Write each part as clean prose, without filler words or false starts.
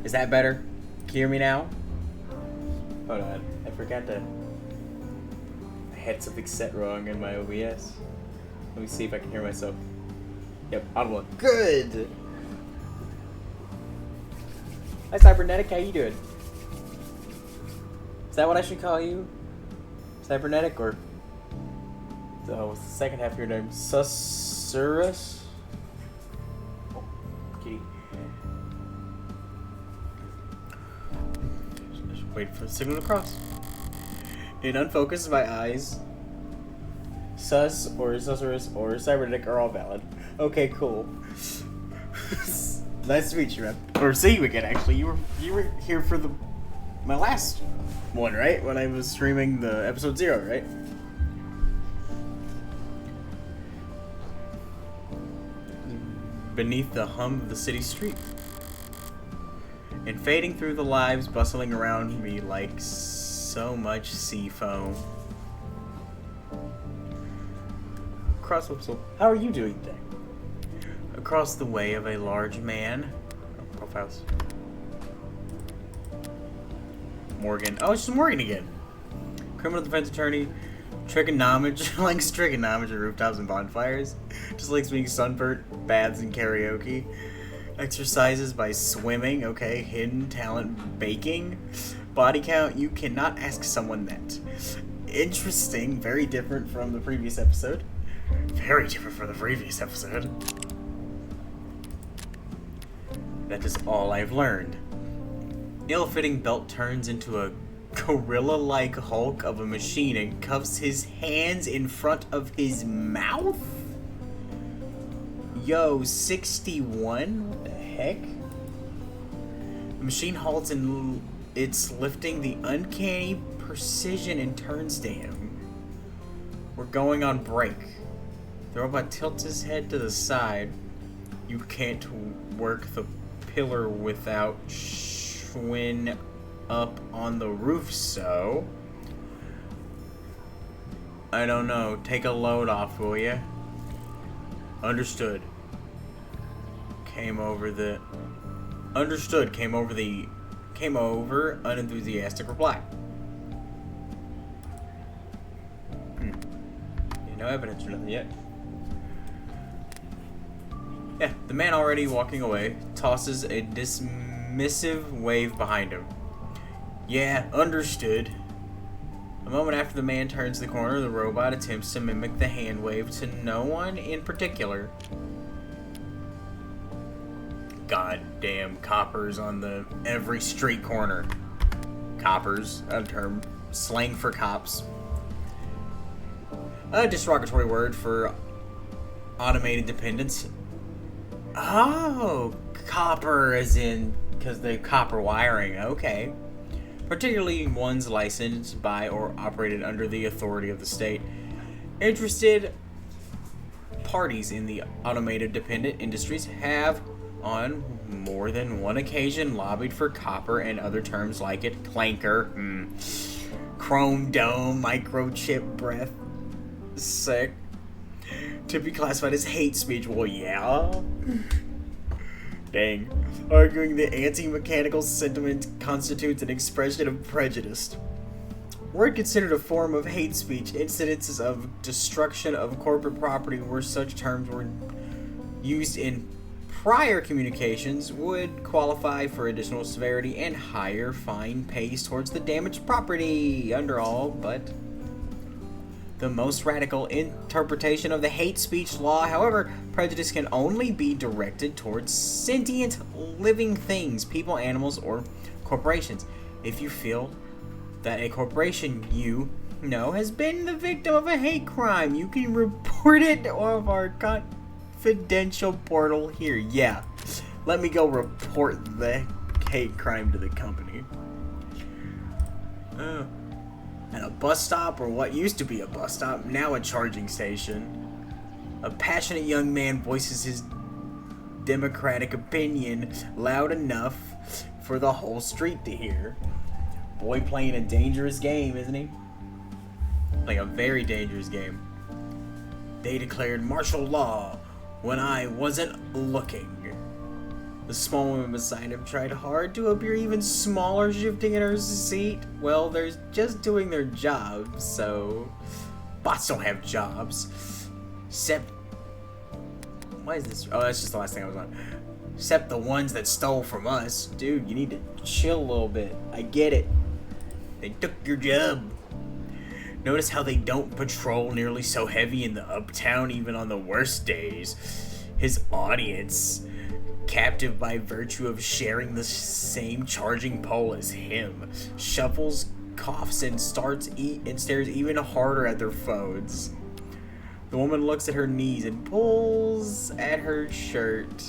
Is that better? Can you hear me now? Hold on. I forgot to... I had something set wrong in my OBS. Let me see if I can hear myself. Yep, audible. Good! Hi, Cybernetic. How you doing? Is that what I should call you? Cybernetic, or... Oh, what's the second half of your name? Susurrus? Oh, kitty. Wait for the signal to cross. In unfocused, my eyes, Sus or Susurrus or Cybernetic are all valid. Okay, cool. Nice to meet you, man. Or see you again. Actually, you were here for my last one, right? When I was streaming the episode 0, right? Beneath the hum of the city street. And fading through the lives bustling around me like so much sea foam. How are you doing today? Across the way of a large man. Oh, profiles. Morgan. Oh, it's just Morgan again. Criminal defense attorney. Trigonometry. Likes trigonometry, rooftops, and bonfires. Just likes being sunburnt, baths, and karaoke. Exercises by swimming, okay. Hidden talent, baking. Body count, you cannot ask someone that. Interesting, very different from the previous episode. Very different from the previous episode. That is all I've learned. Ill-fitting belt turns into a gorilla-like hulk of a machine and cuffs his hands in front of his mouth? Yo, 61? What the heck? The machine halts and it's lifting the uncanny precision and turns to him. We're going on break. The robot tilts his head to the side. You can't work the pillar without Schwinn up on the roof, so... I don't know. Take a load off, will ya? Understood. Came over unenthusiastic reply. No evidence or nothing yet. Yeah, the man already walking away tosses a dismissive wave behind him. Yeah, understood. A moment after the man turns the corner, the robot attempts to mimic the hand wave to no one in particular. Goddamn coppers on every street corner. Coppers, a term slang for cops. A derogatory word for automated dependence. Oh, copper as in because they copper wiring. Okay. Particularly ones licensed by or operated under the authority of the state. Interested parties in the automated dependent industries have on more than one occasion lobbied for copper and other terms like it. Clanker, chrome dome, microchip breath, sick, to be classified as hate speech. Well, yeah. Dang. Arguing that anti-mechanical sentiment constitutes an expression of prejudice. Were it considered a form of hate speech, incidences of destruction of corporate property where such terms were used in prior communications would qualify for additional severity and higher fine pays towards the damaged property. Under all but the most radical interpretation of the hate speech law, however, prejudice can only be directed towards sentient living things, people, animals, or corporations. If you feel that a corporation you know has been the victim of a hate crime, you can report it off our confidential portal here. Yeah, let me go report the hate crime to the company. At a bus stop, or what used to be a bus stop, now a charging station, a passionate young man voices his democratic opinion loud enough for the whole street to hear. Boy playing a dangerous game, isn't he? Like a very dangerous game. They declared martial law when I wasn't looking. The small woman beside him tried hard to appear even smaller, shifting in her seat. Well, they're just doing their job, so... Bots don't have jobs. Except... Why is this? Oh, that's just the last thing I was on. Except the ones that stole from us. Dude, you need to chill a little bit. I get it. They took your job. Notice how they don't patrol nearly so heavy in the uptown, even on the worst days. His audience, captive by virtue of sharing the same charging pole as him, shuffles, coughs, and stares even harder at their phones. The woman looks at her knees and pulls at her shirt.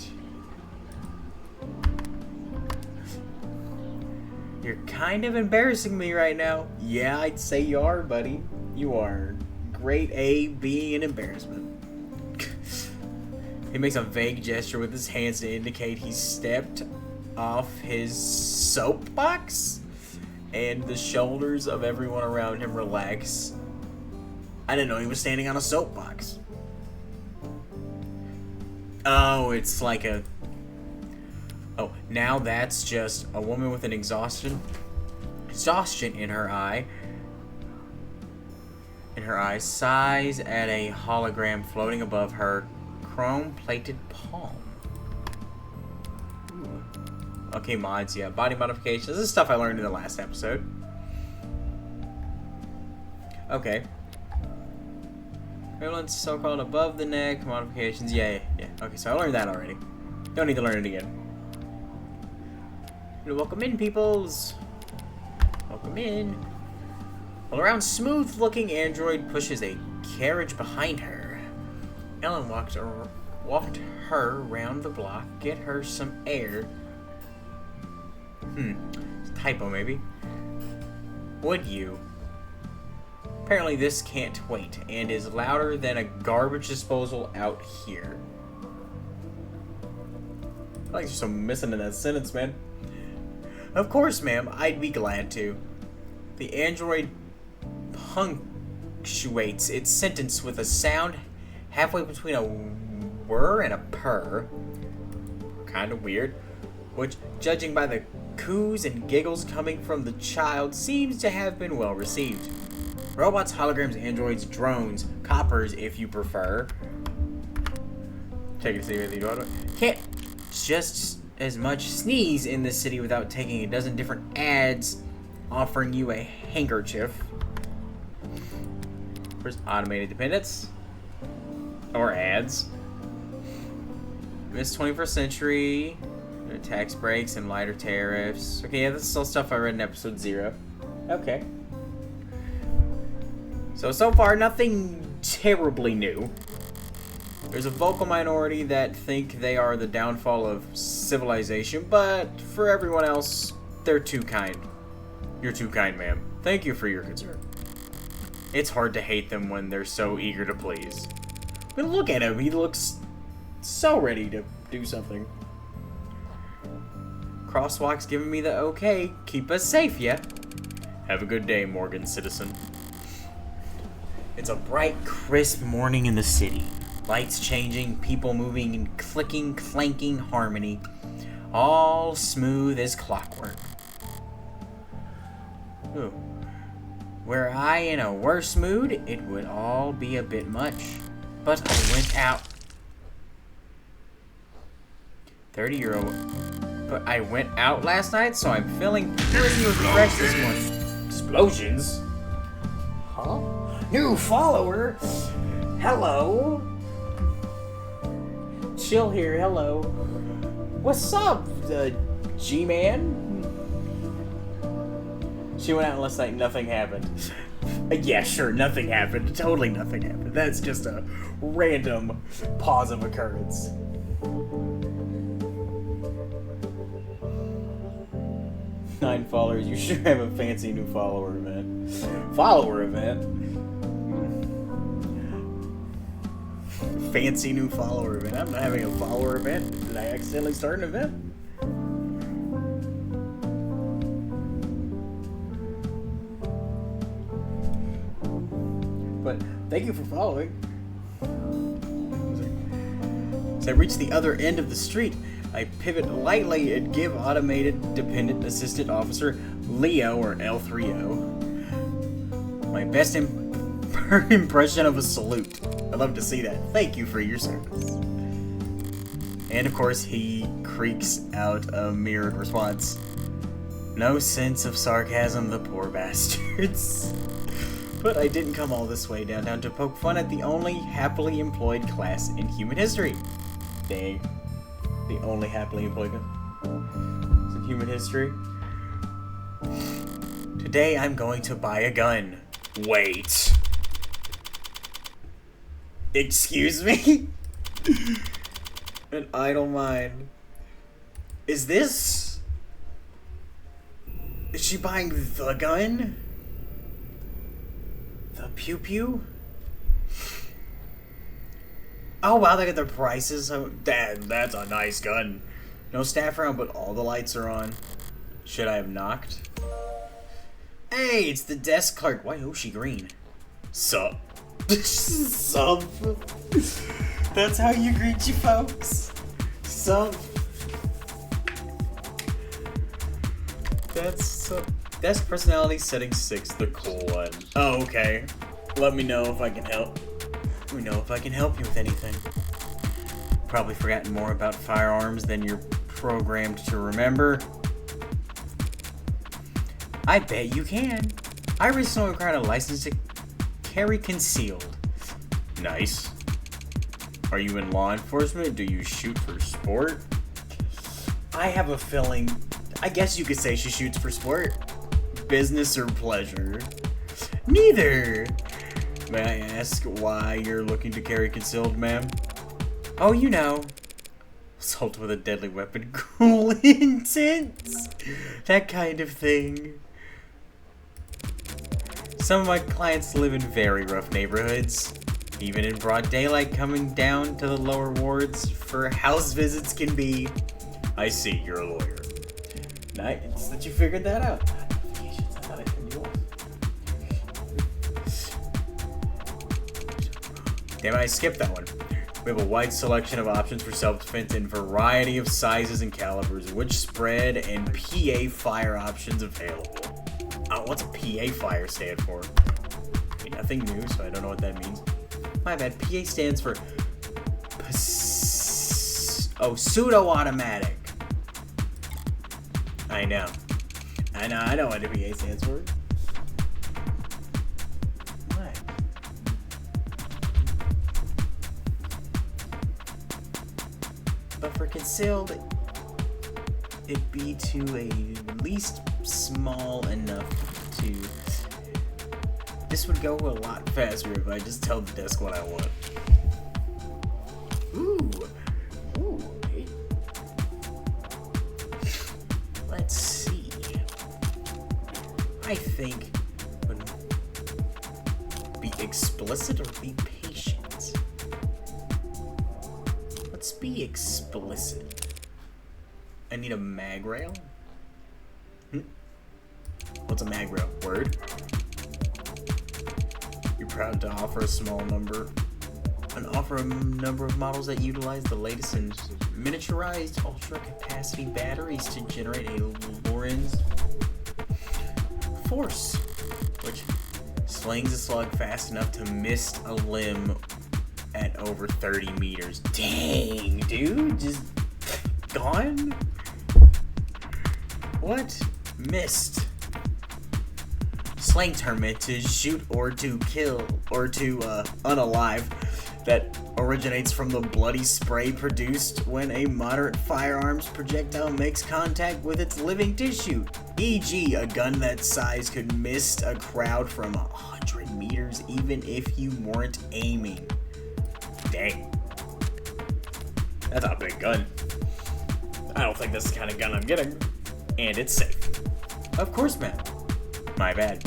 You're kind of embarrassing me right now. Yeah, I'd say you are, buddy. You are grade A being an embarrassment. He makes a vague gesture with his hands to indicate he stepped off his soapbox, and the shoulders of everyone around him relax. I didn't know he was standing on a soapbox. Oh, it's like a... Oh, now that's just a woman with an exhaustion in her eye. In her eyes, sighs at a hologram floating above her chrome-plated palm. Ooh. Okay, mods, yeah, body modifications. This is stuff I learned in the last episode. Okay. Prevalence, so-called above the neck, modifications, yeah. Okay, so I learned that already. Don't need to learn it again. Welcome in, peoples. Welcome in. Well, around smooth-looking android pushes a carriage behind her. Ellen walked her around the block, get her some air. Typo maybe. Would you? Apparently this can't wait, and is louder than a garbage disposal out here. I feel like there's some missing in that sentence, man. Of course, ma'am, I'd be glad to. The android punctuates its sentence with a sound halfway between a whir and a purr. Kind of weird. Which, judging by the coos and giggles coming from the child, seems to have been well received. Robots, holograms, androids, drones, coppers, if you prefer. Take it seriously, can't just as much sneeze in this city without taking a dozen different ads offering you a handkerchief. Where's automated dependence? Or ads. Miss 21st century. Tax breaks and lighter tariffs. Okay, yeah, this is all stuff I read in episode 0. Okay. So far, nothing terribly new. There's a vocal minority that think they are the downfall of civilization, but for everyone else, they're too kind. You're too kind, ma'am. Thank you for your concern. It's hard to hate them when they're so eager to please. But look at him. He looks so ready to do something. crosswalk's giving me the okay. Keep us safe, yeah? Have a good day, Morgan citizen. It's a bright, crisp morning in the city. Lights changing, people moving in clicking, clanking harmony. All smooth as clockwork. Ooh. Were I in a worse mood, it would all be a bit much. But I went out. 30-year-old. But I went out last night, so I'm feeling pretty refreshed this morning. Explosions? Huh? New follower? Hello? Chill here, hello. What's up, G-Man? She went out last night, nothing happened. Yeah, sure, nothing happened. Totally nothing happened. That's just a random pause of occurrence. Nine followers. You should have a fancy new follower event. Follower event? Fancy new follower event. I'm not having a follower event. Did I accidentally start an event? But thank you for following. As I reach the other end of the street, I pivot lightly and give automated dependent assistant officer Leo, or L30, my best impression of a salute. I'd love to see that. Thank you for your service. And of course, he creaks out a mirrored response. No sense of sarcasm, the poor bastards. But I didn't come all this way downtown to poke fun at the only happily employed class in human history. Dang. The only happily employed class in human history. Today I'm going to buy a gun. Wait. Excuse me? An idle mind. Is this... Is she buying the gun? The pew pew? Oh wow, they got their prices. Oh, that's a nice gun. No staff around, but all the lights are on. Should I have knocked? Hey, it's the desk clerk. Why is she green? Sup? Sup? That's how you greet you folks. Sup? That's desk personality setting 6, the cool one. Oh, okay. Let me know if I can help. Let me know if I can help you with anything. Probably forgotten more about firearms than you're programmed to remember. I bet you can. I recently acquired a license to carry concealed. Nice. Are you in law enforcement? Do you shoot for sport? I have a feeling, I guess you could say she shoots for sport. Business or pleasure? Neither. May I ask why you're looking to carry concealed, ma'am? Oh, you know. Assault with a deadly weapon, cruel intents. That kind of thing. Some of my clients live in very rough neighborhoods. Even in broad daylight, coming down to the lower wards for house visits can be... I see, you're a lawyer. Nice that you figured that out. Notifications, I thought I turned you off. Damn, I skipped that one. We have a wide selection of options for self-defense in a variety of sizes and calibers, which spread and PA fire options available. Oh, what's a PA fire stand for? Okay, nothing new, so I don't know what that means. My bad. PA stands for pseudo-automatic. I know what the PA stands for. What? But for concealed, it'd be to a least small enough to... This would go a lot faster if I just tell the desk what I want. Ooh. Okay. Let's see. I think would be explicit or be patient. Let's be explicit. I need a mag rail. What's a mag rail? Word. You're proud to offer a number of models that utilize the latest in miniaturized ultra-capacity batteries to generate a Lorenz force, which slings a slug fast enough to miss a limb at over 30 meters. Dang, dude, just gone? What? Missed. Slang term it to shoot or to kill or to unalive that originates from the bloody spray produced when a moderate firearms projectile makes contact with its living tissue. E.g., a gun that size could miss a crowd from 100 meters even if you weren't aiming. Dang. That's a big gun. I don't think this is the kind of gun I'm getting. And it's safe. Of course, man. My bad.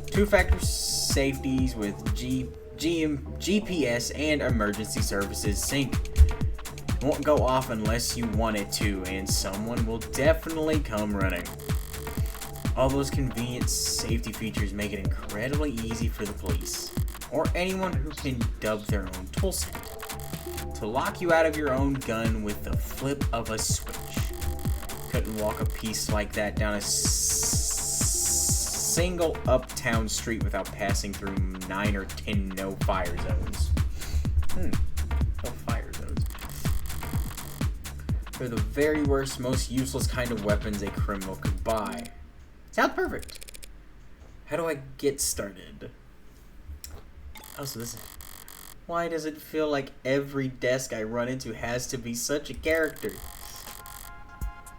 Two-factor safeties with GPS and emergency services sync. Won't go off unless you want it to, and someone will definitely come running. All those convenient safety features make it incredibly easy for the police, or anyone who can dub their own toolset, to lock you out of your own gun with the flip of a switch. Couldn't walk a piece like that down a single uptown street without passing through 9 or 10 no-fire zones. No-fire zones. They're the very worst, most useless kind of weapons a criminal could buy. Sounds perfect. How do I get started? Oh, so this is... Why does it feel like every desk I run into has to be such a character?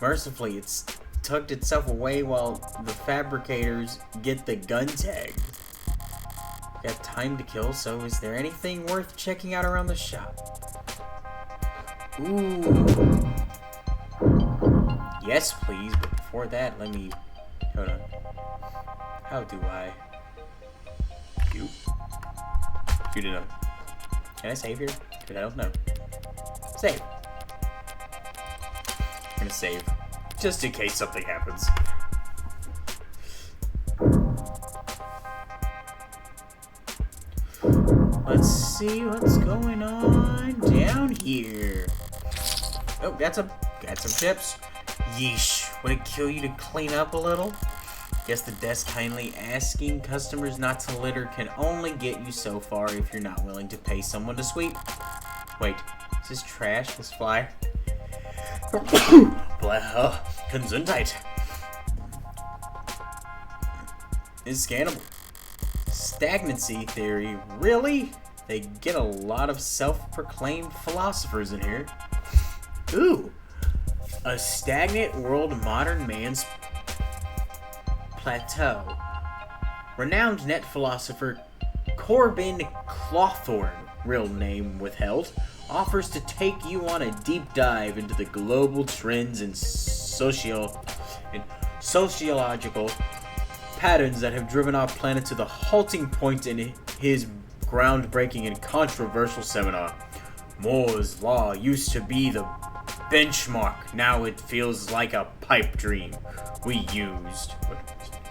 Mercifully, it's tucked itself away while the fabricators get the gun tag. Got time to kill, so is there anything worth checking out around the shop? Ooh. Yes, please, but before that, let me... Hold on. How do I... You? You didn't know. Can I save here? Because I don't know. Save. I'm gonna save. Just in case something happens. Let's see what's going on down here. Oh, got some chips. Yeesh. Would it kill you to clean up a little? Guess the desk kindly asking customers not to litter can only get you so far if you're not willing to pay someone to sweep. Wait, is this trash? This fly? Gesundheit. Is scannable. Stagnancy theory, really? They get a lot of self-proclaimed philosophers in here. Ooh, a stagnant world, modern man's plateau. Renowned net philosopher Corbin Clawthorne, real name withheld, offers to take you on a deep dive into the global trends and sociological patterns that have driven our planet to the halting point in his groundbreaking and controversial seminar. Moore's Law used to be the benchmark. Now it feels like a pipe dream. We used...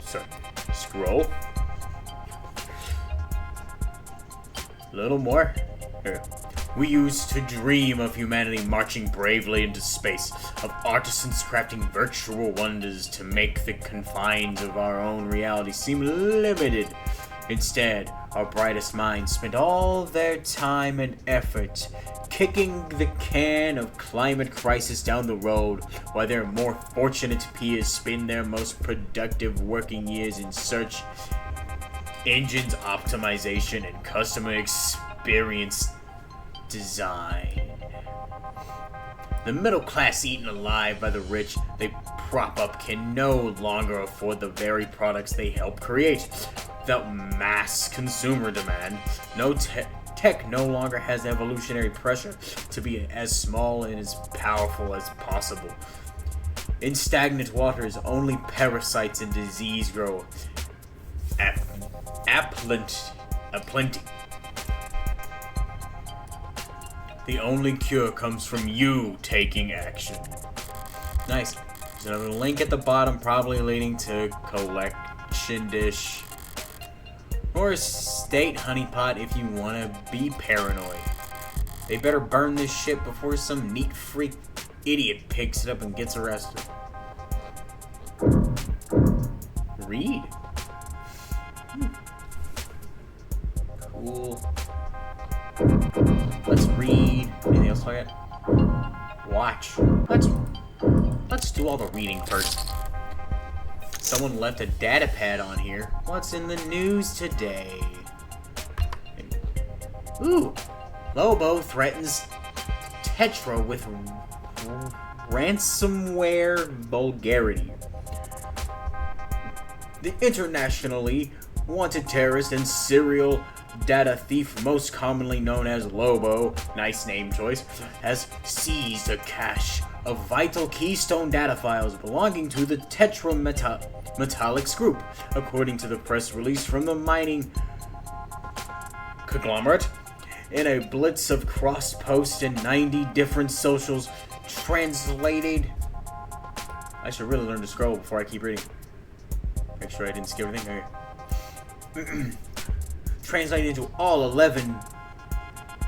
Sorry. Scroll. A little more. Here. We used to dream of humanity marching bravely into space, of artisans crafting virtual wonders to make the confines of our own reality seem limited. Instead, our brightest minds spent all their time and effort kicking the can of climate crisis down the road, while their more fortunate peers spend their most productive working years in search engines optimization and customer experience design. The middle class eaten alive by the rich they prop up can no longer afford the very products they help create. Without mass consumer demand, tech no longer has evolutionary pressure to be as small and as powerful as possible. In stagnant waters, only parasites and disease grow aplenty. The only cure comes from you taking action. Nice. There's another link at the bottom, probably leading to collection dish. Or state honeypot if you want to be paranoid. They better burn this shit before some neat freak idiot picks it up and gets arrested. Read. Cool. Let's read. Anything else like that? Watch. Let's do all the reading first. Someone left a data pad on here. What's in the news today? Ooh. Lobo threatens Tetra with ransomware vulgarity. The internationally wanted terrorist and serial data thief, most commonly known as Lobo, nice name choice, has seized a cache of vital keystone data files belonging to the Tetra Metallics Group, according to the press release from the mining conglomerate. In a blitz of cross-posts in 90 different socials, translated... I should really learn to scroll before I keep reading. Make sure I didn't skip anything. Okay. Translated into all 11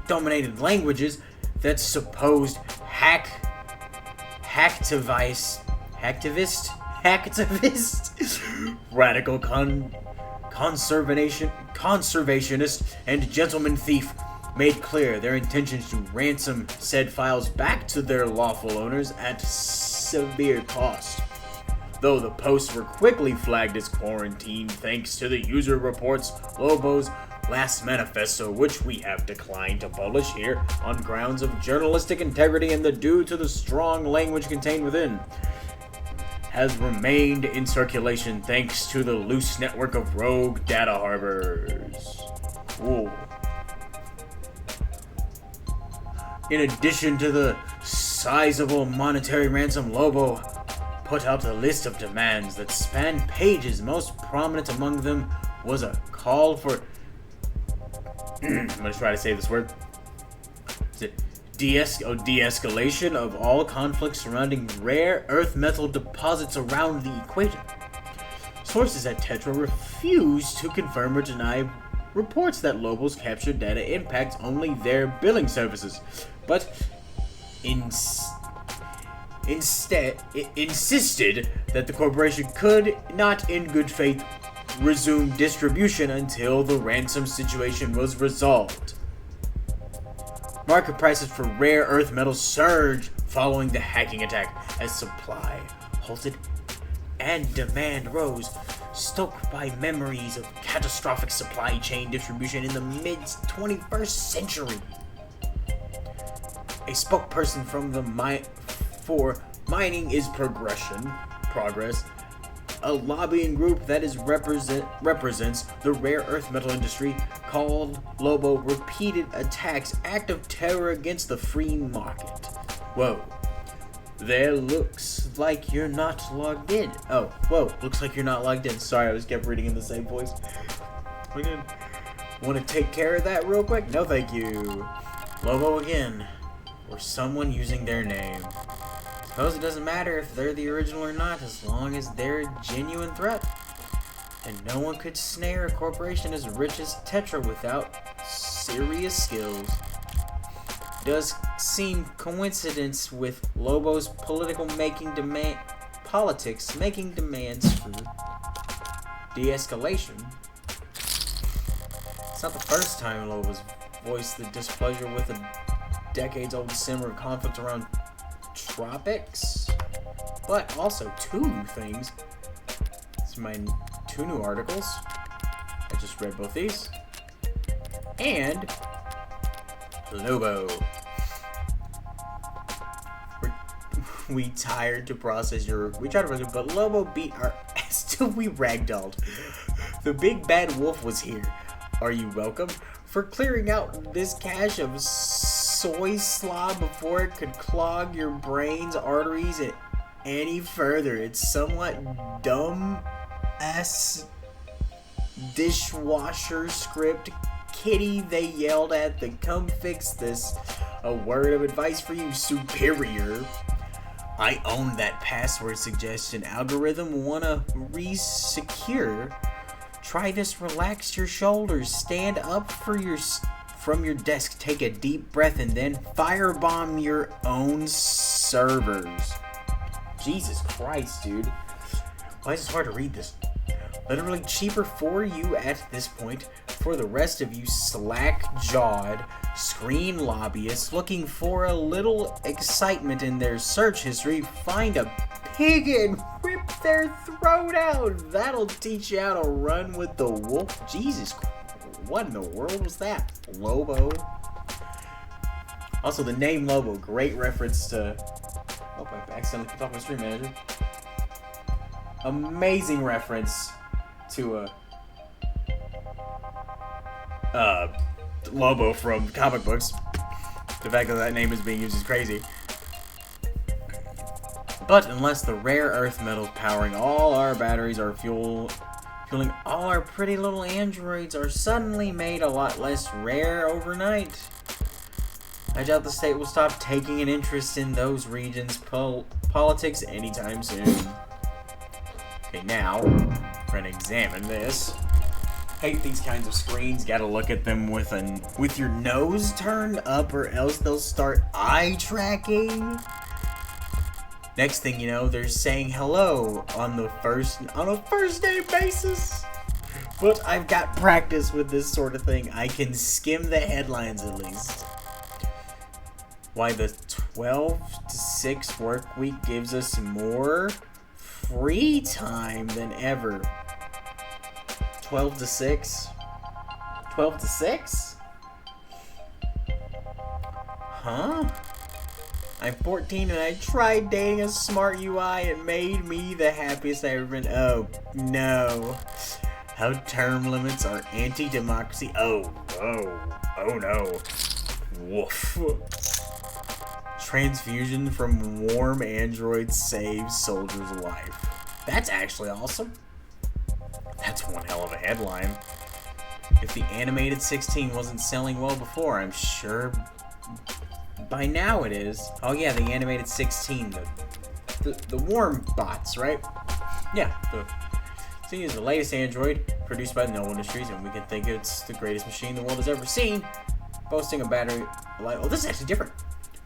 dominated languages, that supposed hacktivist, radical conservationist, and gentleman thief made clear their intentions to ransom said files back to their lawful owners at severe cost. Though the posts were quickly flagged as quarantine thanks to the user reports, Lobo's last manifesto, which we have declined to publish here on grounds of journalistic integrity and due to the strong language contained within, has remained in circulation thanks to the loose network of rogue data harbors. Cool. In addition to the sizable monetary ransom, Lobo put out a list of demands that spanned pages. Most prominent among them was a call for I'm gonna try to say this word. Is it de-escalation of all conflicts surrounding rare earth metal deposits around the equator. Sources at Tetra refuse to confirm or deny reports that Lobo's captured data impacts only their billing services, but instead insisted that the corporation could not, in good faith, resume distribution until the ransom situation was resolved. Market prices for rare earth metals surged following the hacking attack as supply halted and demand rose, stoked by memories of catastrophic supply chain distribution in the mid-21st century. A spokesperson from the Mining is Progress, a lobbying group that represents the rare earth metal industry, called Lobo repeated attacks act of terror against the free market. Whoa. There looks like you're not logged in. Oh, whoa. Looks like you're not logged in. Sorry, I just kept reading in the same voice. We didn't want to take care of that real quick? No, thank you. Lobo again. Or someone using their name. Suppose it doesn't matter if they're the original or not, as long as they're a genuine threat. And no one could snare a corporation as rich as Tetra without serious skills. Does seem coincidence with Lobo's politics making demands for de-escalation. It's not the first time Lobo's voiced the displeasure with a decades-old simmer of conflict around tropics, but also two new things. These are my two new articles. I just read both these. And Lobo. We tired to process your... We tried to process, but Lobo beat our ass till we ragdolled. The big bad wolf was here. Are you welcome? For clearing out this cache of soy slob before it could clog your brain's arteries any further. It's somewhat dumb-ass dishwasher script kitty they yelled at the come fix this. A word of advice for you, superior. I own that password suggestion algorithm. Wanna re-secure? Try this. Relax your shoulders. Stand up from your desk. Take a deep breath and then firebomb your own servers. Jesus Christ, dude. Why is it hard to read this? Literally cheaper for you at this point. For the rest of you slack-jawed screen lobbyists looking for a little excitement in their search history, find a pig and rip their throat out. That'll teach you how to run with the wolf. Jesus, what in the world was that? Lobo. Also, the name Lobo, great reference to... Oh, I accidentally put off my stream manager. Amazing reference to Lobo from comic books. The fact that that name is being used is crazy. But unless the rare earth metals powering all our batteries are fueling all our pretty little androids are suddenly made a lot less rare overnight, I doubt the state will stop taking an interest in those regions' politics anytime soon. Okay, now we're gonna examine this. Hate these kinds of screens. Gotta look at them with your nose turned up, or else they'll start eye tracking. Next thing you know, they're saying hello on a first name basis. But I've got practice with this sort of thing. I can skim the headlines at least. Why the 12 to 6 work week gives us more free time than ever. 12 to 6? 12 to 6? Huh? I'm 14 and I tried dating a smart UI. It made me the happiest I've ever been. Oh, no. How term limits are anti-democracy. Oh no. Woof. Transfusion from warm android saves soldier's life. That's actually awesome. That's one hell of a headline. If the animated 16 wasn't selling well before, I'm sure by now it is. Oh yeah, the animated 16, the warm bots, right? Yeah, the thing is the latest android produced by Noble Industries, and we can think it's the greatest machine the world has ever seen. Boasting a battery life. Oh, this is actually different.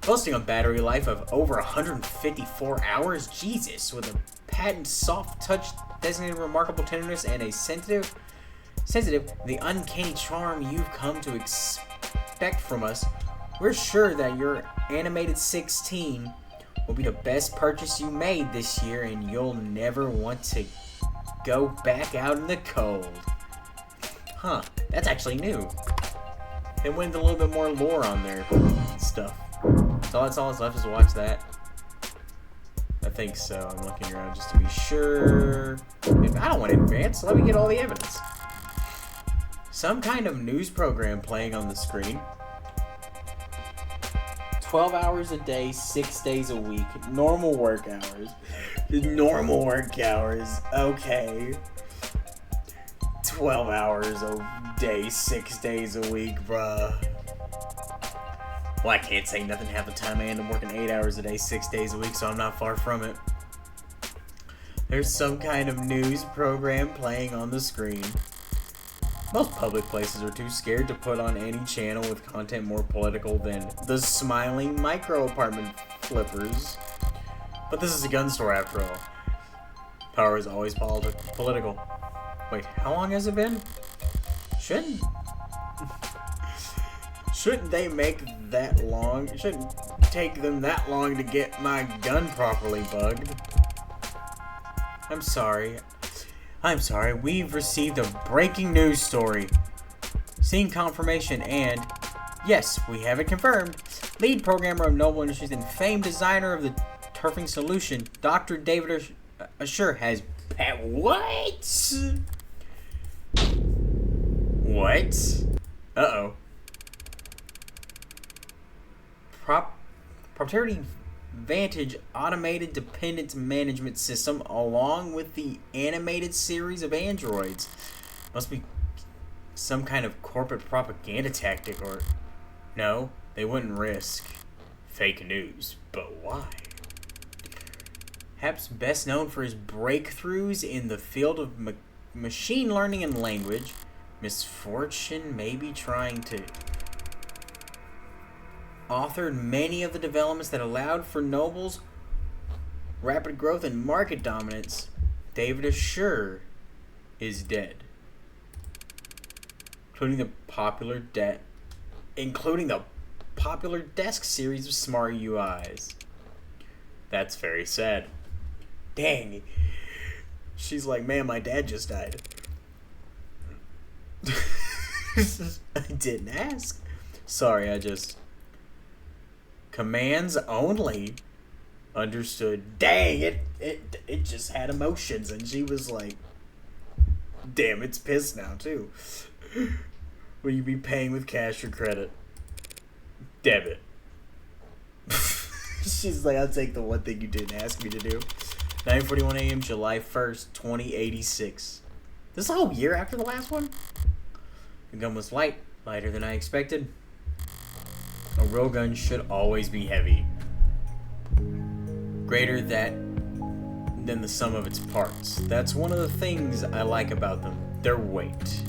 Boasting a battery life of over 154 hours. Jesus, with a patent soft touch, designated remarkable tenderness, and a sensitive, the uncanny charm you've come to expect from us. We're sure that your animated 16 will be the best purchase you made this year, and you'll never want to go back out in the cold. Huh, that's actually new. They went a little bit more lore on their stuff. So that's all that's left is to watch that. I think so. I'm looking around just to be sure. If I don't want to advance, let me get all the evidence. Some kind of news program playing on the screen. 12 hours a day, 6 days a week. Normal work hours. Normal work hours. Okay. 12 hours a day, 6 days a week, bruh. Well, I can't say nothing half the time. I end up working 8 hours a day, 6 days a week, so I'm not far from it. There's some kind of news program playing on the screen. Most public places are too scared to put on any channel with content more political than the smiling micro apartment flippers. But this is a gun store after all. Power is always political. Wait, how long has it been? Shouldn't they make that long? It shouldn't take them that long to get my gun properly bugged. I'm sorry. We've received a breaking news story. Seeing confirmation and, yes, we have it confirmed. Lead programmer of Noble Industries and famed designer of the turfing solution, Dr. David Assure has... What? What? Uh-oh. Proprietary Vantage automated dependence management system along with the animated series of androids. Must be some kind of corporate propaganda tactic, or... No, they wouldn't risk fake news, but why? perhaps best known for his breakthroughs in the field of machine learning and language. Misfortune may be trying to authored many of the developments that allowed for Noble's rapid growth and market dominance. David Assure is dead, including the popular desk series of smart UIs. That's very sad. Dang. She's like, man, my dad just died. I didn't ask. Sorry, I just... Commands only. Understood. Dang, it just had emotions, and she was like, damn, it's pissed now, too. Will you be paying with cash or credit? Debit. She's like, I'll take the one thing you didn't ask me to do. 9:41 a.m., July 1st, 2086. This is a whole year after the last one? The gun was lighter than I expected. A real gun should always be heavy. Greater than the sum of its parts. That's one of the things I like about them. Their weight.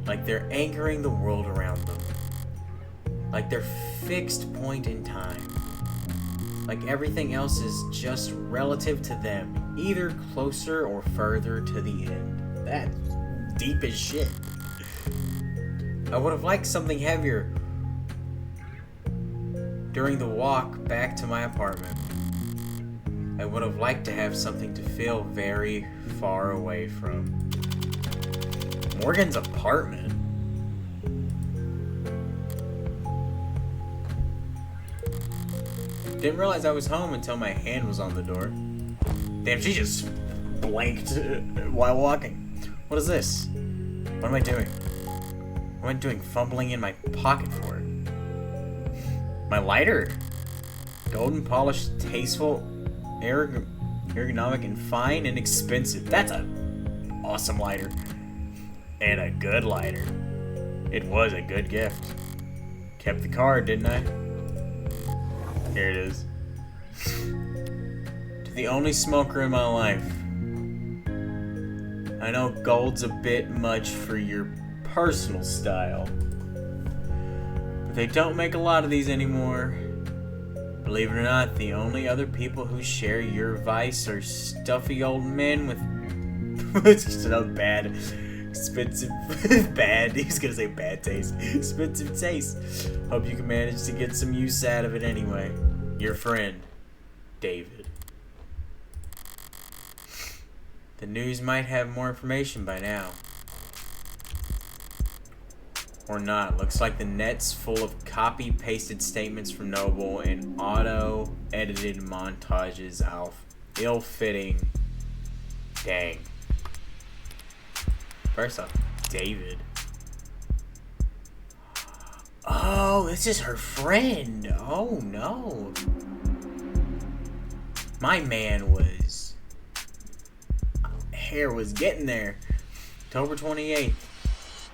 Like they're anchoring the world around them. Like they're fixed point in time. Like everything else is just relative to them. Either closer or further to the end. That's deep as shit. I would have liked something heavier during the walk back to my apartment. I would have liked to have something to feel very far away from. Morgan's apartment? Didn't realize I was home until my hand was on the door. Damn, she just blanked while walking. What is this? What am I doing? What am I doing fumbling in my pocket for? My lighter. Golden polished, tasteful, ergonomic, and fine and expensive. That's an awesome lighter. And a good lighter. It was a good gift. Kept the card, didn't I? Here it is. To the only smoker in my life. I know gold's a bit much for your personal style. But they don't make a lot of these anymore. Believe it or not, the only other people who share your vice are stuffy old men with so bad, expensive, bad, he's gonna say bad taste, expensive taste. Hope you can manage to get some use out of it anyway. Your friend, David. The news might have more information by now. Or not. Looks like the net's full of copy-pasted statements from Noble and auto-edited montages of ill-fitting. Dang. First off, David. Oh, this is her friend. Oh, no. My man was... hair was getting there. October 28th.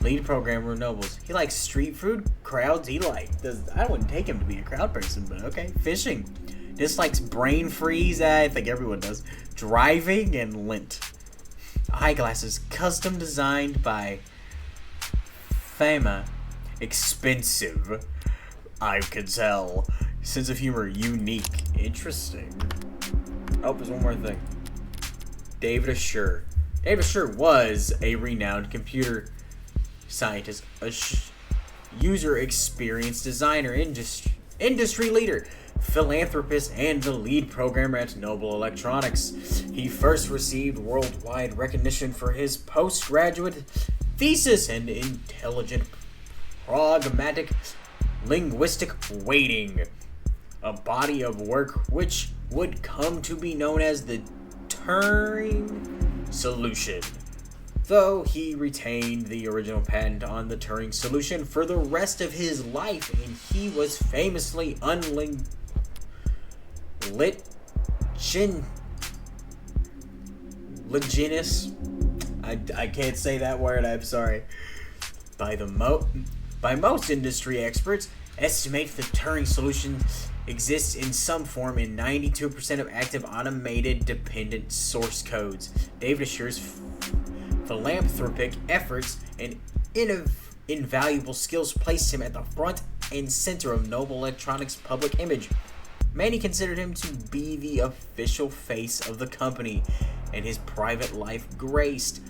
Lead programmer of Nobles. He likes street food, crowds. I wouldn't take him to be a crowd person, but okay. Fishing. Dislikes brain freeze. I think everyone does. Driving and lint. Eyeglasses. Custom designed by Fama. Expensive. I could tell. Sense of humor. Unique. Interesting. Oh, there's one more thing. David Assure. David Assure was a renowned computer scientist, a user experience designer, industry leader, philanthropist, and the lead programmer at Noble Electronics. He first received worldwide recognition for his postgraduate thesis and intelligent, pragmatic, linguistic weighting, a body of work which would come to be known as the Turing solution. Though he retained the original patent on the Turing solution for the rest of his life, and he was famously litigious. I can't say that word. I'm sorry. By most industry experts, estimate the Turing solution exists in some form in 92% of active automated dependent source codes. David assures philanthropic efforts and invaluable skills place him at the front and center of Noble Electronics' public image. Many considered him to be the official face of the company, and his private life graced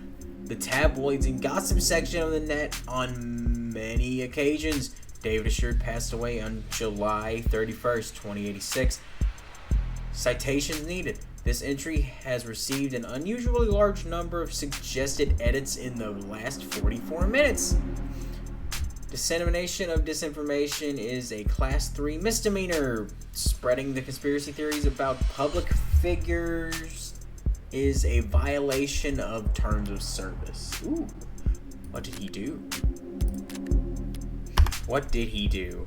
the tabloids and gossip section of the net on many occasions. David Assured passed away on July 31st, 2086. Citations needed. This entry has received an unusually large number of suggested edits in the last 44 minutes. Dissemination of disinformation is a Class 3 misdemeanor. Spreading the conspiracy theories about public figures is a violation of terms of service. Ooh. What did he do? What did he do?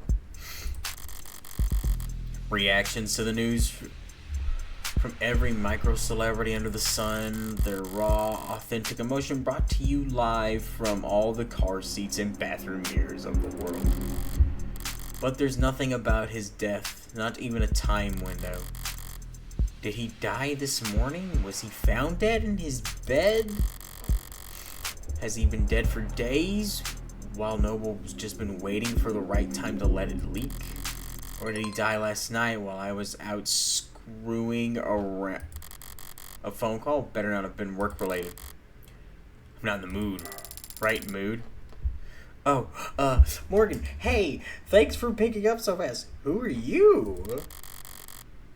Reactions to the news from every micro-celebrity under the sun, their raw, authentic emotion brought to you live from all the car seats and bathroom mirrors of the world. But there's nothing about his death, not even a time window. Did he die this morning? Was he found dead in his bed? Has he been dead for days, while Noble's just been waiting for the right time to let it leak? Or did he die last night while I was out screwing around? A phone call? Better not have been work-related. I'm not in the mood. Right mood? Oh, Morgan, hey, thanks for picking up so fast. Who are you?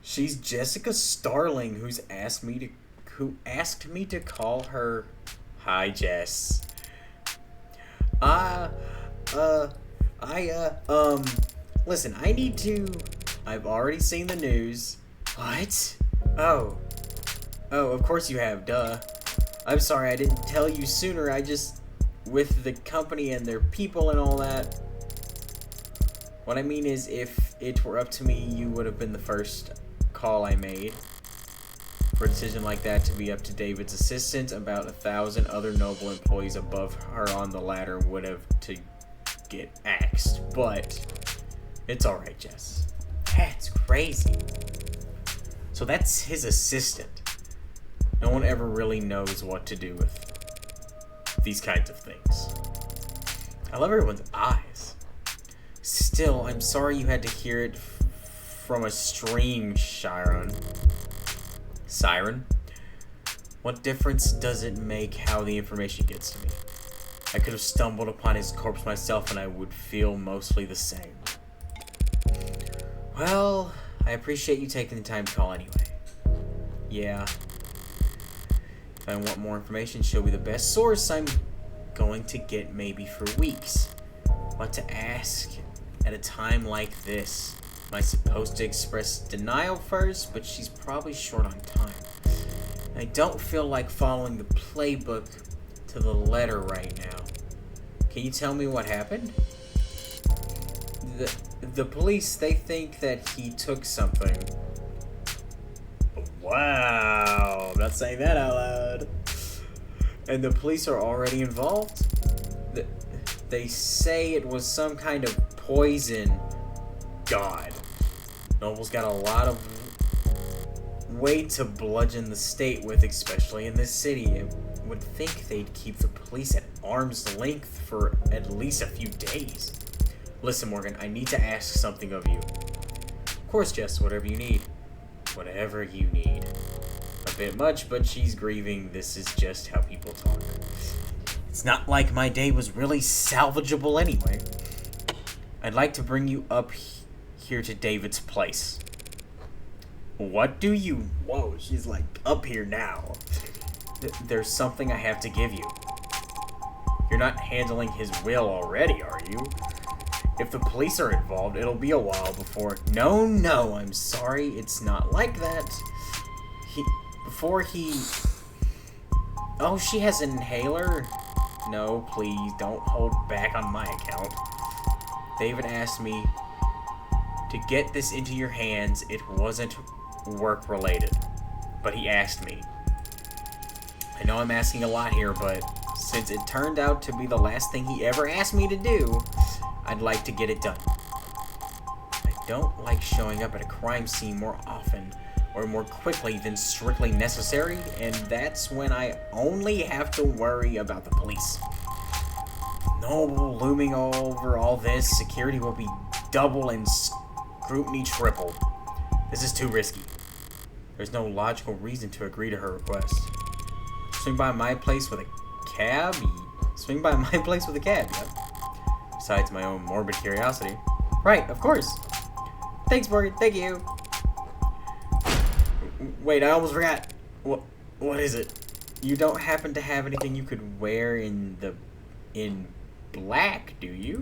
She's Jessica Starling, who asked me to call her. Hi, Jess. Listen, I've already seen the news. What? Oh, of course you have, duh. I'm sorry I didn't tell you sooner, with the company and their people and all that. What I mean is, if it were up to me, you would have been the first call I made. For a decision like that to be up to David's assistant, about 1,000 other Noble employees above her on the ladder would have to get axed. But it's alright, Jess. That's crazy. So that's his assistant. No one ever really knows what to do with these kinds of things. I love everyone's eyes. Still, I'm sorry you had to hear it from a stream, Siren. What difference does it make how the information gets to me? I could have stumbled upon his corpse myself and I would feel mostly the same. Well, I appreciate you taking the time to call anyway. Yeah. If I want more information, she'll be the best source I'm going to get maybe for weeks. What to ask at a time like this? Am I supposed to express denial first? But she's probably short on time. I don't feel like following the playbook to the letter right now. Can you tell me what happened? The police, they think that he took something. Wow, I'm not saying that out loud. And the police are already involved? They say it was some kind of poison. God. Noble's got a lot of weight to bludgeon the state with, especially in this city. I would think they'd keep the police at arm's length for at least a few days. Listen, Morgan, I need to ask something of you. Of course, Jess, whatever you need. Whatever you need. A bit much, but she's grieving. This is just how people talk. It's not like my day was really salvageable anyway. I'd like to bring you up here to David's place. What do you... Whoa, she's like, up here now. There's something I have to give you. You're not handling his will already, are you? If the police are involved, it'll be a while before... No, I'm sorry, it's not like that. Oh, she has an inhaler? No, please, don't hold back on my account. David asked me to get this into your hands. It wasn't work-related, but he asked me. I know I'm asking a lot here, but since it turned out to be the last thing he ever asked me to do, I'd like to get it done. don't like showing up at a crime scene more often or more quickly than strictly necessary, and that's when I only have to worry about the police. Noble looming over all this, security will be double and scrutiny triple. This is too risky. There's no logical reason to agree to her request. Swing by my place with a cab? Swing by my place with a cab, yep. Besides my own morbid curiosity. Right, of course. Thanks, Morgan. Thank you. Wait, I almost forgot. What is it? You don't happen to have anything you could wear in black, do you?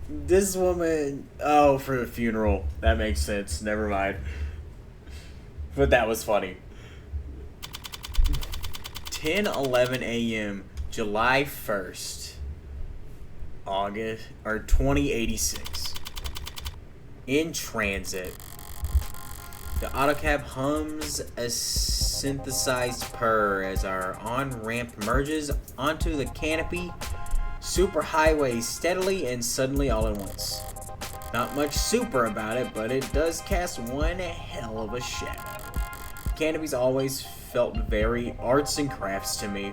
This woman... Oh, for the funeral. That makes sense. Never mind. But that was funny. 10:11 a.m. July 1st. August... Or 2086. In transit. The autocab hums a synthesized purr as our on-ramp merges onto the canopy superhighway steadily and suddenly all at once. Not much super about it, but it does cast one hell of a shadow. Canopy's always felt very arts and crafts to me.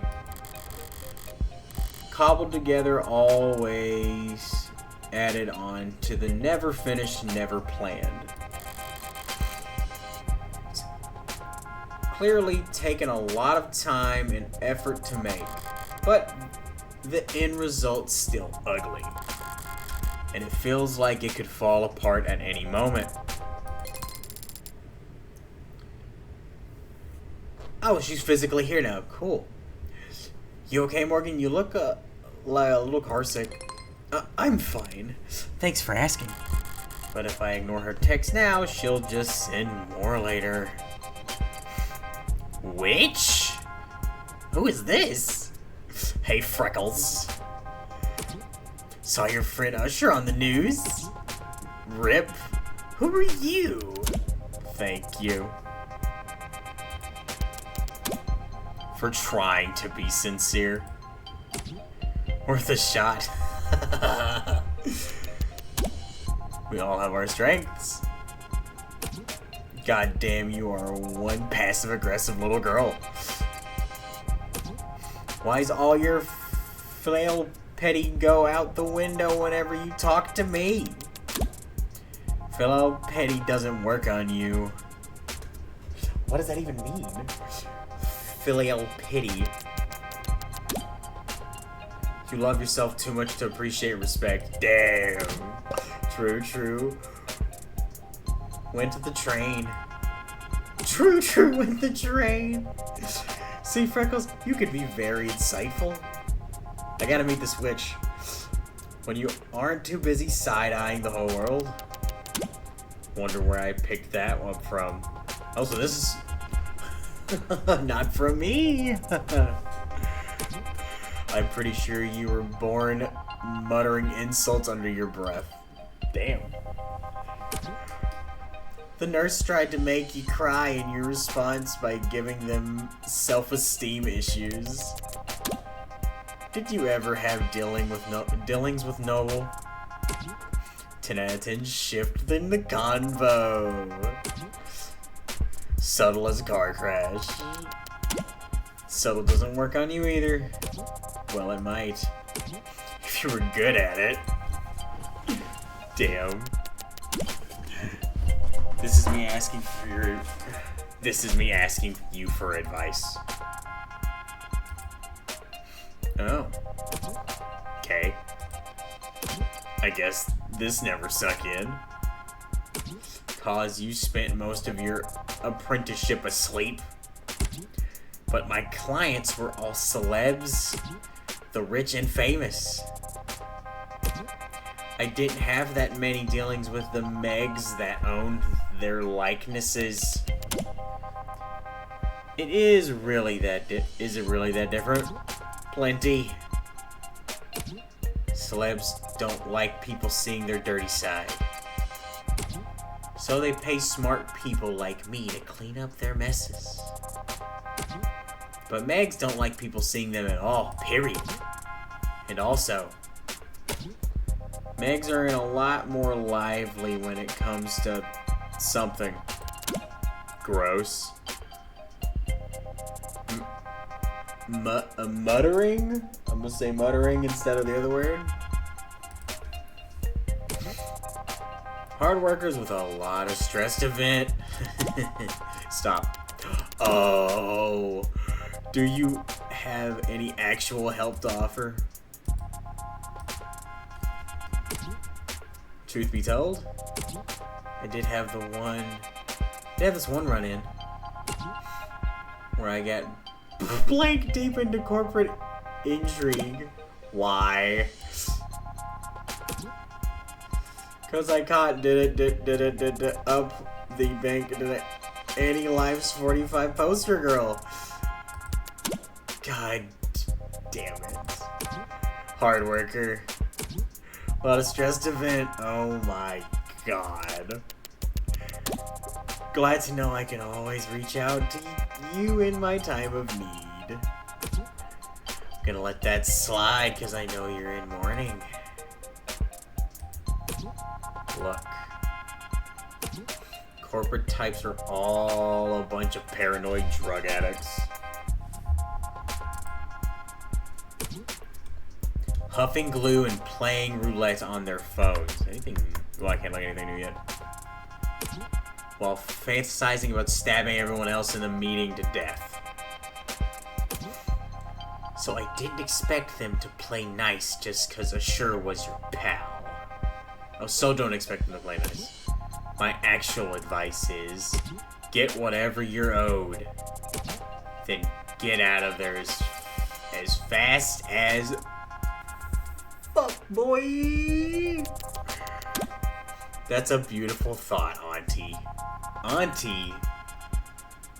Cobbled together, always added on to the never finished, never planned. Clearly taken a lot of time and effort to make, but the end result's still ugly, and it feels like it could fall apart at any moment. Oh, she's physically here now. Cool. You okay, Morgan? You look like a little carsick. I'm fine. Thanks for asking. But if I ignore her text now, she'll just send more later. Which? Who is this? Hey, Freckles. Saw your friend Usher on the news. Rip. Who are you? Thank you. For trying to be sincere. Worth a shot. We all have our strengths. God damn, you are one passive-aggressive little girl. Why's all your flail petty go out the window whenever you talk to me? Flail petty doesn't work on you. What does that even mean? Filial pity. You love yourself too much to appreciate respect. Damn. True, true. Went to the train. True, true, went the train. See, Freckles, you could be very insightful. I gotta meet the switch. When you aren't too busy side-eyeing the whole world. Wonder where I picked that one from. Oh, so this is... not from me. I'm pretty sure you were born muttering insults under your breath. Damn. The nurse tried to make you cry in your response by giving them self-esteem issues. Did you ever have dealings with Noble? 10 out of 10 shift in the convo. Subtle as a car crash. Subtle doesn't work on you either. Well, it might. If you were good at it. Damn. This is me asking you for advice. Oh. Okay. I guess this never sunk in. Cause you spent most of your apprenticeship asleep. But my clients were all celebs, the rich and famous. I didn't have that many dealings with the Megs that owned their likenesses. Is it really that different? Plenty. Celebs don't like people seeing their dirty side. So they pay smart people like me to clean up their messes. But Megs don't like people seeing them at all, period. And also, Megs are a lot more lively when it comes to something gross. Muttering? I'm gonna say muttering instead of the other word. Hard workers with a lot of stress to vent. Stop. Oh. Do you have any actual help to offer? Truth be told, I did have this one run in where I got blank deep into corporate intrigue. Why? Because I caught did it up the bank did it Annie Life's 45 poster girl. God damn it. Hard worker. A lot of stress to vent. Oh my god. Glad to know I can always reach out to you in my time of need. I'm gonna let that slide because I know you're in mourning. Look. Corporate types are all a bunch of paranoid drug addicts. Huffing glue and playing roulette on their phones. Anything? Well, I can't look at anything new yet. While fantasizing about stabbing everyone else in the meeting to death. So I didn't expect them to play nice just because Ashur was your pal. Oh, so don't expect them to play nice. My actual advice is, get whatever you're owed. Then get out of there as fast as... Fuck, boy! That's a beautiful thought, Auntie. Auntie?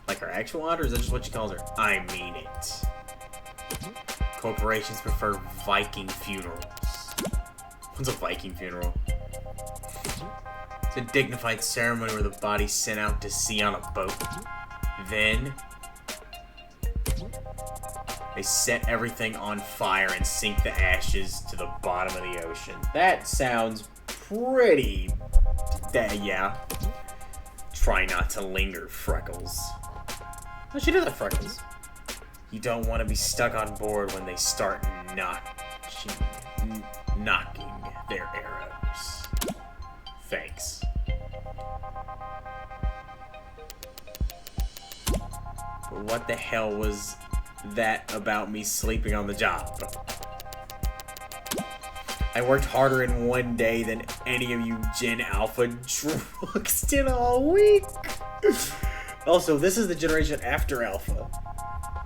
Like her actual aunt, or is that just what she calls her? I mean it. Corporations prefer Viking funerals. What's a Viking funeral? It's a dignified ceremony where the body's sent out to sea on a boat. Then they set everything on fire and sink the ashes to the bottom of the ocean. That sounds pretty... yeah. Try not to linger, Freckles. Oh, she does have Freckles. You don't want to be stuck on board when they start knocking their arrows. Thanks. But what the hell was that about me sleeping on the job? I worked harder in one day than any of you Gen Alpha droogs did all week. Also, this is the generation after Alpha.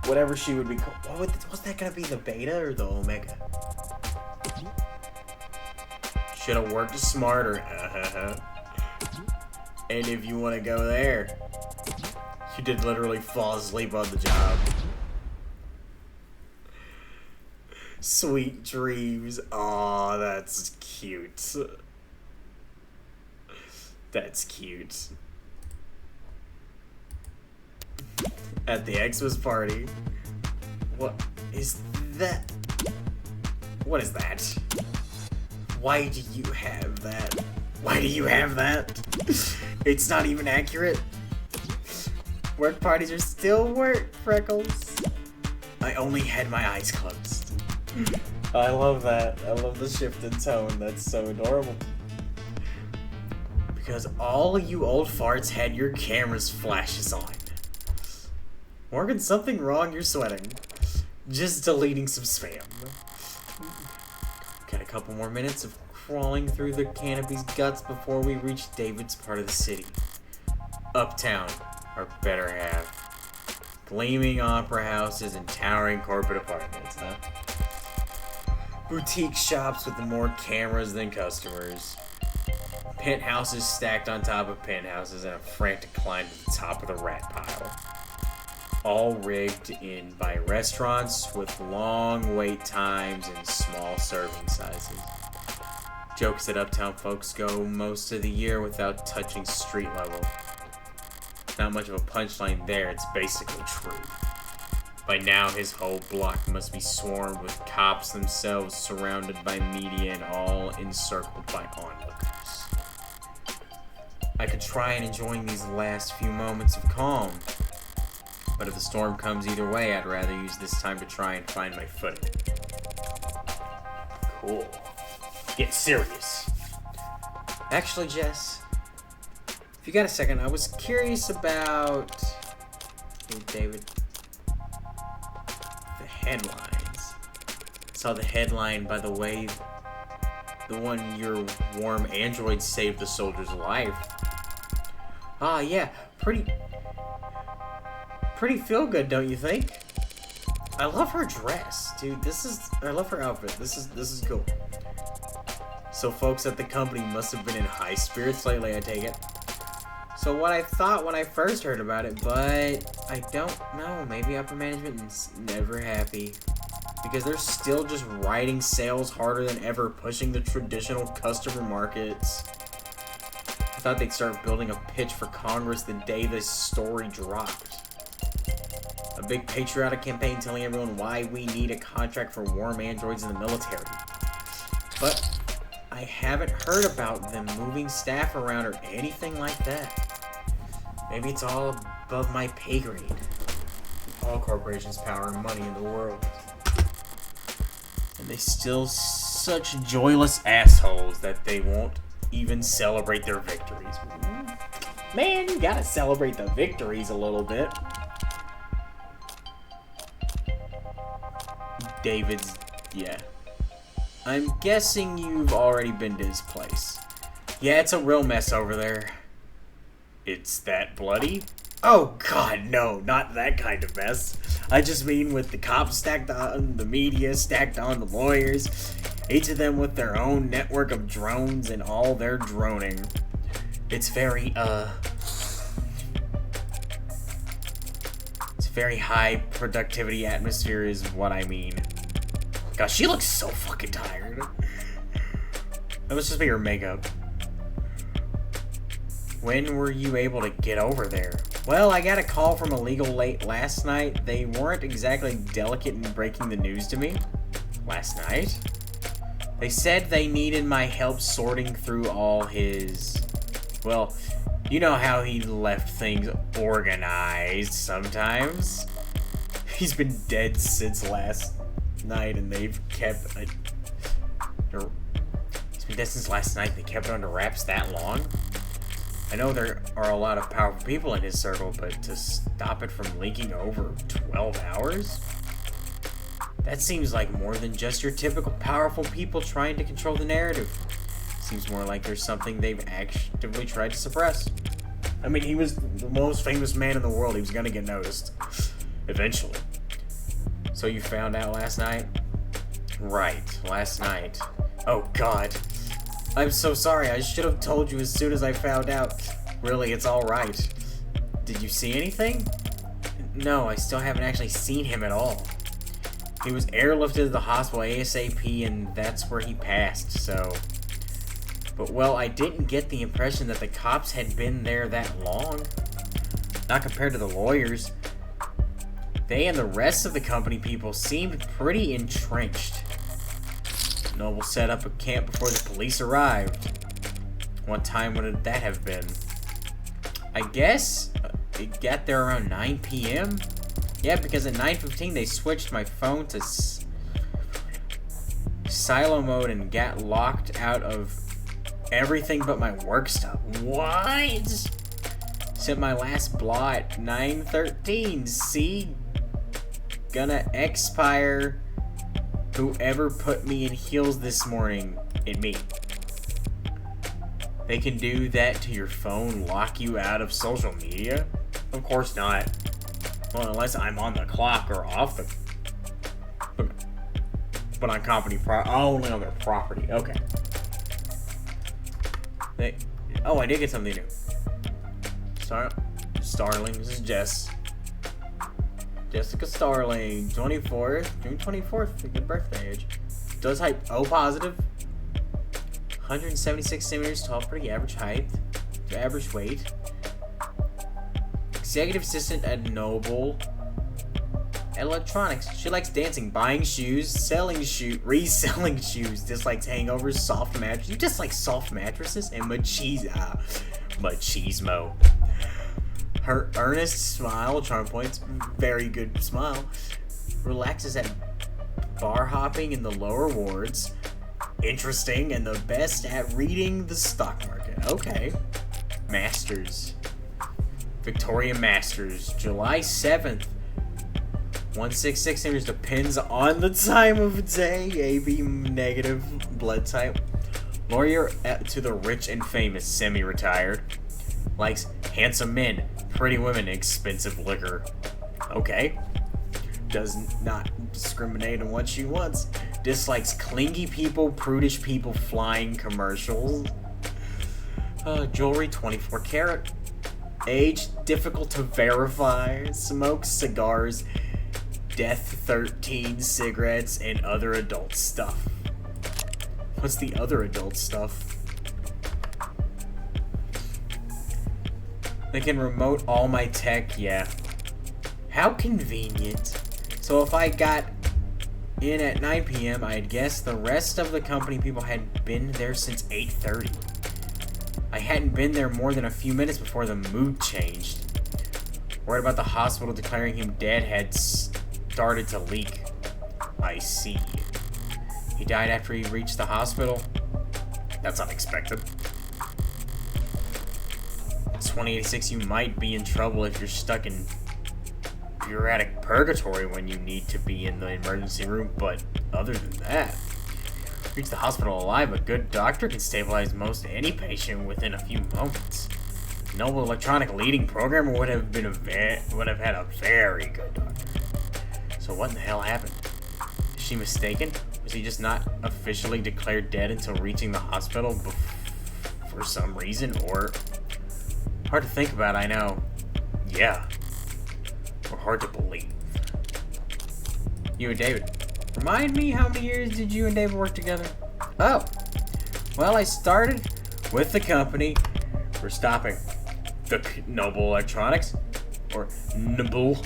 Whatever she would be called. Oh, was that gonna be the Beta or the Omega? Should have worked smarter. And if you want to go there, you did literally fall asleep on the job. Sweet dreams. Aw, that's cute. That's cute. At the Xmas party. What is that? What is that? Why do you have that? Why do you have that? It's not even accurate. Work parties are still work, Freckles. I only had my eyes closed. I love that. I love the shift in tone. That's so adorable. Because all of you old farts had your cameras flashes on. Morgan, something wrong? You're sweating. Just deleting some spam. Got a couple more minutes of crawling through the canopy's guts before we reach David's part of the city. Uptown, our better half. Gleaming opera houses and towering corporate apartments, huh? Boutique shops with more cameras than customers. Penthouses stacked on top of penthouses and a frantic climb to the top of the rat pile. All rigged in by restaurants with long wait times and small serving sizes. Jokes that uptown folks go most of the year without touching street level. Not much of a punchline there, it's basically true. By now, his whole block must be swarmed with cops themselves, surrounded by media and all encircled by onlookers. I could try and enjoy these last few moments of calm, but if the storm comes either way, I'd rather use this time to try and find my footing. Cool. Get serious. Actually, Jess, if you got a second, I was curious about... Hey, David. The headlines. I saw the headline, by the way, the one your warm android saved the soldier's life. Ah, yeah, pretty feel good, don't you think? I love her dress, dude. I love her outfit. This is cool. So folks at the company must have been in high spirits lately, I take it. So what I thought when I first heard about it, but I don't know. Maybe upper management is never happy. Because they're still just riding sales harder than ever, pushing the traditional customer markets. I thought they'd start building a pitch for Congress the day this story dropped. A big patriotic campaign telling everyone why we need a contract for warm androids in the military. But I haven't heard about them moving staff around or anything like that. Maybe it's all above my pay grade. All corporations' power and money in the world. And they still such joyless assholes that they won't even celebrate their victories. Man, you gotta celebrate the victories a little bit. David's, yeah. I'm guessing you've already been to his place. Yeah, it's a real mess over there. It's that bloody? Oh god, no, not that kind of mess. I just mean with the cops stacked on the media, stacked on the lawyers, each of them with their own network of drones and all their droning. It's very high productivity atmosphere is what I mean. Gosh, she looks so fucking tired. That must just be her makeup. When were you able to get over there? Well, I got a call from Illegal late last night. They weren't exactly delicate in breaking the news to me. Last night? They said they needed my help sorting through all his... Well, you know how he left things organized sometimes. He's been dead since last night and they've kept... He's been dead since last night. They kept it under wraps that long? I know there are a lot of powerful people in his circle, but to stop it from leaking over 12 hours? That seems like more than just your typical powerful people trying to control the narrative. Seems more like there's something they've actively tried to suppress. I mean, he was the most famous man in the world. He was gonna get noticed. Eventually. So you found out last night? Right, last night. Oh god. I'm so sorry, I should have told you as soon as I found out. Really, it's alright. Did you see anything? No, I still haven't actually seen him at all. He was airlifted to the hospital ASAP and that's where he passed, so... But, well, I didn't get the impression that the cops had been there that long. Not compared to the lawyers. They and the rest of the company people seemed pretty entrenched. Noble set up a camp before the police arrived. What time would that have been? I guess it got there around 9 p.m.? Yeah, because at 9:15 they switched my phone to silo mode and got locked out of everything but my work stuff. What? Sent my last blot at 9:13. See? Gonna expire whoever put me in heels this morning. And me. They can do that to your phone, lock you out of social media? Of course not. Well, unless I'm on the clock or off the... But on company only on their property. Okay. Oh, I did get something new. Starling. This is Jess. Jessica Starling. 24th. June 24th. Good birthday age. Does height O positive. 176 centimeters tall. Pretty average height. Average weight. Executive assistant at Noble. electronics. She likes dancing, buying shoes, selling shoes, reselling shoes, dislikes hangovers, soft mattresses. You dislike soft mattresses and machismo. Her earnest smile, charm points, very good smile, relaxes at bar hopping in the lower wards. Interesting and the best at reading the stock market. Okay. Masters. Victoria Masters, July 7th. 166 centimeters, depends on the time of day. AB negative blood type. Lawyer to the rich and famous, semi-retired. Likes handsome men, pretty women, expensive liquor. Okay. Does not discriminate on what she wants. Dislikes clingy people, prudish people, flying commercials. Jewelry, 24 karat. Age, difficult to verify. Smokes cigars, Death 13 cigarettes, and other adult stuff. What's the other adult stuff? They can remote all my tech, yeah. How convenient. So if I got in at 9 p.m., I'd guess the rest of the company people had been there since 8:30. I hadn't been there more than a few minutes before the mood changed. Word about the hospital declaring him dead had started to leak. I see. He died after he reached the hospital? That's unexpected. 2086, you might be in trouble if you're stuck in bureaucratic purgatory when you need to be in the emergency room, but other than that, reach the hospital alive, a good doctor can stabilize most any patient within a few moments. Noble Electronic leading programmer would have had a very good doctor. So what in the hell happened? Is she mistaken? Was he just not officially declared dead until reaching the hospital for some reason? Or hard to think about, I know. Yeah. Or hard to believe. You and David. Remind me, how many years did you and David work together? Oh. Well, I started with the company. We're stopping. The Noble Electronics. Or Noble.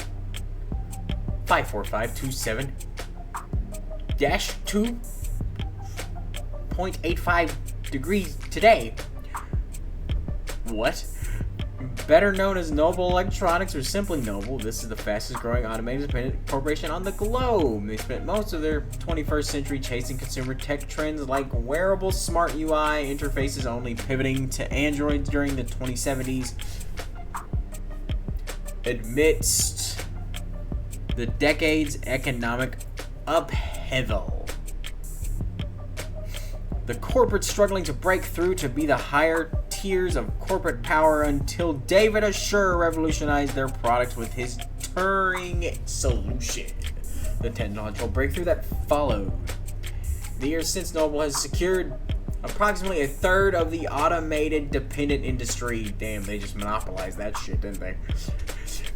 54527-2.85 degrees today. What? Better known as Noble Electronics, or simply Noble, this is the fastest growing automated independent corporation on the globe. They spent most of their 21st century chasing consumer tech trends like wearable smart UI interfaces, only pivoting to Androids during the 2070s. Amidst the decade's economic upheaval, the corporate struggling to break through to be the higher tiers of corporate power until David Assure revolutionized their products with his Turing solution. The technological breakthrough that followed. The years since, Noble has secured approximately a third of the automated dependent industry. Damn, they just monopolized that shit, didn't they?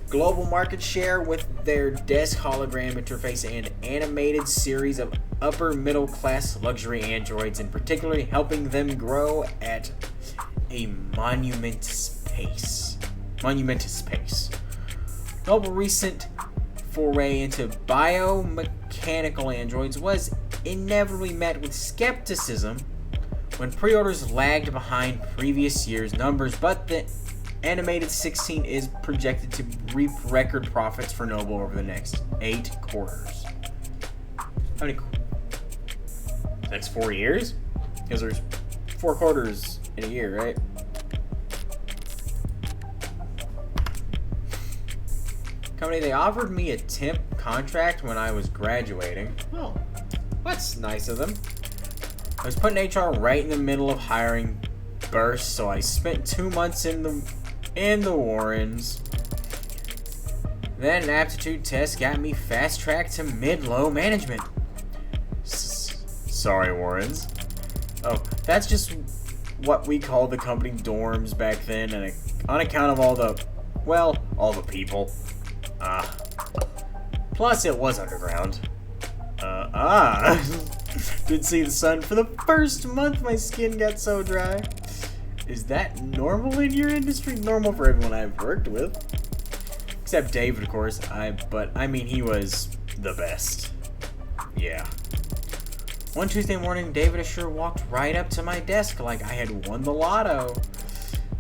Global market share with their desk hologram interface and animated series of upper middle class luxury androids, in particular helping them grow at a monumentous pace. Noble recent foray into biomechanical androids was inevitably met with skepticism when pre-orders lagged behind previous year's numbers, but the animated 16 is projected to reap record profits for Noble over the next 8 quarters. How many? Next 4 years? Because there's 4 quarters in a year, right? Company, they offered me a temp contract when I was graduating. Oh, that's nice of them. I was put in HR right in the middle of hiring burst, so I spent 2 months in the Warrens. Then an aptitude test got me fast-tracked to mid-low management. Sorry, Warrens. Oh, that's just what we called the company dorms back then, and on account of all the people. Plus it was underground. Didn't see the sun for the first month. My skin got so dry. Is that normal in your industry? Normal for everyone I've worked with. Except David, of course. But I mean, he was the best. Yeah. One Tuesday morning, David Assure walked right up to my desk like I had won the lotto.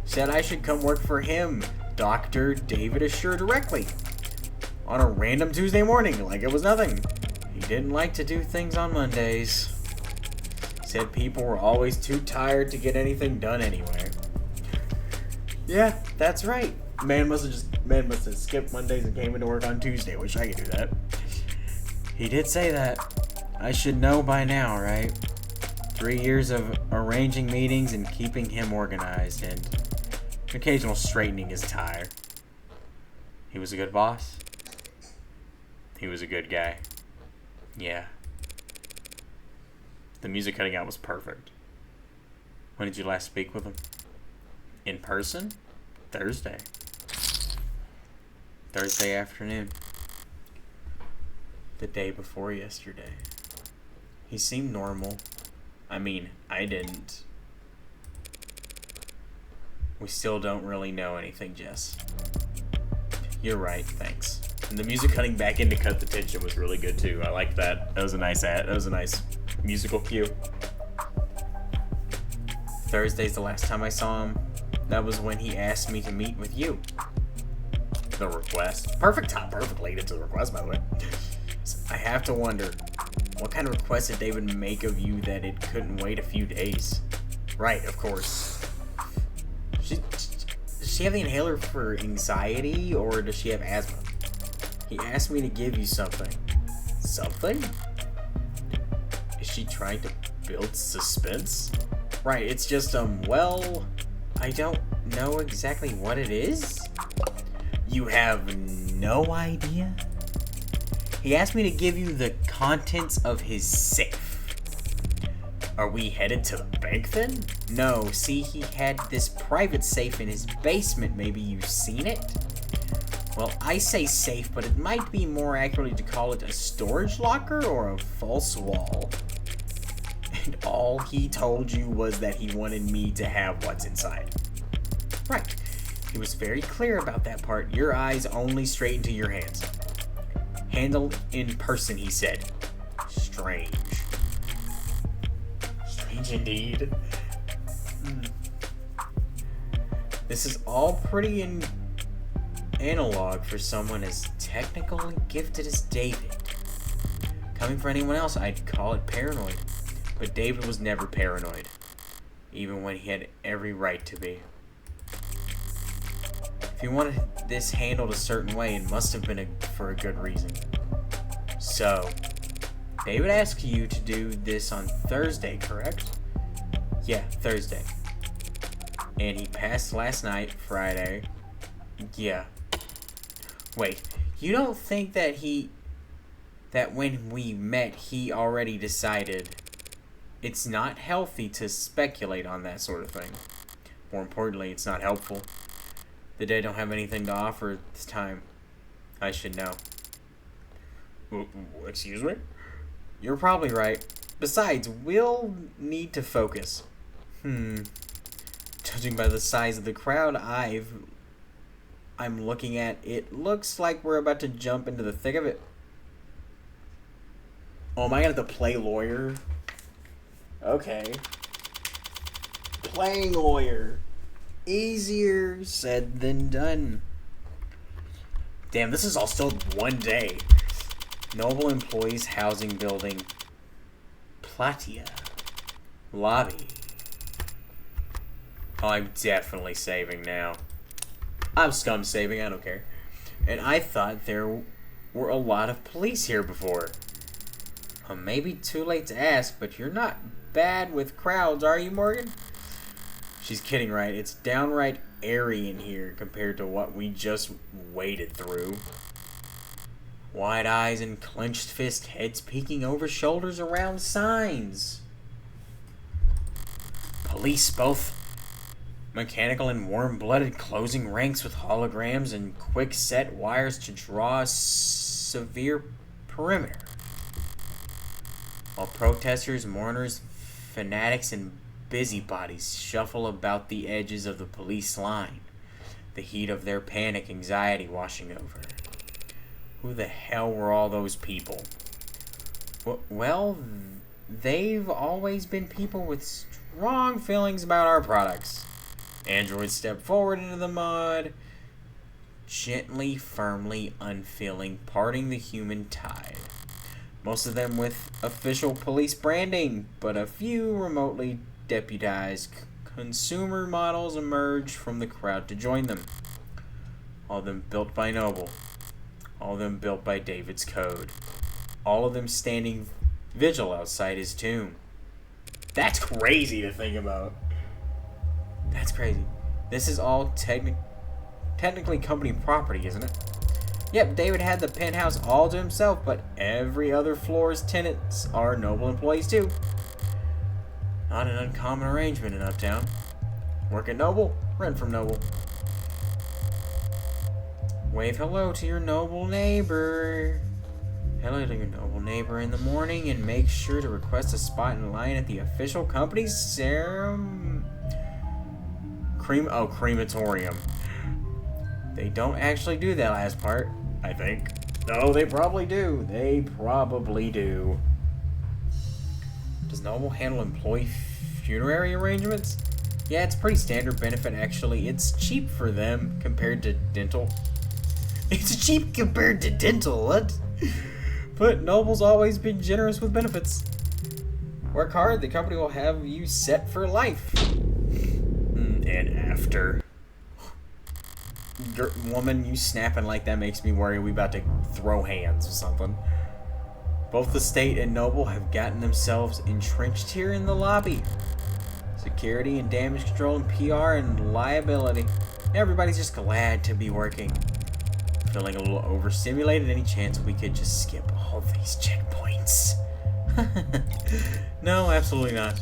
Said I should come work for him, Dr. David Assure, directly. On a random Tuesday morning, like it was nothing. He didn't like to do things on Mondays. Said people were always too tired to get anything done anyway. Yeah, that's right. Man must have skipped Mondays and came into work on Tuesday. Wish I could do that. He did say that. I should know by now, right? 3 years of arranging meetings and keeping him organized, and occasional straightening his tie. He was a good boss. He was a good guy. Yeah. The music cutting out was perfect. When did you last speak with him? In person? Thursday. Thursday afternoon. The day before yesterday. He seemed normal. I mean, I didn't. We still don't really know anything, Jess. You're right, thanks. And the music cutting back in to cut the tension was really good too. I liked that. That was a nice ad. That was a nice musical cue. Thursday's the last time I saw him. That was when he asked me to meet with you. The request. Perfect time. Perfect lead into the request, by the way. So I have to wonder, what kind of request did David make of you that it couldn't wait a few days? Right, of course. Does she have the inhaler for anxiety, or does she have asthma? He asked me to give you something. Something? Is she trying to build suspense? Right, it's just, well, I don't know exactly what it is. You have no idea? He asked me to give you the contents of his safe. Are we headed to the bank then? No, see, he had this private safe in his basement. Maybe you've seen it? Well, I say safe, but it might be more accurately to call it a storage locker or a false wall. And all he told you was that he wanted me to have what's inside. Right. He was very clear about that part. Your eyes only straight into your hands. Handled in person, he said. Strange. Strange indeed. This is all pretty analog for someone as technical and gifted as David. Coming from anyone else, I'd call it paranoid. But David was never paranoid, even when he had every right to be. If he wanted this handled a certain way, it must have been for a good reason. So, David asked you to do this on Thursday, correct? Yeah, Thursday. And he passed last night, Friday. Yeah. Wait, you don't think that when we met, he already decided? It's not healthy to speculate on that sort of thing. More importantly, it's not helpful. The day don't have anything to offer at this time. I should know. Excuse me? You're probably right. Besides, we'll need to focus. Judging by the size of the crowd I'm looking at, it looks like we're about to jump into the thick of it. Oh, am I gonna have to play lawyer? Okay. Playing lawyer. Easier said than done. Damn, this is all still one day. Noble Employees Housing Building. Platia. Lobby. Oh, I'm definitely saving now. I'm scum saving, I don't care. And I thought there were a lot of police here before. Maybe too late to ask, but you're not bad with crowds, are you, Morgan? She's kidding, right? It's downright airy in here compared to what we just waded through. Wide eyes and clenched fist, heads peeking over shoulders around signs. Police, both mechanical and warm-blooded, closing ranks with holograms and quick-set wires to draw a severe perimeter. While protesters, mourners, fanatics, and busybodies shuffle about the edges of the police line. the heat of their panic anxiety washing over. Who the hell were all those people? Well, they've always been people with strong feelings about our products. Androids step forward into the mud, gently, firmly, unfeeling, parting the human tide. Most of them with official police branding, but a few remotely deputized consumer models emerge from the crowd to join them. All of them built by Noble. All of them built by David's code. All of them standing vigil outside his tomb. That's crazy to think about. That's crazy. This is all technically company property, isn't it? Yep, David had the penthouse all to himself, but every other floor's tenants are Noble employees too. Not an uncommon arrangement in Uptown. Work at Noble, rent from Noble. Wave hello to your Noble neighbor. Hello to your Noble neighbor in the morning, and make sure to request a spot in line at the official company's crematorium. They don't actually do that last part, I think. No, they probably do. They probably do. Does Noble handle employee funerary arrangements? Yeah, it's pretty standard benefit, actually. It's cheap for them compared to dental. It's cheap compared to dental, what? But Noble's always been generous with benefits. Work hard, the company will have you set for life. And after. Woman, you snapping like that makes me worry we about to throw hands or something. Both the state and Noble have gotten themselves entrenched here in the lobby. Security and damage control and PR and liability. Everybody's just glad to be working. Feeling a little overstimulated. Any chance we could just skip all these checkpoints? No, absolutely not.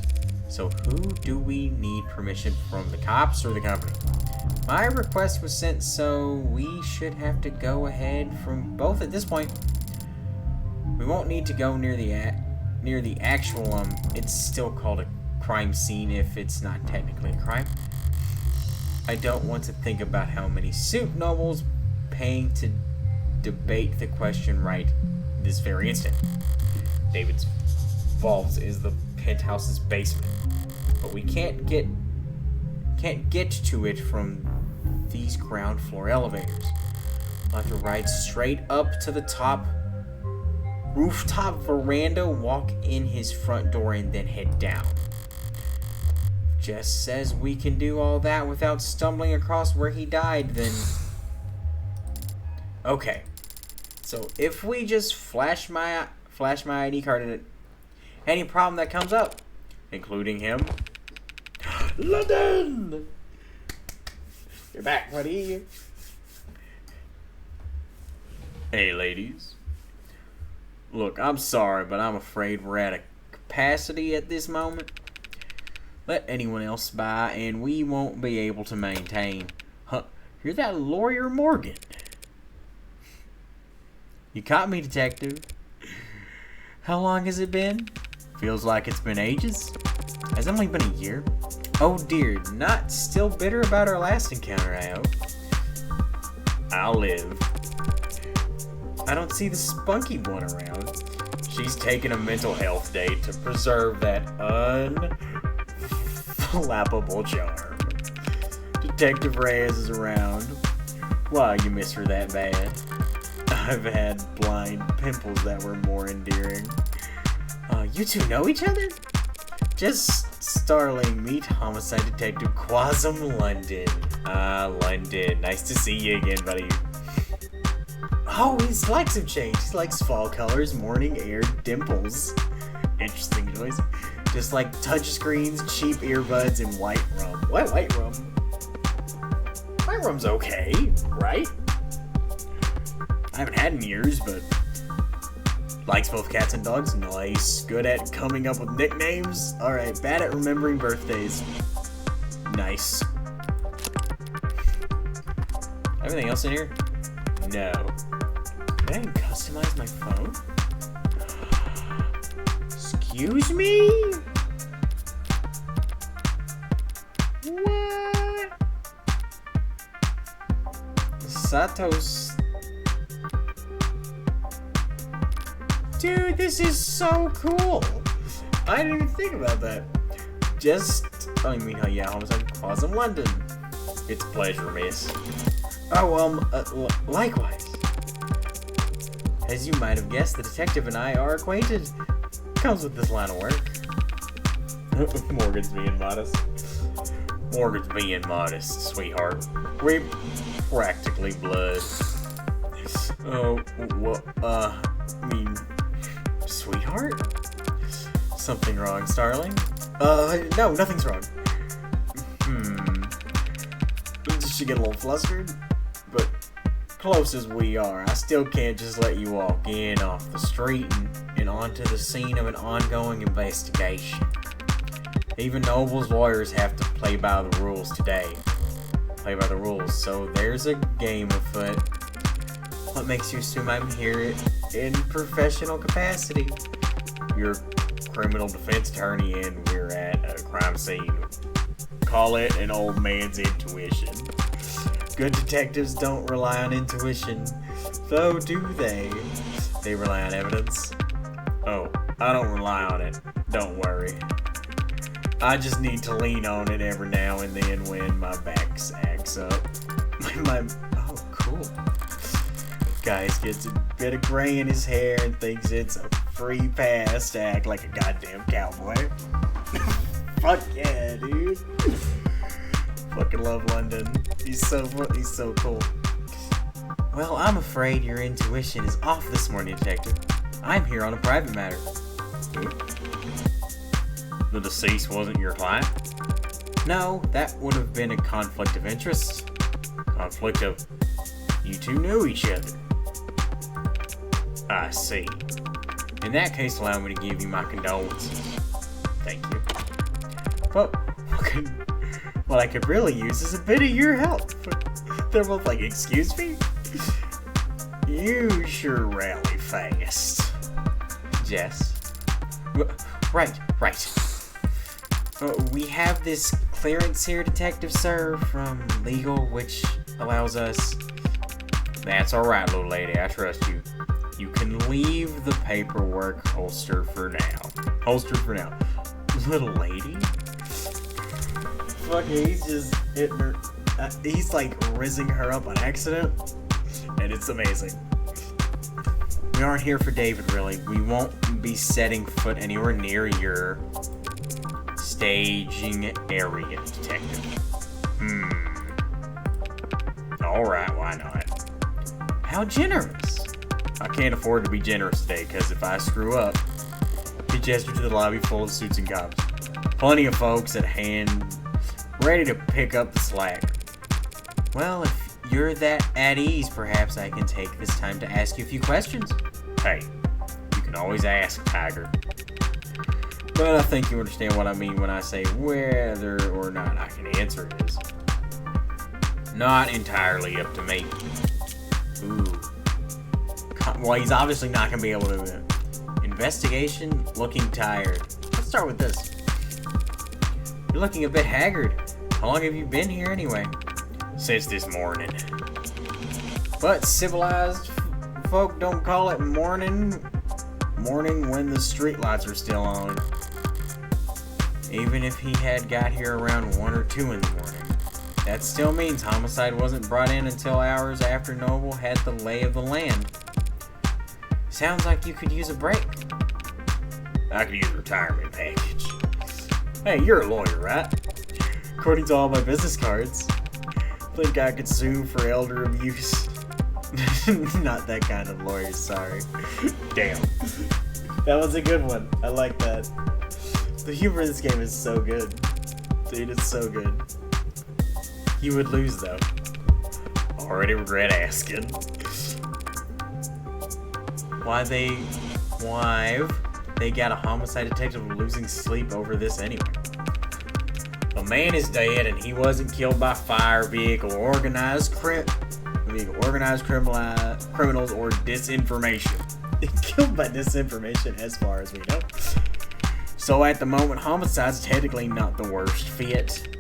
So who do we need permission from, the cops or the company? My request was sent, so we should have to go ahead from both at this point. We won't need to go near the actual it's still called a crime scene if it's not technically a crime. I don't want to think about how many suit nobles paying to debate the question right this very instant. David's vault is the penthouse's basement, but we can't get to it from these ground floor elevators. We'll have to ride straight up to the top rooftop veranda, walk in his front door, and then head down. Jess says we can do all that without stumbling across where he died, then... Okay. So if we just flash my ID card at any problem that comes up, including him... London! You're back, buddy. Hey, ladies. Look, I'm sorry, but I'm afraid we're at a capacity at this moment. Let anyone else by, and we won't be able to maintain. Huh? You're that lawyer Morgan. You caught me, detective. How long has it been? Feels like it's been ages. Has it only been a year? Oh dear, not still bitter about our last encounter, I hope. I'll live. I don't see the spunky one around. She's taking a mental health day to preserve that unflappable charm. Detective Reyes is around. Why, you miss her that bad? I've had blind pimples that were more endearing. You two know each other? Just starling, meet Homicide Detective Quasum London. London. Nice to see you again, buddy. Oh, his likes have changed. He likes fall colors, morning air, dimples. Interesting choice. Just like touchscreens, cheap earbuds, and white rum. What white rum? White rum's okay, right? I haven't had in years, but likes both cats and dogs. Nice. Good at coming up with nicknames. Alright, bad at remembering birthdays. Nice. Everything else in here? No. Can I even customize my phone? Excuse me? What? Satos. Dude, this is so cool. I didn't even think about that. Yeah, homicide clause in London. It's a pleasure, miss. Oh, likewise. As you might have guessed, the detective and I are acquainted. Comes with this line of work. Morgan's being modest. Morgan's being modest, sweetheart. We practically blood. Oh, sweetheart? Something wrong, Starling? No, nothing's wrong. Did she get a little flustered? But close as we are, I still can't just let you walk in off the street and onto the scene of an ongoing investigation. Even Noble's lawyers have to play by the rules today. Play by the rules, so there's a game afoot. What makes you assume I'm here in professional capacity? You're a criminal defense attorney and we're at a crime scene. Call it an old man's intuition. Good detectives don't rely on intuition, though do they? They rely on evidence. Oh, I don't rely on it. Don't worry. I just need to lean on it every now and then when my back sags up. Oh, cool. Guys gets a bit of gray in his hair and thinks it's a free pass to act like a goddamn cowboy. Fuck yeah, dude. Fucking love London. He's so cool. Well, I'm afraid your intuition is off this morning, detective. I'm here on a private matter. The deceased wasn't your client? No, that would have been a conflict of interest. Conflict of... You two knew each other. I see. In that case, allow me to give you my condolences. Thank you. But what I could really use is a bit of your help. They're both like, excuse me? You sure rally fast. Jess. Right. We have this clearance here, Detective Sir, from legal, which allows us... That's alright, little lady, I trust you. You can leave the paperwork holstered for now. Little lady? Fuck, he's just hitting her. He's like rizzing her up on accident, and it's amazing. We aren't here for David, really. We won't be setting foot anywhere near your staging area, detective. Alright, why not? How generous! I can't afford to be generous today, because if I screw up... He gestured to the lobby full of suits and cops. Plenty of folks at hand, ready to pick up the slack. Well, if you're that at ease, perhaps I can take this time to ask you a few questions. Hey, you can always ask, Tiger. But I think you understand what I mean when I say whether or not I can answer it is not entirely up to me. Ooh. Well, he's obviously not going to be able to... Investigation, looking tired. Let's start with this. You're looking a bit haggard. How long have you been here anyway? Since this morning. But civilized folk don't call it morning when the streetlights are still on. Even if he had got here around 1 or 2 in the morning. That still means homicide wasn't brought in until hours after Noble had the lay of the land. Sounds like you could use a break. I could use a retirement package. Hey, you're a lawyer, right? According to all my business cards. Think I could sue for elder abuse. Not that kind of lawyer, sorry. Damn. That was a good one. I like that. The humor in this game is so good. Dude, it's so good. You would lose, though. Already regret asking. Why they got a homicide detective losing sleep over this anyway? A man is dead and he wasn't killed by fire, vehicle, organized criminals or disinformation. Killed by disinformation as far as we know. So at the moment, homicide's technically not the worst fit.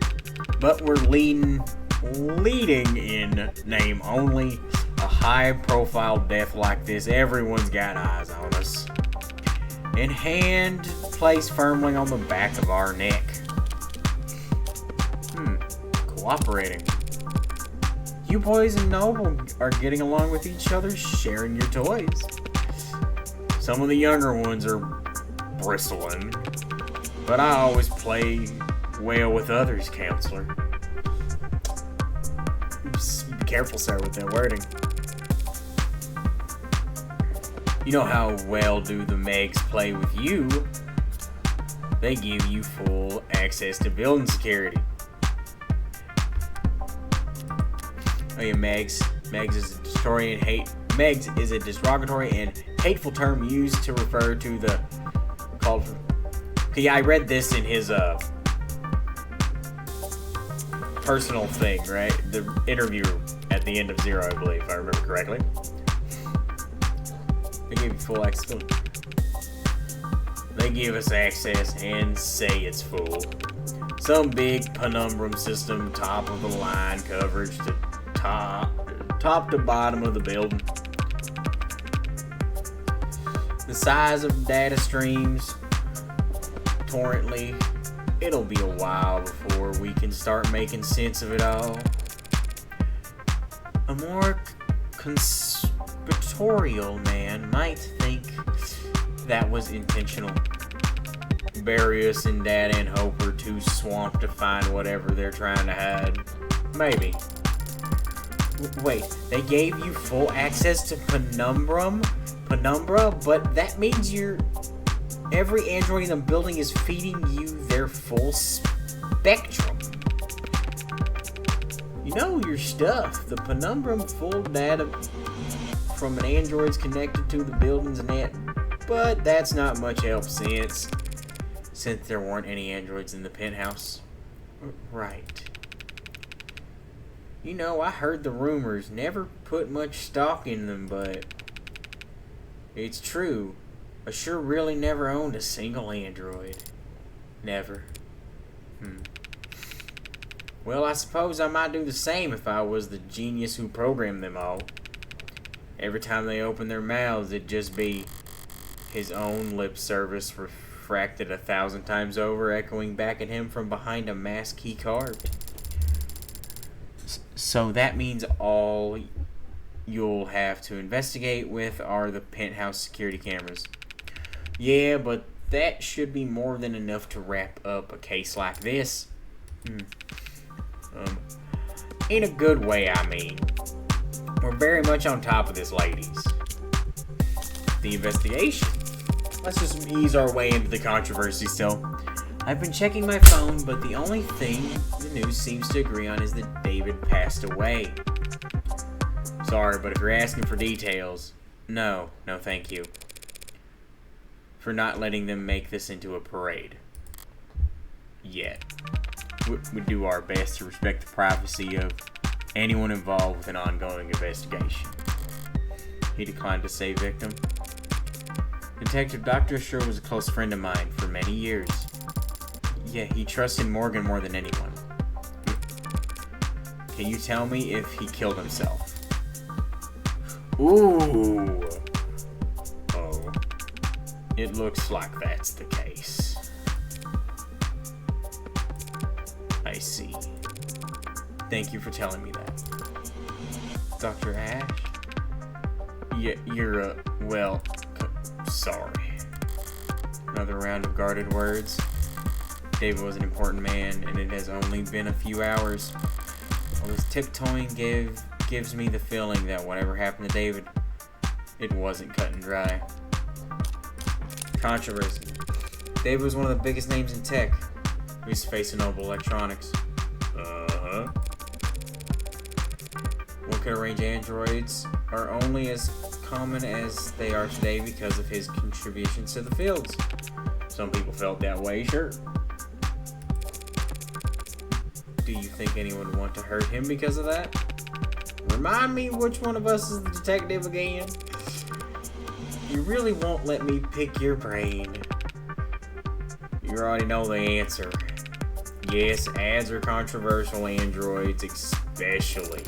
But we're leaning leading in name only. A high-profile death like this, everyone's got eyes on us. And hand placed firmly on the back of our neck. Cooperating. You boys and Noble are getting along with each other, sharing your toys. Some of the younger ones are bristling, but I always play well with others, Counselor. Just be careful, sir, with that wording. You know how well do the Megs play with you? They give you full access to building security. Oh yeah, Megs. Megs is a derogatory and hateful term used to refer to the culture. Yeah, I read this in his personal thing, right? The interview at the end of Zero, I believe, if I remember correctly. They give you full access. They give us access and say it's full. Some big penumbrum system, top of the line coverage to top to bottom of the building. The size of data streams, torrently, it'll be a while before we can start making sense of it all. A more conspiratorial man might think that was intentional. Bury us in data and hope we're too swamped to find whatever they're trying to hide. Maybe. Wait, they gave you full access to Penumbra, but that means every android in the building is feeding you their full spectrum. You know your stuff. The Penumbra full data from an android's connected to the building's net, but that's not much help since there weren't any androids in the penthouse. Right. You know, I heard the rumors, never put much stock in them, but it's true. I sure really never owned a single android. Never. Well, I suppose I might do the same if I was the genius who programmed them all. Every time they opened their mouths, it'd just be his own lip service refracted 1,000 times over, echoing back at him from behind a mask he carved. So that means all you'll have to investigate with are the penthouse security cameras. Yeah, but that should be more than enough to wrap up a case like this. In a good way, I mean. We're very much on top of this, ladies. The investigation. Let's just ease our way into the controversy still. I've been checking my phone, but the only thing the news seems to agree on is that David passed away. Sorry, but if you're asking for details, no thank you. For not letting them make this into a parade. Yet. We do our best to respect the privacy of anyone involved with an ongoing investigation. He declined to say victim. Detective Dr. Sure was a close friend of mine for many years. Yeah, he trusted Morgan more than anyone. Can you tell me if he killed himself? Ooh. Oh. It looks like that's the case. I see. Thank you for telling me that. Dr. Ash? Yeah, you're, well, sorry. Another round of guarded words. David was an important man, and it has only been a few hours. All this tiptoeing gives me the feeling that whatever happened to David, it wasn't cut and dry. Controversy. David was one of the biggest names in tech. We used to face Noble Electronics. One-cut-range androids are only as common as they are today because of his contributions to the fields. Some people felt that way, sure. Do you think anyone would want to hurt him because of that? Remind me which one of us is the detective again? You really won't let me pick your brain. You already know the answer. Yes, ads are controversial androids, especially.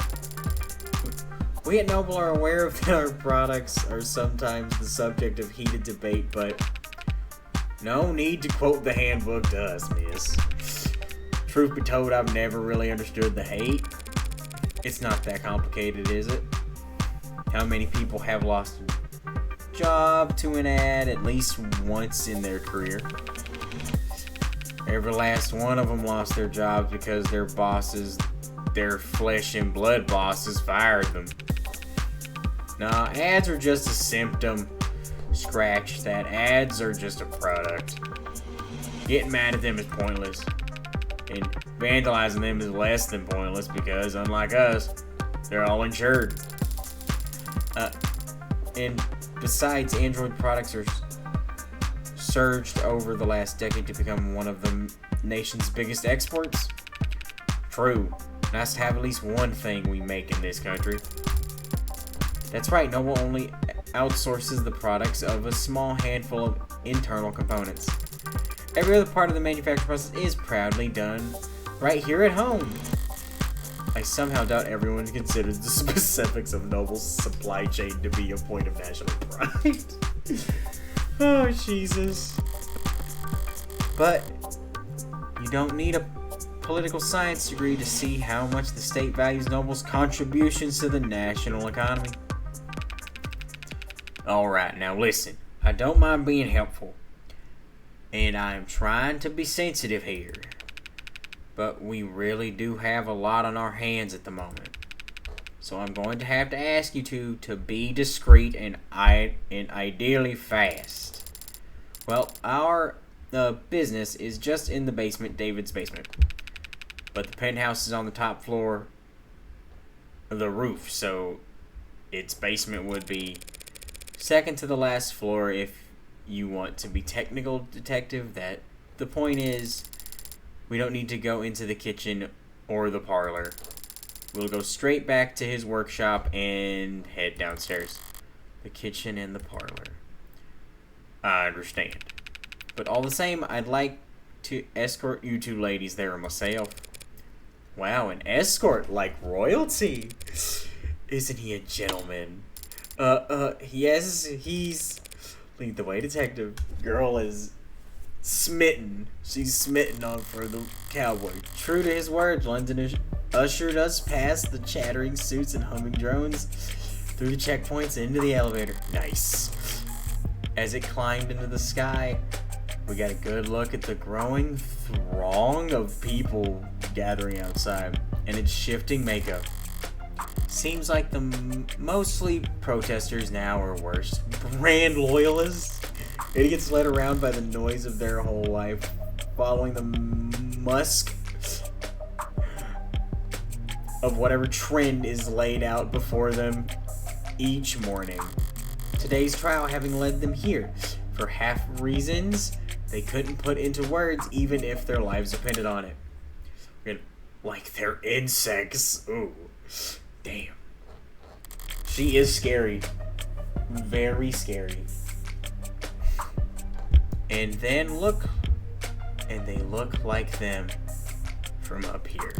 We at Noble are aware of that our products are sometimes the subject of heated debate, but no need to quote the handbook to us, miss. Truth be told, I've never really understood the hate. It's not that complicated, is it? How many people have lost a job to an ad at least once in their career? Every last one of them lost their jobs because their bosses, their flesh and blood bosses, fired them. Nah, ads are just a symptom. Scratch that. Ads are just a product. Getting mad at them is pointless. And vandalizing them is less than pointless because, unlike us, they're all insured. And besides, Android products are surged over the last decade to become one of the nation's biggest exports. True. Nice to have at least one thing we make in this country. That's right, Noble only outsources the products of a small handful of internal components. Every other part of the manufacturing process is proudly done right here at home. I somehow doubt everyone considers the specifics of Noble's supply chain to be a point of national pride. Oh, Jesus. But you don't need a political science degree to see how much the state values Noble's contributions to the national economy. Alright, now listen. I don't mind being helpful. And I am trying to be sensitive here. But we really do have a lot on our hands at the moment. So I'm going to have to ask you to be discreet and ideally fast. Well, our business is just in the basement, David's basement. But the penthouse is on the top floor of the roof, so its basement would be second to the last floor if you want to be technical, detective. That the point is, we don't need to go into the kitchen or the parlor. We'll go straight back to his workshop and head downstairs. The kitchen and the parlor. I understand. But all the same, I'd like to escort you two ladies there myself. Wow, an escort like royalty. Isn't he a gentleman? Yes, he's... Lead the way, detective. Girl is smitten. She's smitten on for the cowboy. True to his word, London ushered us past the chattering suits and humming drones, through the checkpoints, into the elevator. Nice. As it climbed into the sky, we got a good look at the growing throng of people gathering outside, and its shifting makeup. Seems like the mostly protesters now are worse. Brand loyalists. Idiots led around by the noise of their whole life, following the musk of whatever trend is laid out before them each morning. Today's trial having led them here, for half reasons they couldn't put into words even if their lives depended on it. Like they're insects. Ooh. Damn. She is scary. Very scary. And then look. And they look like them from up here.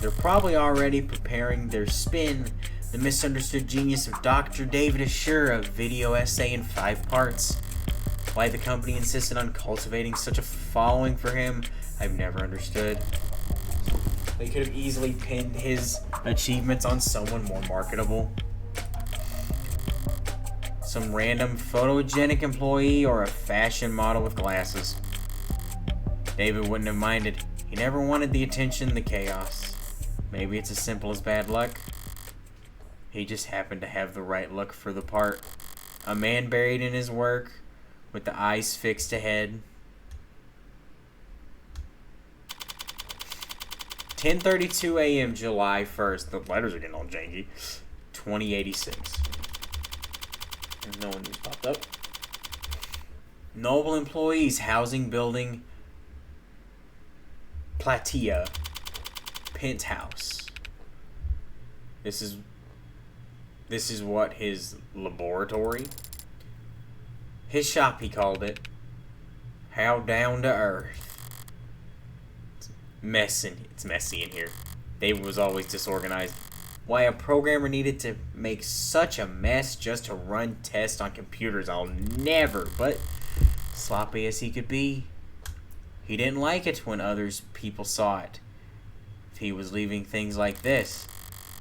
They're probably already preparing their spin. The misunderstood genius of Dr. David Assure, a video essay in 5 parts. Why the company insisted on cultivating such a following for him, I've never understood. They could have easily pinned his achievements on someone more marketable. Some random photogenic employee or a fashion model with glasses. David wouldn't have minded. He never wanted the attention, the chaos. Maybe it's as simple as bad luck. He just happened to have the right look for the part. A man buried in his work, with the eyes fixed ahead. 10:32 a.m. July 1st. The letters are getting all janky. 2086. There's no one who's popped up. Noble employees, housing building, Platea, penthouse. This is what his laboratory. His shop, he called it. How down to earth. It's messy in here. David was always disorganized. Why a programmer needed to make such a mess just to run tests on computers, I'll never, but sloppy as he could be, he didn't like it when others people saw it. If he was leaving things like this,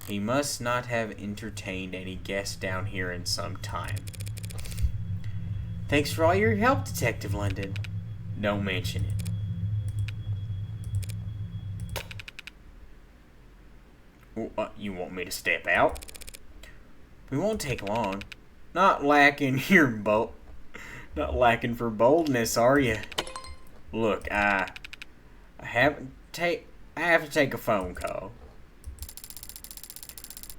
he must not have entertained any guests down here in some time. Thanks for all your help, Detective London. Don't mention it. You want me to step out? We won't take long. Not lacking for boldness, are you? Look, I have to take a phone call.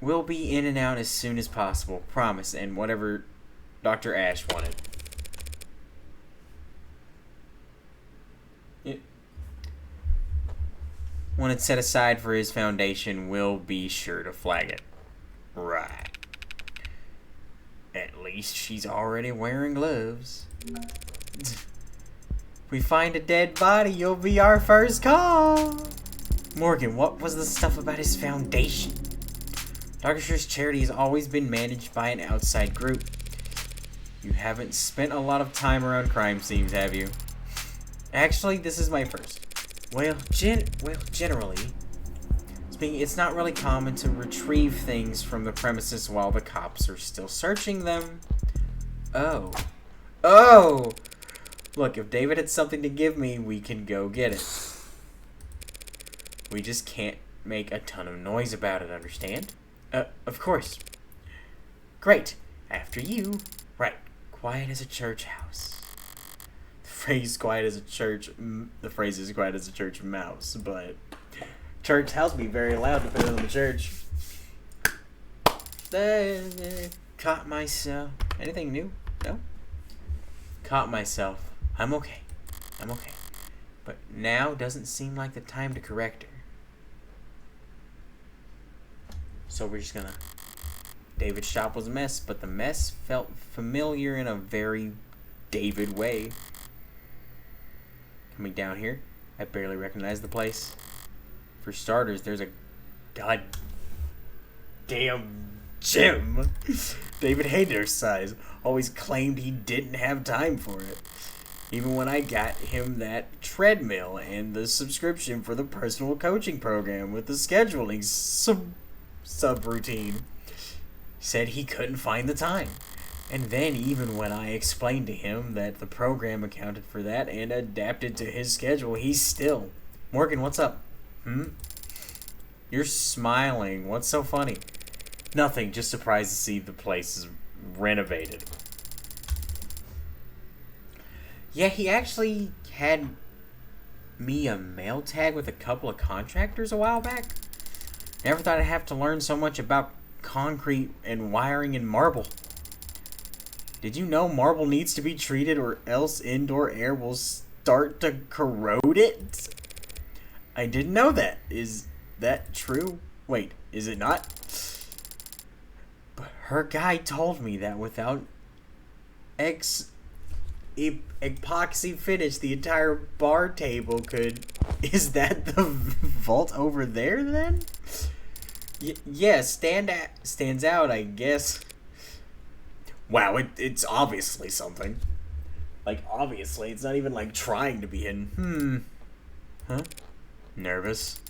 We'll be in and out as soon as possible, promise, and whatever Dr. Ash wanted. When it's set aside for his foundation, we'll be sure to flag it. Right. At least she's already wearing gloves. If we find a dead body, you'll be our first call. Morgan, what was the stuff about his foundation? Dr. Sher's charity has always been managed by an outside group. You haven't spent a lot of time around crime scenes, have you? Actually, this is my first. Well, generally speaking, it's not really common to retrieve things from the premises while the cops are still searching them. Oh. Look, if David had something to give me, we can go get it. We just can't make a ton of noise about it, understand? Of course. Great. After you. Right. Quiet as a church house. The phrase is quiet as a church mouse, but church house be very loud depending on the church. Caught myself. Anything new? No? Caught myself. I'm okay. But now doesn't seem like the time to correct her. So we're just gonna... David's shop was a mess, but the mess felt familiar in a very David way. Coming down here, I barely recognize the place. For starters, there's a goddamn gym. David hated her size, always claimed he didn't have time for it. Even when I got him that treadmill and the subscription for the personal coaching program with the scheduling subroutine, said he couldn't find the time. And then even when I explained to him that the program accounted for that and adapted to his schedule, he's still... Morgan, what's up? You're smiling. What's so funny? Nothing, just surprised to see the place is renovated. Yeah, he actually had me a mail tag with a couple of contractors a while back. Never thought I'd have to learn so much about concrete and wiring and marble. Did you know marble needs to be treated or else indoor air will start to corrode it? I didn't know that. Is that true? Wait, is it not? But her guy told me that without epoxy finish, the entire bar table could... Is that the vault over there then? Yeah, stands out, I guess. Wow, it's obviously something. Like, obviously. It's not even, like, trying to be hidden. Huh? Nervous?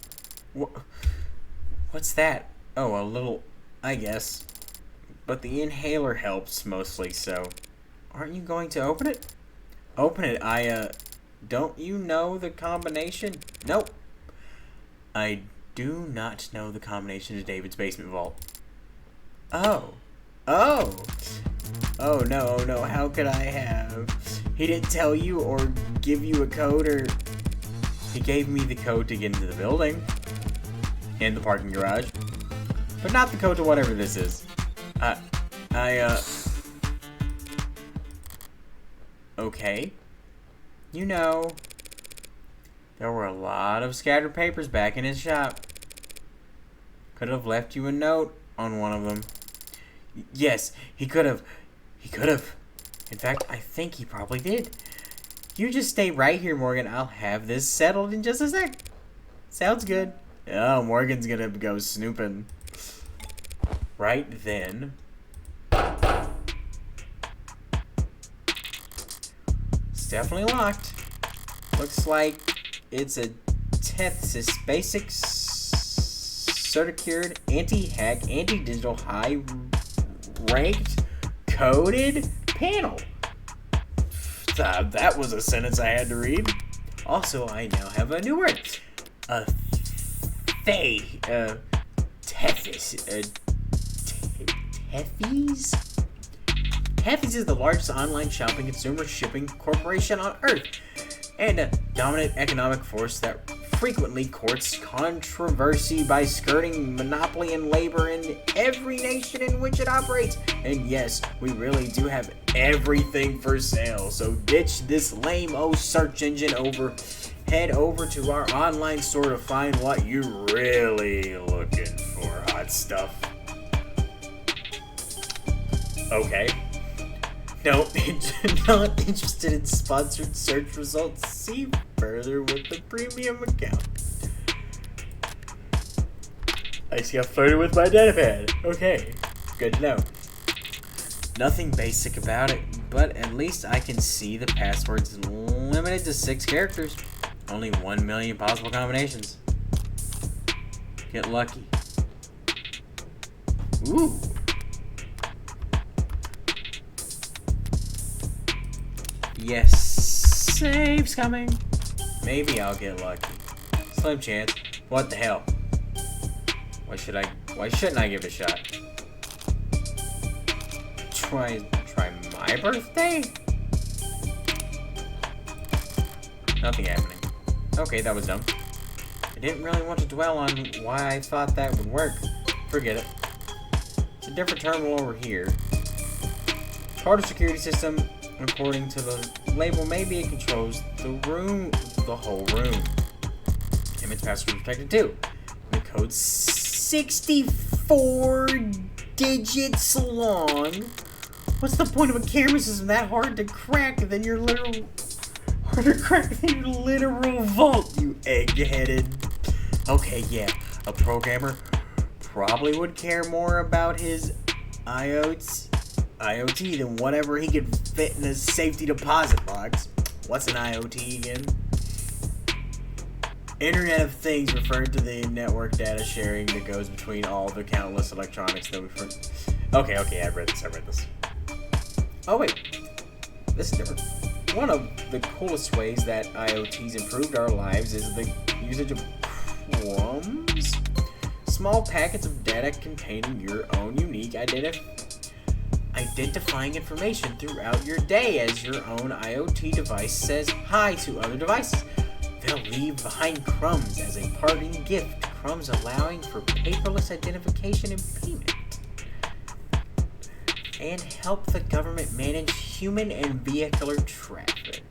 What's that? Oh, a little... I guess. But the inhaler helps, mostly, so... Aren't you going to open it? Open it, don't you know the combination? Nope. I do not know the combination to David's basement vault. Oh, no, how could I have? He didn't tell you or give you a code or... He gave me the code to get into the building. And the parking garage. But not the code to whatever this is. Okay. You know, there were a lot of scattered papers back in his shop. Could have left you a note on one of them. Yes, he could have. In fact, I think he probably did. You just stay right here, Morgan. I'll have this settled in just a sec. Sounds good. Oh, Morgan's gonna go snooping. Right then. It's definitely locked. Looks like it's a Tethys Basics Certicured Anti-Hack Anti-Digital High-Ranked Coded Panel. That was a sentence I had to read. Also, I now have a new word. Tethys. Tethys is the largest online shopping consumer shipping corporation on Earth, and a dominant economic force that frequently courts controversy by skirting monopoly and labor in every nation in which it operates. And yes, we really do have everything for sale, so ditch this lame-o search engine head over to our online store to find what you're really looking for. Hot stuff. Okay. No, not interested in sponsored search results. See further with the premium account. I just got flirted with my datapad. Okay, good to know. Nothing basic about it, but at least I can see the password's limited to 6 characters. Only 1 million possible combinations. Get lucky. Ooh. Yes, save's coming. Maybe I'll get lucky. Slim chance. What the hell? Why shouldn't I give it a shot? Try my birthday? Nothing happening. Okay, that was dumb. I didn't really want to dwell on why I thought that would work. Forget it. It's a different terminal over here. Part of security system. According to the label, maybe it controls the whole room. And its password protected too. The code's 64 digits long. What's the point of a camera system that hard to crack than your literal vault, you egg-headed? Okay, yeah, a programmer probably would care more about his IoT than whatever he could fit in a safety deposit box. What's an IoT again? Internet of Things referred to the network data sharing that goes between all the countless electronics that we... Okay, I've read this. Oh wait, this is different. One of the coolest ways that IoTs improved our lives is the usage of crumbs. Small packets of data containing your own unique identifying information throughout your day as your own IoT device says hi to other devices. They'll leave behind crumbs as a parting gift, crumbs allowing for paperless identification and payment, and help the government manage human and vehicular traffic.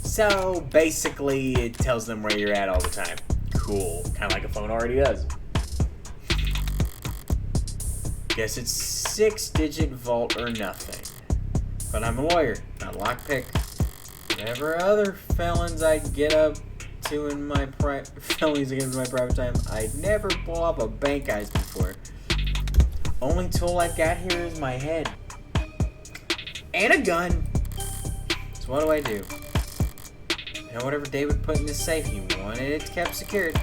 So basically, it tells them where you're at all the time. Cool, kind of like a phone already does. Guess it's 6-digit vault or nothing. But I'm a lawyer, not a lockpick. Whatever other felons I get up to in my felonies against my private time, I'd never blow up a bank heist before. Only tool I've got here is my head. And a gun. So what do? You know, whatever David put in his safe, he wanted it kept secured.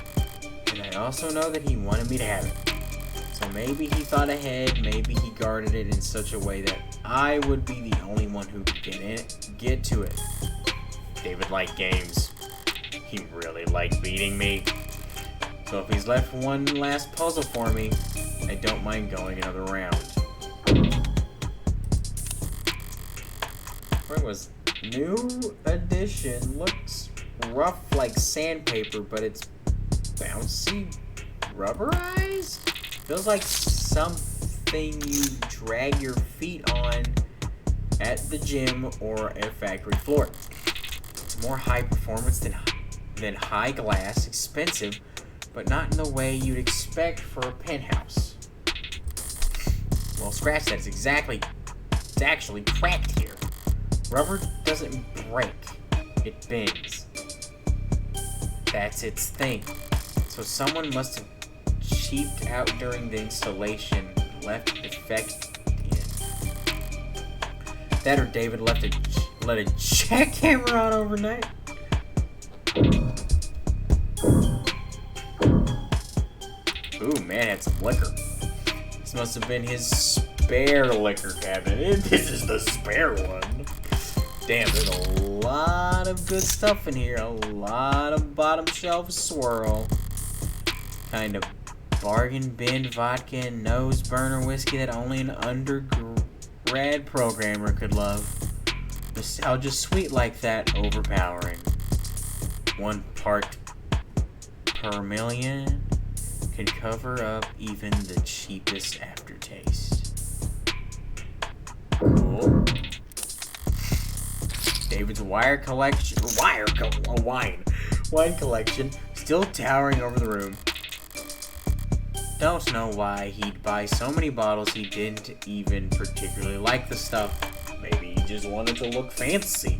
And I also know that he wanted me to have it. So maybe he thought ahead, maybe he guarded it in such a way that I would be the only one who could get to it. David liked games. He really liked beating me. So if he's left one last puzzle for me, I don't mind going another round. Where was new edition? Looks rough like sandpaper, but it's bouncy, rubberized? Feels like something you drag your feet on at the gym or a factory floor. It's more high performance than high glass, expensive, but not in the way you'd expect for a penthouse. Well, scratch that. It's actually cracked here. Rubber doesn't break, it bends. That's its thing. So someone must have cheaped out during the installation, left the defect in. That or David let a jackhammer on overnight. Ooh, man had some liquor. This must have been his spare liquor cabinet. This is the spare one. Damn, there's a lot of good stuff in here. A lot of bottom shelf swirl. Kind of bargain bin vodka and nose burner whiskey that only an undergrad programmer could love. Nostalgia sweet like that, overpowering. 1 part per million can cover up even the cheapest aftertaste. Cool. David's wine collection still towering over the room. Don't know why he'd buy so many bottles. He didn't even particularly like the stuff. Maybe he just wanted to look fancy.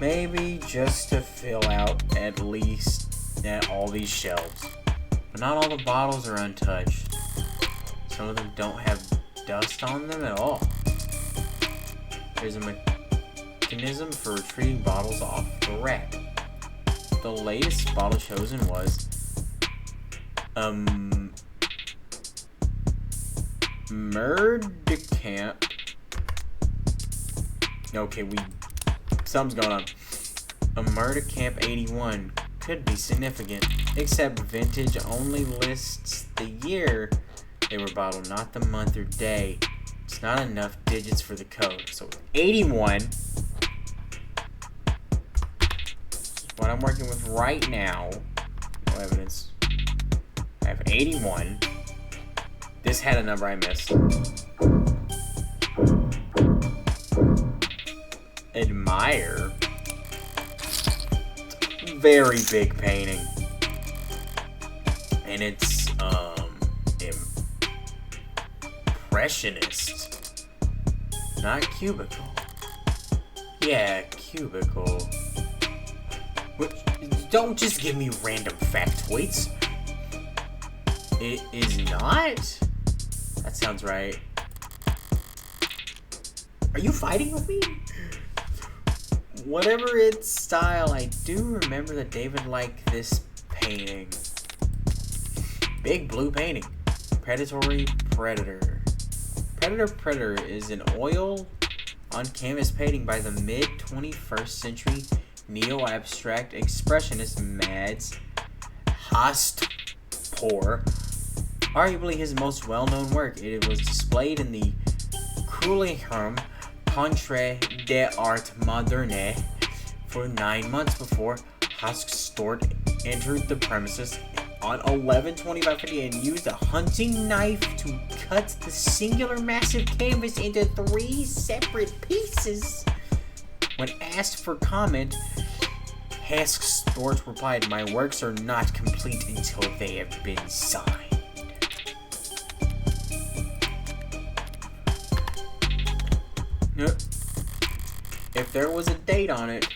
Maybe just to fill out at least all these shelves. But not all the bottles are untouched. Some of them don't have dust on them at all. There's a mechanism for retrieving bottles off the rack. The latest bottle chosen was Merdecamp. Okay, something's going on. A Merdecamp 81 could be significant, except vintage only lists the year they were bottled, not the month or day. It's not enough digits for the code. So 81, what I'm working with right now, no evidence. I have 81. This had a number I missed. Admire. Very big painting. And it's impressionist. Not cubicle. Yeah, cubicle. Don't just give me random factoids. It is not? That sounds right. Are you fighting with me? Whatever its style, I do remember that David liked this painting. Big blue painting. Predatory Predator. Predator is an oil on canvas painting by the mid-21st century neo-abstract expressionist Mads Hastpoor. Arguably his most well-known work, it was displayed in the Kruliheim Contre d'Art Moderne for 9 months before Haskstort entered the premises on 11/25/50 and used a hunting knife to cut the singular massive canvas into 3 separate pieces. When asked for comment, Haskstort replied, "My works are not complete until they have been signed." If there was a date on it,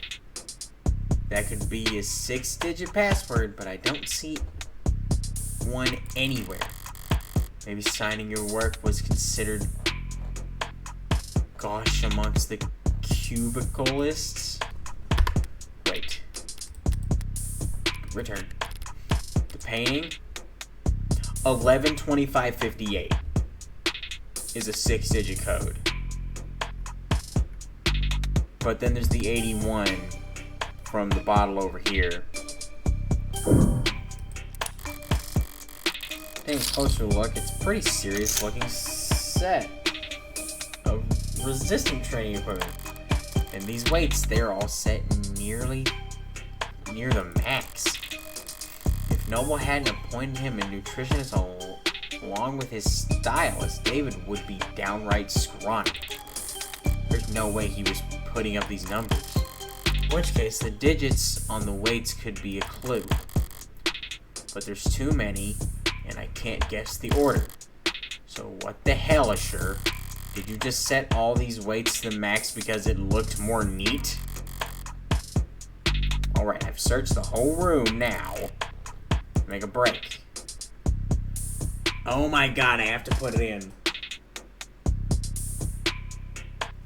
that could be a 6-digit password, but I don't see one anywhere. Maybe signing your work was considered gauche amongst the cubicleists. Wait. Return. The painting, 11/25/58, is a 6-digit code. But then there's the 81 from the bottle over here. Taking a closer look, it's a pretty serious looking set of resistance training equipment. And these weights, they're all set near the max. If Noble hadn't appointed him a nutritionist along with his stylist, David would be downright scrawny. There's no way he was putting up these numbers. In which case, the digits on the weights could be a clue. But there's too many, and I can't guess the order. So what the hell, Assure? Did you just set all these weights to the max because it looked more neat? Alright, I've searched the whole room now. Make a break. Oh my god, I have to put it in.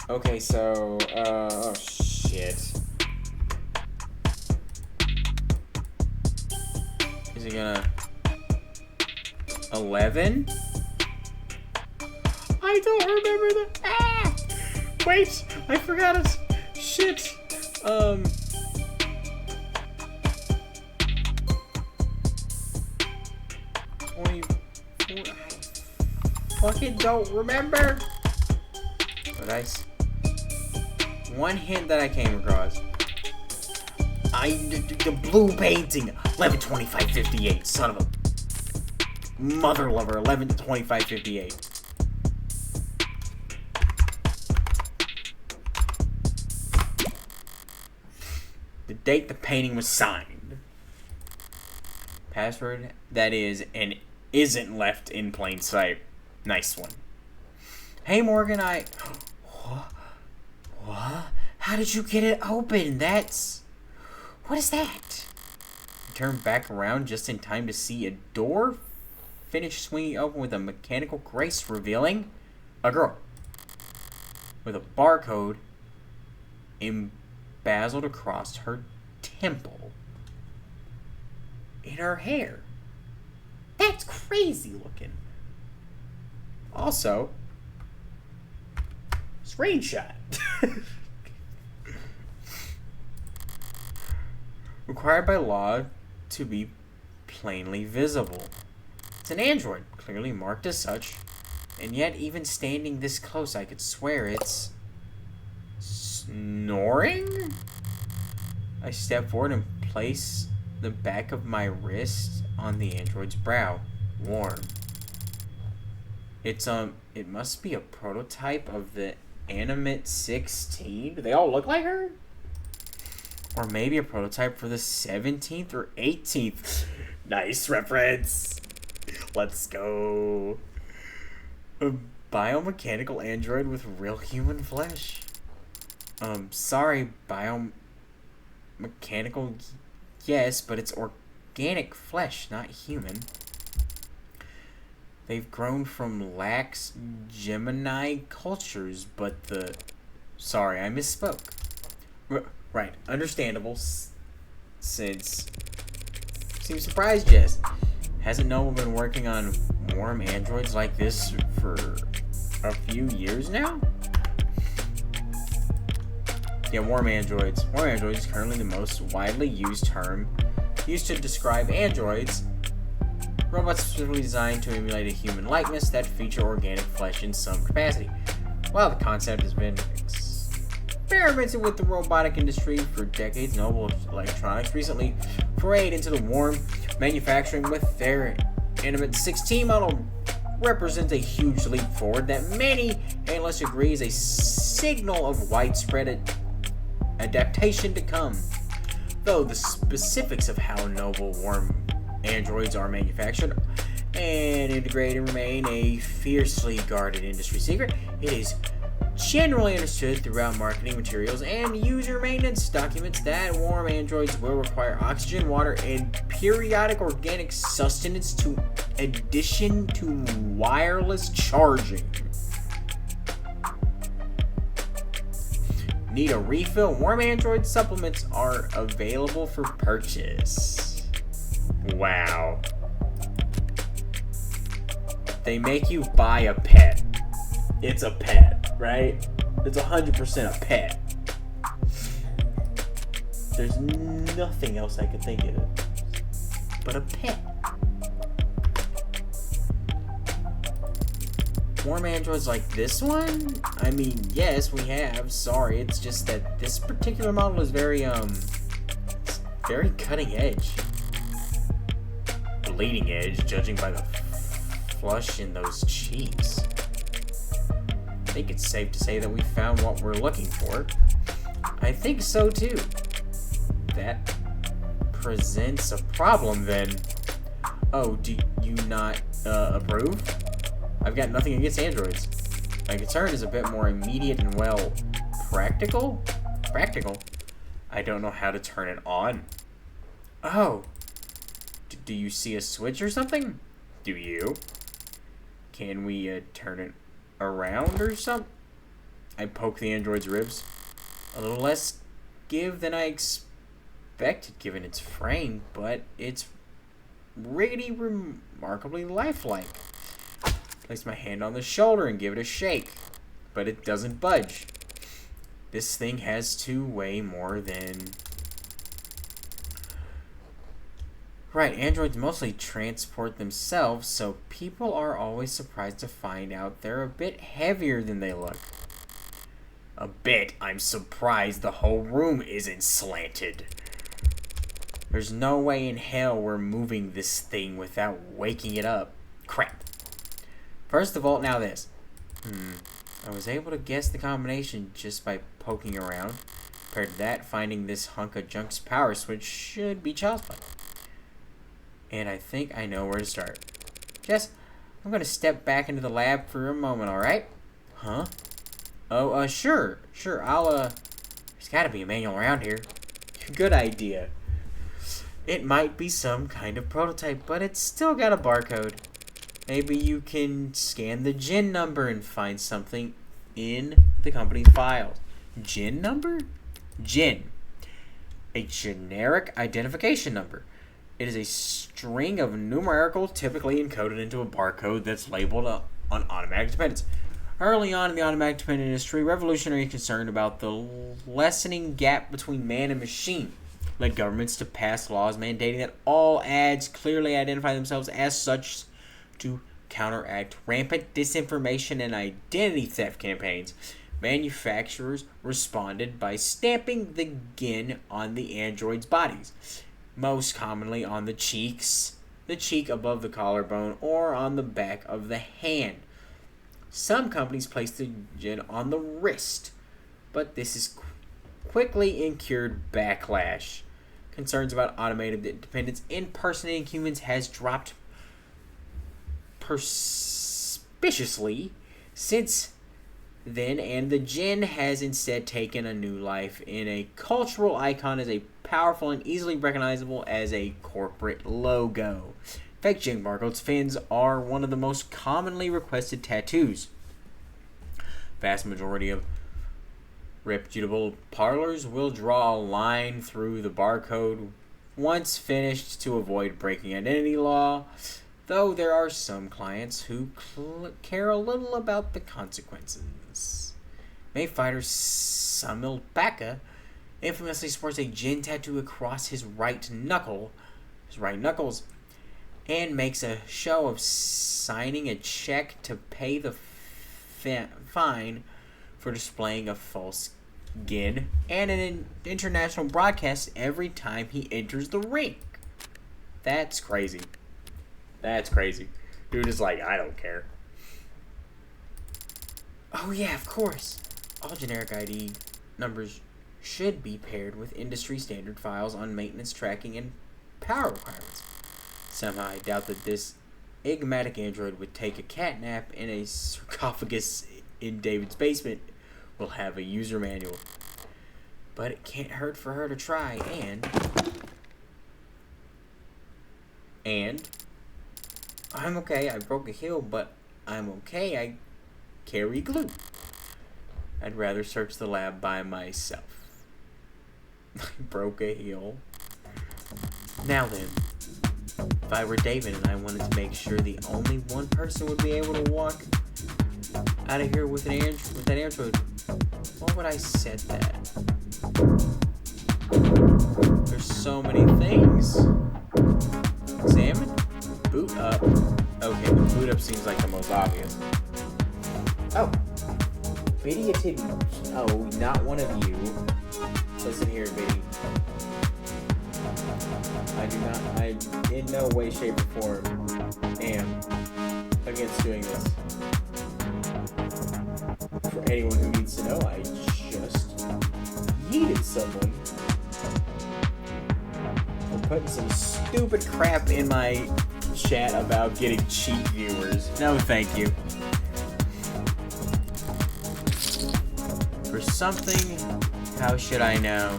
Okay, so, oh shit. Is he gonna... 11? I don't remember that. Ah! Wait, I forgot it. Shit. 24. I fucking don't remember. But one hint that I came across. The blue painting. 11/25/58. Son of a mother lover. 11/25/58. The date the painting was signed. Password that is and isn't left in plain sight. Nice one. Hey Morgan, What? How did you get it open? What is that? You turn back around just in time to see a door finish swinging open with a mechanical grace revealing a girl with a barcode embezzled across her temple in her hair. That's crazy looking. Also, screenshot. Required by law to be plainly visible. It's an android, clearly marked as such, and yet even standing this close I could swear it's snoring? I step forward and place the back of my wrist on the android's brow. Warm. It must be a prototype of the Animate 16. Do they all look like her? Or maybe a prototype for the 17th or 18th. Nice reference. Let's go. A biomechanical android with real human flesh. Sorry, biomechanical, yes, but it's organic flesh, not human. They've grown from lax Gemini cultures, but sorry, I misspoke. Right, understandable, since... Seems surprised, Jess. Hasn't Noble been working on warm androids like this for a few years now? Yeah, warm androids. Warm androids is currently the most widely used term used to describe androids. Robots specifically designed to emulate a human likeness that feature organic flesh in some capacity. While the concept has been experimented with the robotic industry for decades, Noble Electronics recently forayed into the warm manufacturing with their Animate 16 model. Represents a huge leap forward that many analysts agree is a signal of widespread adaptation to come. Though the specifics of how Noble warm androids are manufactured and integrated remain a fiercely guarded industry secret, it is generally understood throughout marketing materials and user maintenance documents that warm androids will require oxygen, water, and periodic organic sustenance to addition to wireless charging. Need a refill? Warm android supplements are available for purchase. Wow. They make you buy a pet. It's a pet, right? It's 100% a pet. There's nothing else I could think of but a pet. Warm androids like this one? I mean, yes, we have. Sorry, it's just that this particular model is very cutting edge. Bleeding edge, judging by the flush in those cheeks. I think it's safe to say that we found what we're looking for. I think so too. That presents a problem then. Oh, do you not approve? I've got nothing against androids. My concern is a bit more immediate and, well, practical? Practical? I don't know how to turn it on. Oh. Do you see a switch or something? Do you? Can we turn it around or something? I poke the android's ribs. A little less give than I expected given its frame, but it's really remarkably lifelike. Place my hand on the shoulder and give it a shake, but it doesn't budge. This thing has to weigh more than... Right, androids mostly transport themselves, so people are always surprised to find out they're a bit heavier than they look. A bit? I'm surprised the whole room isn't slanted. There's no way in hell we're moving this thing without waking it up. Crap. First of all, now this. I was able to guess the combination just by poking around. Compared to that, finding this hunk of junk's power switch should be child's play. And I think I know where to start. Jess, I'm gonna step back into the lab for a moment, alright? Huh? Oh, sure. There's gotta be a manual around here. Good idea. It might be some kind of prototype, but it's still got a barcode. Maybe you can scan the GIN number and find something in the company's files. GIN number? GIN. A generic identification number. It is a string of numerical typically encoded into a barcode that's labeled on automatic dependence. Early on in the automatic dependent industry, revolutionary concern about the lessening gap between man and machine led governments to pass laws mandating that all ads clearly identify themselves as such to counteract rampant disinformation and identity theft campaigns. Manufacturers responded by stamping the GIN on the androids' bodies, most commonly on the cheeks, the cheek above the collarbone, or on the back of the hand. Some companies placed the GIN on the wrist, but this is quickly incurred backlash. Concerns about automated dependence impersonating humans has dropped perspiciously since then, and the GIN has instead taken a new life in a cultural icon as a powerful and easily recognizable as a corporate logo. Fake GIN barcodes fins are one of the most commonly requested tattoos. Vast majority of reputable parlors will draw a line through the barcode once finished to avoid breaking identity law, though there are some clients who care a little about the consequences. Mayfighter Samil Baka infamously sports a GIN tattoo across his right knuckles, and makes a show of signing a check to pay the fine for displaying a false GIN and an international broadcast every time he enters the ring. That's crazy. Dude is like, I don't care. Oh yeah, of course. All generic ID numbers should be paired with industry standard files on maintenance tracking and power requirements. Somehow I doubt that this enigmatic android would take a cat nap in a sarcophagus in David's basement will have a user manual. But it can't hurt for her to try, and I'm okay. I broke a heel, but I'm okay. I carry glue. I'd rather search the lab by myself. I broke a heel. Now then, if I were David and I wanted to make sure the only one person would be able to walk out of here with that android, what would I set that? There's so many things. Examine? Boot up. Okay, the boot up seems like the most obvious. Oh. Biddy a titty. Oh, not one of you. Listen here, Biddy. I in no way, shape, or form am against doing this. For anyone who needs to know, I just yeeted someone for putting some stupid crap in my chat about getting cheap viewers. No, thank you. For something, how should I know?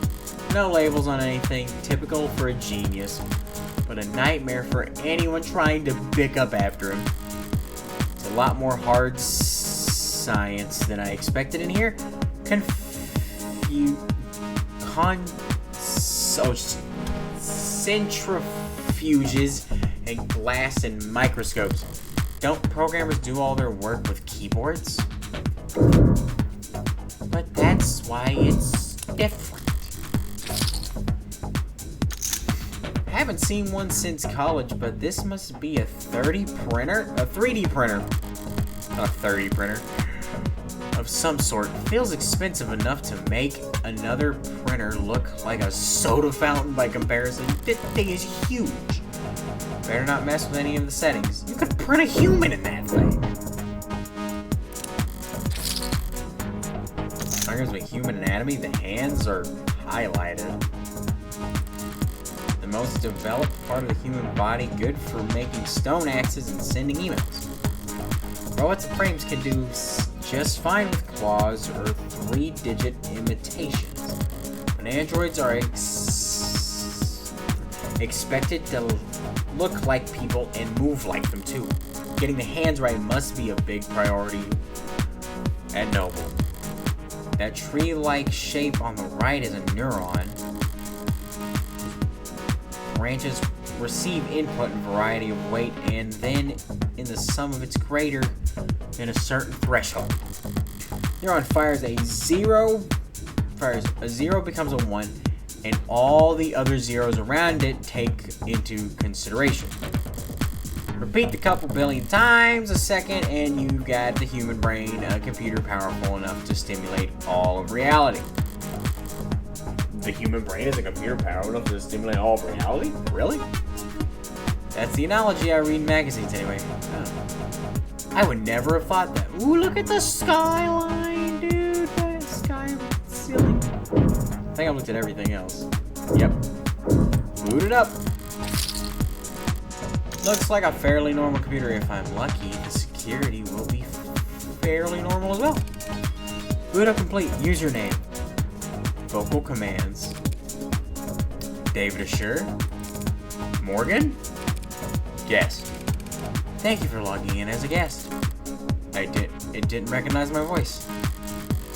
No labels on anything, typical for a genius. But but a nightmare for anyone trying to pick up after him. It's a lot more hard science than I expected in here. Centrifuges and glass and microscopes. Don't programmers do all their work with keyboards? But that's why it's different. Haven't seen one since college, but this must be a 3D printer? A 3D printer. A 3D printer. Of some sort. Feels expensive enough to make another printer look like a soda fountain by comparison. This thing is huge. Better not mess with any of the settings. You could print a human in that thing. Fingers with human anatomy, the hands are highlighted. The most developed part of the human body, good for making stone axes and sending emails. Robots and frames can do just fine with claws or 3-digit imitations. But androids are expected to look like people and move like them too. Getting the hands right must be a big priority at Noble. That tree-like shape on the right is a neuron. Branches receive input in variety of weight, and then in the sum of its greater than a certain threshold. Neuron fires a zero becomes a 1, and all the other zeros around it take into consideration. Repeat the couple billion times a second, and you've got the human brain, a computer powerful enough to stimulate all of reality. The human brain is a computer powerful enough to stimulate all of reality? Really? That's the analogy I read in magazines anyway. Oh. I would never have thought that. Ooh, look at the skyline, dude. That sky ceiling. I think I looked at everything else. Yep. Boot it up. Looks like a fairly normal computer. If I'm lucky, the security will be fairly normal as well. Boot up complete. Username. Vocal commands. David Assure. Morgan? Guest. Thank you for logging in as a guest. It didn't recognize my voice.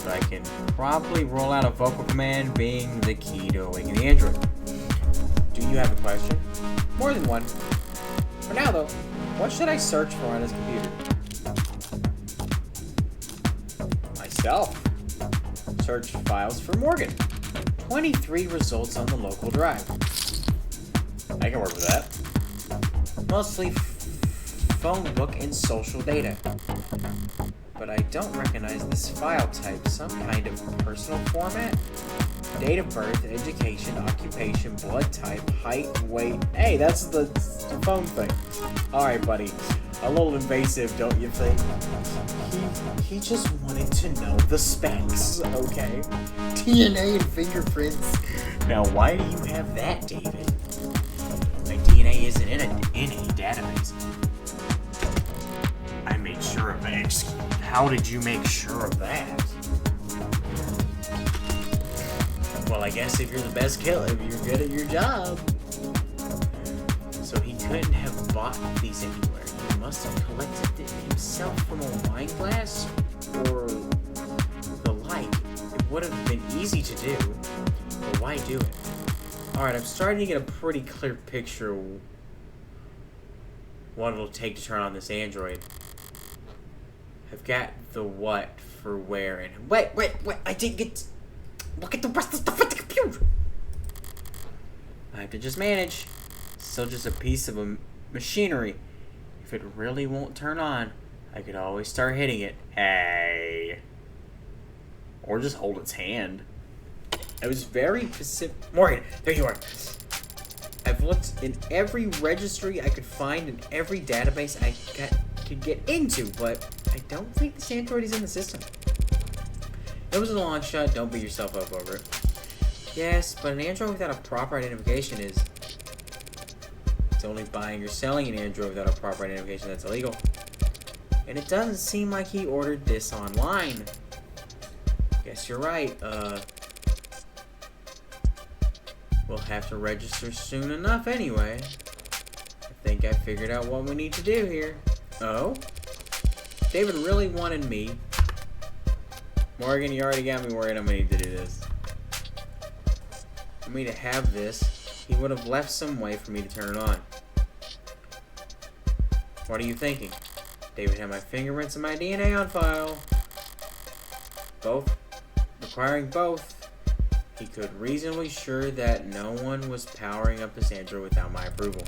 But I can probably roll out a vocal command being the key to awaken the android. Do you have a question? More than one. For now though, what should I search for on his computer? Myself. Search files for Morgan. 23 results on the local drive. I can work with that. Mostly phone book and social data. But I don't recognize this file type. Some kind of personal format? Date of birth, education, occupation, blood type, height, weight. Hey, that's the phone thing. Alright, buddy. A little invasive, don't you think? He just wanted to know the specs, okay? DNA and fingerprints. Now, why do you have that, David? My DNA isn't in a database. I made sure of that. How did you make sure of that? Well, I guess if you're the best killer, if you're good at your job. So he couldn't have bought these anywhere. He must have collected it himself from a wine glass or the like. It would have been easy to do, but why do it? Alright, I'm starting to get a pretty clear picture of what it'll take to turn on this android. I've got the what for where and... Wait, I didn't get... Look at the rest of the stuff at the computer! I have to just manage. Still just a piece of a machinery. If it really won't turn on, I could always start hitting it. Hey. Or just hold its hand. I was very specific. Morgan, there you are. I've looked in every registry I could find in every database I could get into, but I don't think this android is in the system. It was a long shot, don't beat yourself up over it. Yes, but an android without a proper identification is... It's only buying or selling an android without a proper identification that's illegal. And it doesn't seem like he ordered this online. Guess you're right, We'll have to register soon enough anyway. think I figured out what we need to do here. Oh? David really wanted me. Morgan, you already got me worried I'm gonna need to do this. For me to have this, he would have left some way for me to turn it on. What are you thinking? David had my fingerprints and my DNA on file. Requiring both, he could reasonably sure that no one was powering up his Android without my approval.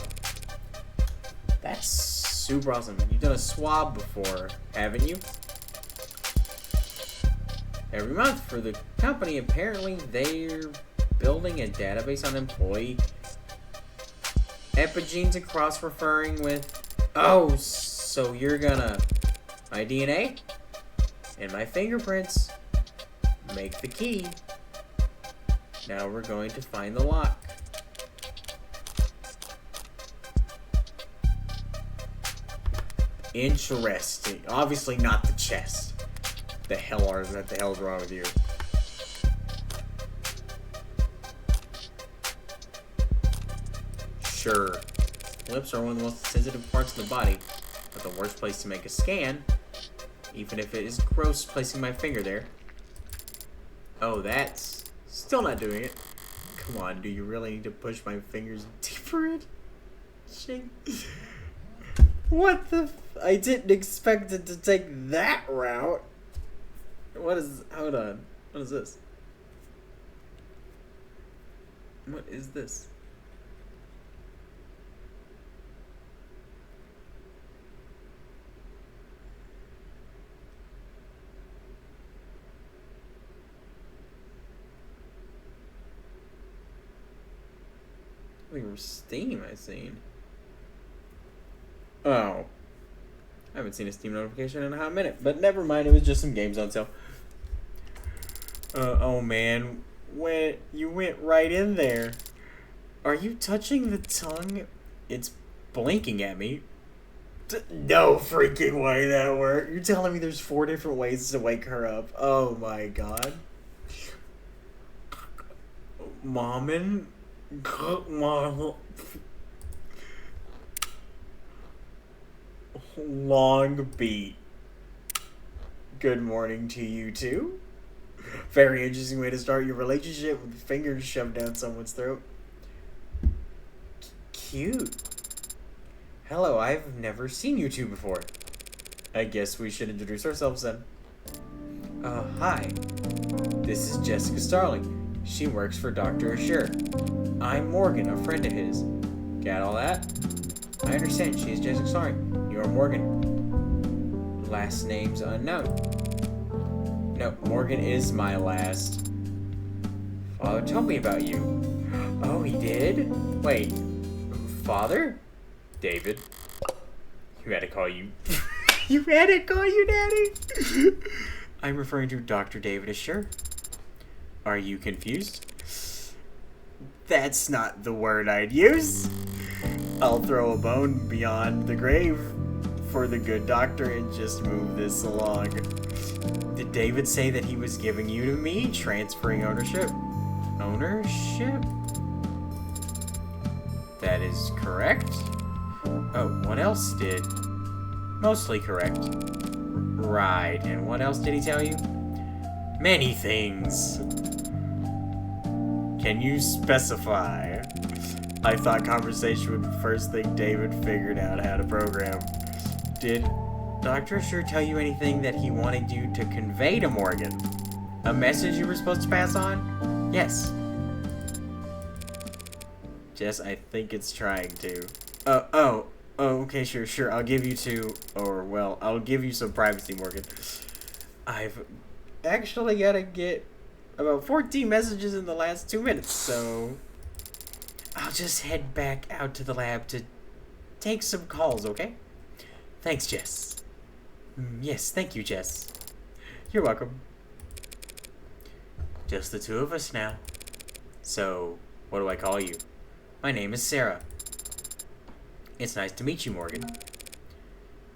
That's super awesome. You've done a swab before, haven't you? Every month for the company, apparently they're building a database on employee epigenes and cross-referring with... Oh, so you're gonna... My DNA and my fingerprints make the key. Now we're going to find the lock. Interesting. Obviously not the chest. What the hell's wrong with you? Sure. Lips are one of the most sensitive parts of the body, but the worst place to make a scan, even if it is gross placing my finger there. Oh, that's still not doing it. Come on, do you really need to push my fingers deeper in? Shit. What the I didn't expect it to take that route. Hold on. What is this? What is this? Something from Steam I've seen. Oh. I haven't seen a Steam notification in a hot minute, but never mind, it was just some games on sale. Oh man, you went right in there. Are you touching the tongue? It's blinking at me. No freaking way that worked. You're telling me there's 4 different ways to wake her up. Oh my god. Mommin'? Long beat. Good morning to you too. Very interesting way to start your relationship with fingers shoved down someone's throat. Cute. Hello, I've never seen you two before. I guess we should introduce ourselves then. Hi. This is Jessica Starling. She works for Dr. Assure. I'm Morgan, a friend of his. Got all that? I understand, she's Jessica Starling. You're Morgan. Last name's unknown. No, Morgan is my last. Father told me about you. Oh, he did? Wait, Father? David. You had to call you. You had to call you Daddy? I'm referring to Dr. David Assure. Are you confused? That's not the word I'd use. I'll throw a bone beyond the grave for the good doctor and just move this along. Did David say that he was giving you to me, transferring ownership? Ownership? That is correct. Oh, what else did? Mostly correct. Right, and what else did he tell you? Many things. Can you specify? I thought conversation would be the first thing David figured out how to program. Did Dr. Assure tell you anything that he wanted you to convey to Morgan? A message you were supposed to pass on? Yes. Jess, I think it's trying to. Oh, okay, sure. I'll give you I'll give you some privacy, Morgan. I've actually got to get about 14 messages in the last 2 minutes, so I'll just head back out to the lab to take some calls, okay? Thanks, Jess. Yes, thank you, Jess. You're welcome. Just the two of us now. So, what do I call you? My name is Sarah. It's nice to meet you, Morgan.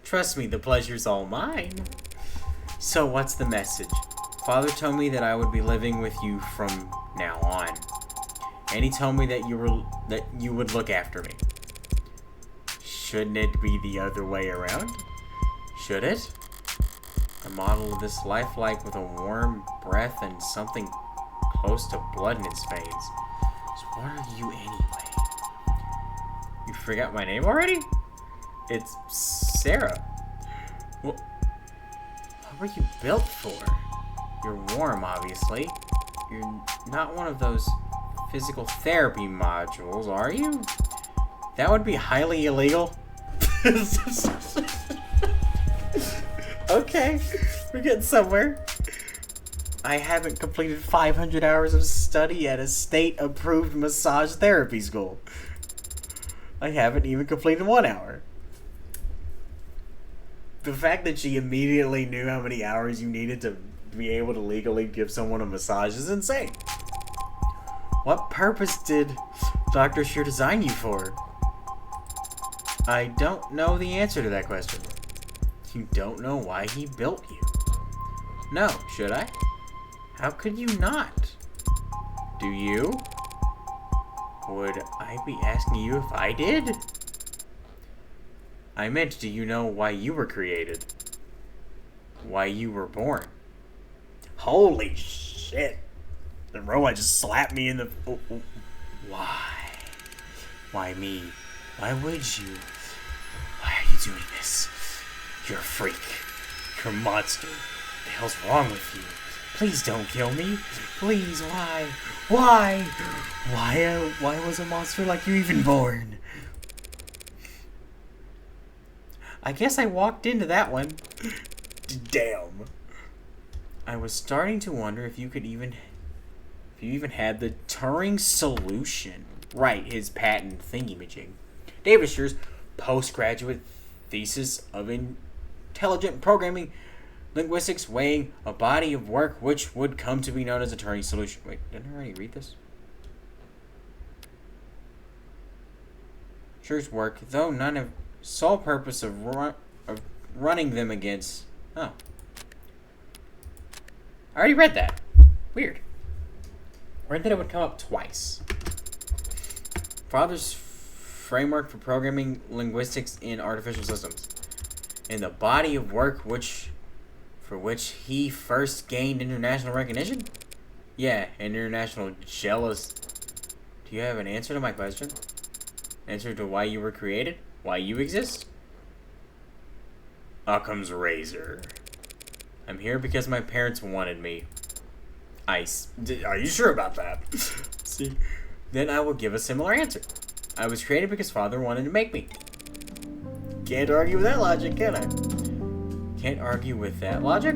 Trust me, the pleasure's all mine. So, what's the message? Father told me that I would be living with you from now on. And he told me that you would look after me. Shouldn't it be the other way around? Should it? A model of this lifelike with a warm breath and something close to blood in its veins. So what are you anyway? You forgot my name already? It's Sarah. Well, what were you built for? You're warm, obviously. You're not one of those physical therapy modules, are you? That would be highly illegal. Okay, we're getting somewhere. I haven't completed 500 hours of study at a state-approved massage therapy school. I haven't even completed 1 hour. The fact that she immediately knew how many hours you needed to be able to legally give someone a massage is insane. What purpose did Dr. Shear design you for? I don't know the answer to that question. You don't know why he built you. No, should I? How could you not? Do you? Would I be asking you if I did? I meant, do you know why you were created? Why you were born? Holy shit. The robot just slapped me in the... Why? Why me? Why would you? Why are you doing this? You're a freak. You're a monster. What the hell's wrong with you? Please don't kill me. Please, why? Why? Why was a monster like you even born? I guess I walked into that one. Damn. I was starting to wonder if you even had the Turing solution. Right, his patent thingy-majig. David Shear's postgraduate thesis of intelligent programming linguistics weighing a body of work which would come to be known as a Turing solution. Wait, didn't I already read this? Shear's work, though none of sole purpose of running them against... Oh. I already read that. Weird. Read that it would come up twice. Father's framework for programming linguistics in artificial systems. In the body of work for which he first gained international recognition? Yeah, international jealous. Do you have an answer to my question? Answer to why you were created? Why you exist? Occam's razor. I'm here because my parents wanted me. Are you sure about that? See, then I will give a similar answer. I was created because Father wanted to make me. Can't argue with that logic, can I? Can't argue with that logic?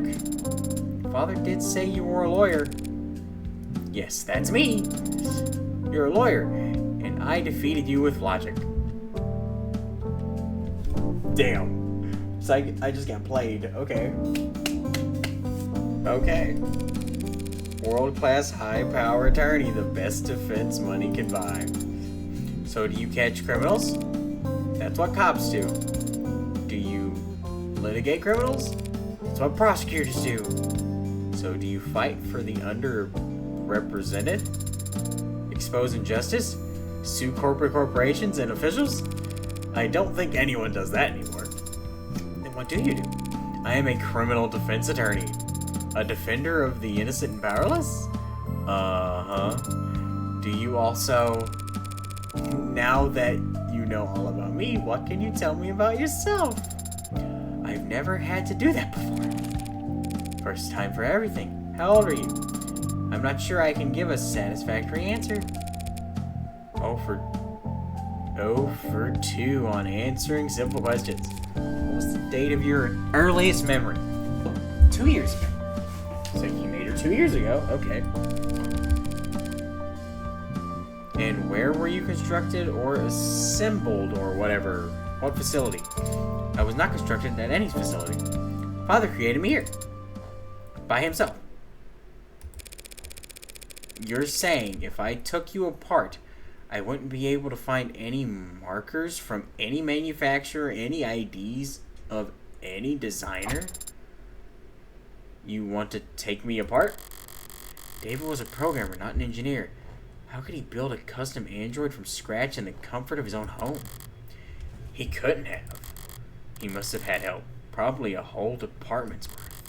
Father did say you were a lawyer. Yes, that's me. You're a lawyer, and I defeated you with logic. Damn. So I just got played. Okay. Okay. World-class high-power attorney, the best defense money can buy. So do you catch criminals? That's what cops do. Do you litigate criminals? That's what prosecutors do. So do you fight for the underrepresented? Expose injustice? Sue corporate corporations and officials? I don't think anyone does that anymore. Then what do you do? I am a criminal defense attorney. A defender of the innocent and powerless? Uh-huh. Do you also... Now that you know all about me, what can you tell me about yourself? I've never had to do that before. First time for everything. How old are you? I'm not sure I can give a satisfactory answer. Oh for 2 on answering simple questions. What was the date of your earliest memory? 2 years ago. So you made her 2 years ago. Okay. And where were you constructed or assembled or whatever? What facility? I was not constructed at any facility. Father created me here. By himself. You're saying if I took you apart, I wouldn't be able to find any markers from any manufacturer, any IDs of any designer? You want to take me apart? David was a programmer, not an engineer. How could he build a custom android from scratch in the comfort of his own home? He couldn't have. He must have had help. Probably a whole department's worth.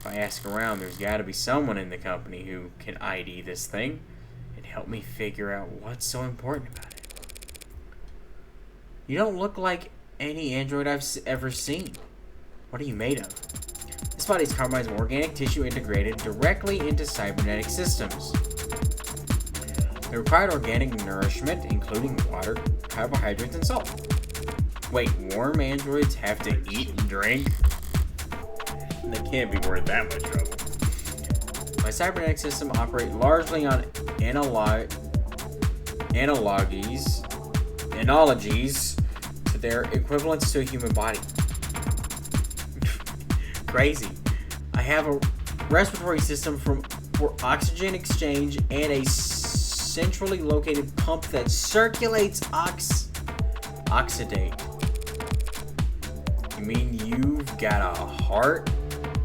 If I ask around, there's gotta be someone in the company who can ID this thing and help me figure out what's so important about it. You don't look like any android I've ever seen. What are you made of? This body's comprised of organic tissue integrated directly into cybernetic systems. They require organic nourishment, including water, carbohydrates, and salt. Wait, warm androids have to eat and drink? They can't be worth that much trouble. My cybernetic system operates largely on analogies to their equivalents to a human body. Crazy. I have a respiratory system for oxygen exchange and a centrally located pump that circulates oxidate. You mean you've got a heart?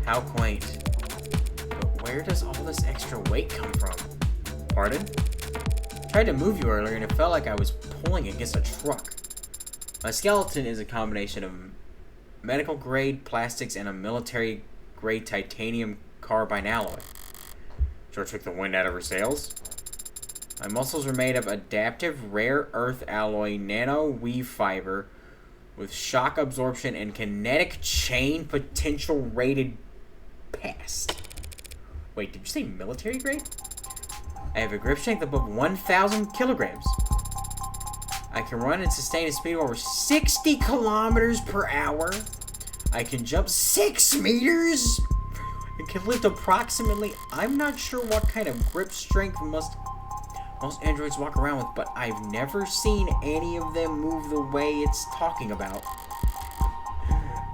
How quaint. But where does all this extra weight come from? Pardon? I tried to move you earlier and it felt like I was pulling against a truck. My skeleton is a combination of medical grade plastics and a military grade titanium carbide alloy. Sure took the wind out of her sails. My muscles are made of adaptive rare earth alloy nano weave fiber with shock absorption and kinetic chain potential rated past. Wait, did you say military grade? I have a grip strength above 1,000 kilograms. I can run and sustain a speed of over 60 kilometers per hour. I can jump 6 meters. It can lift approximately, I'm not sure what kind of grip strength most androids walk around with, but I've never seen any of them move the way it's talking about.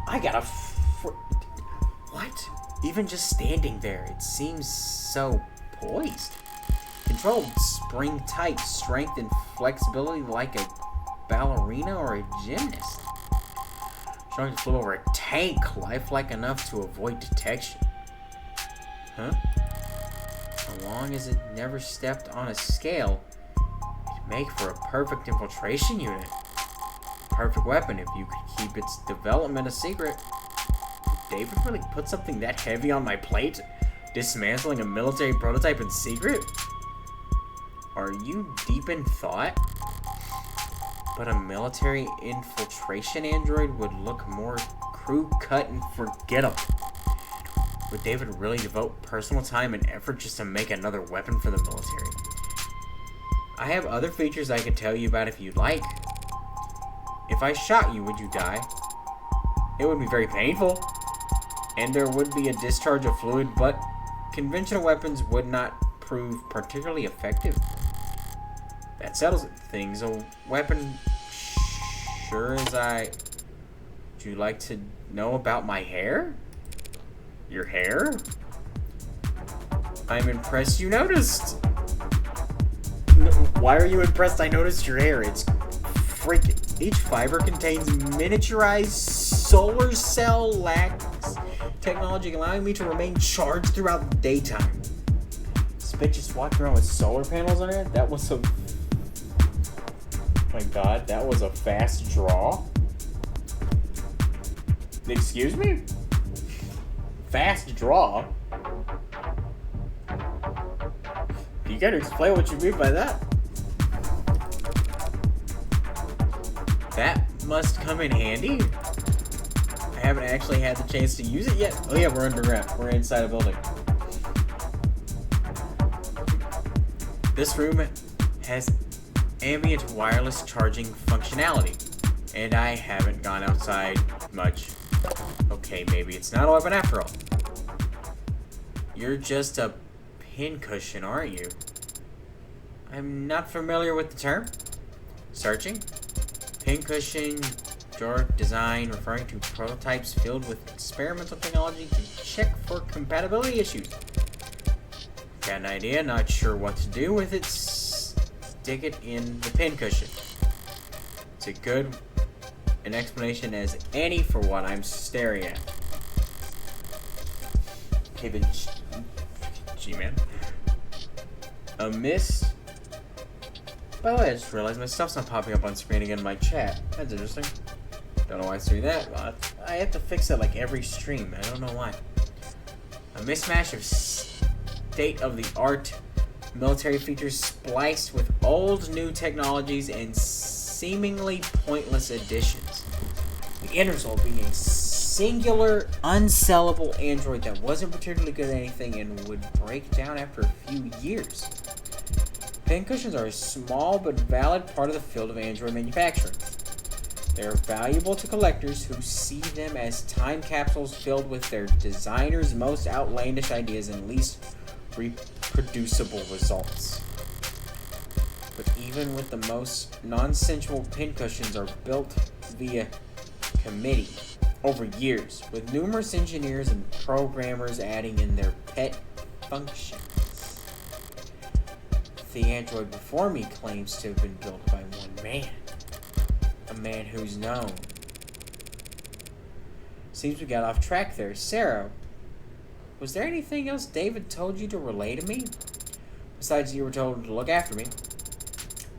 I got what? Even just standing there, it seems so poised. Controlled spring type, strength and flexibility like a ballerina or a gymnast. Strong to float over a tank, lifelike enough to avoid detection. Huh? As long as it never stepped on a scale, it'd make for a perfect infiltration unit. Perfect weapon if you could keep its development a secret. Did David really put something that heavy on my plate? Dismantling a military prototype in secret? Are you deep in thought? But a military infiltration android would look more crew cut and forgettable. Would David really devote personal time and effort just to make another weapon for the military? I have other features I could tell you about if you'd like. If I shot you, would you die? It would be very painful. And there would be a discharge of fluid, but conventional weapons would not prove particularly effective. That settles things. A weapon, sure as Would you like to know about my hair? Your hair? I'm impressed you noticed. Why are you impressed I noticed your hair? It's freaking. Each fiber contains miniaturized solar cell lax technology, allowing me to remain charged throughout the daytime. This bitch just walking around with solar panels on it? That was a... Oh my god, that was a fast draw. Excuse me? Fast draw? You gotta explain what you mean by that. That must come in handy. I haven't actually had the chance to use it yet. Oh yeah, we're underground. We're inside a building. This room has ambient wireless charging functionality, and I haven't gone outside much. Okay, maybe it's not a weapon after all. You're just a pincushion, aren't you? I'm not familiar with the term. Searching. Pincushion drawer design referring to prototypes filled with experimental technology to check for compatibility issues. Got an idea, not sure what to do with it. Stick it in the pincushion. It's a good an explanation as any for what I'm staring at. Okay, the G-Man. A miss. By the way, I just realized my stuff's not popping up on screen again in my chat. That's interesting. Don't know why it's doing that. I have to fix it like every stream. I don't know why. A mismatch of state-of-the-art military features spliced with old new technologies and seemingly pointless additions. The end result being a singular, unsellable android that wasn't particularly good at anything and would break down after a few years. Pincushions are a small but valid part of the field of android manufacturing. They are valuable to collectors who see them as time capsules filled with their designers' most outlandish ideas and least reproducible results. But even with the most non-sensual pincushions are built via committee over years, with numerous engineers and programmers adding in their pet functions. The android before me claims to have been built by one man. A man who's known. Seems we got off track there. Sarah, was there anything else David told you to relay to me? Besides, you were told to look after me.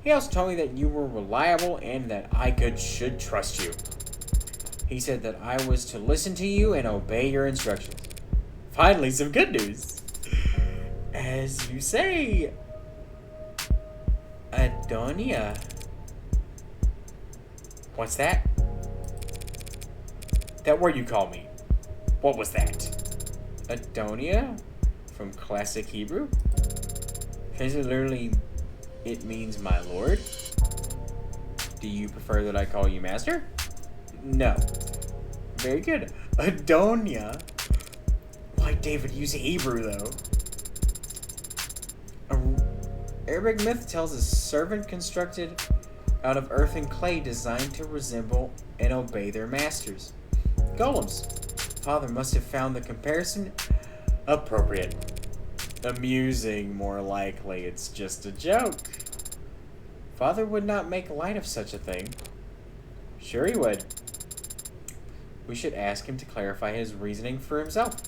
He also told me that you were reliable and that I should trust you. He said that I was to listen to you and obey your instructions. Finally, some good news. As you say, Adonia. What's that? That word you called me. What was that? Adonia? From classic Hebrew? Literally, it means my lord. Do you prefer that I call you master? No. Very good. Adonia. Why David use Hebrew, though? Arabic myth tells a servant constructed out of earth and clay designed to resemble and obey their masters. Golems. Father must have found the comparison appropriate. Amusing, more likely. It's just a joke. Father would not make light of such a thing. Sure he would. We should ask him to clarify his reasoning for himself.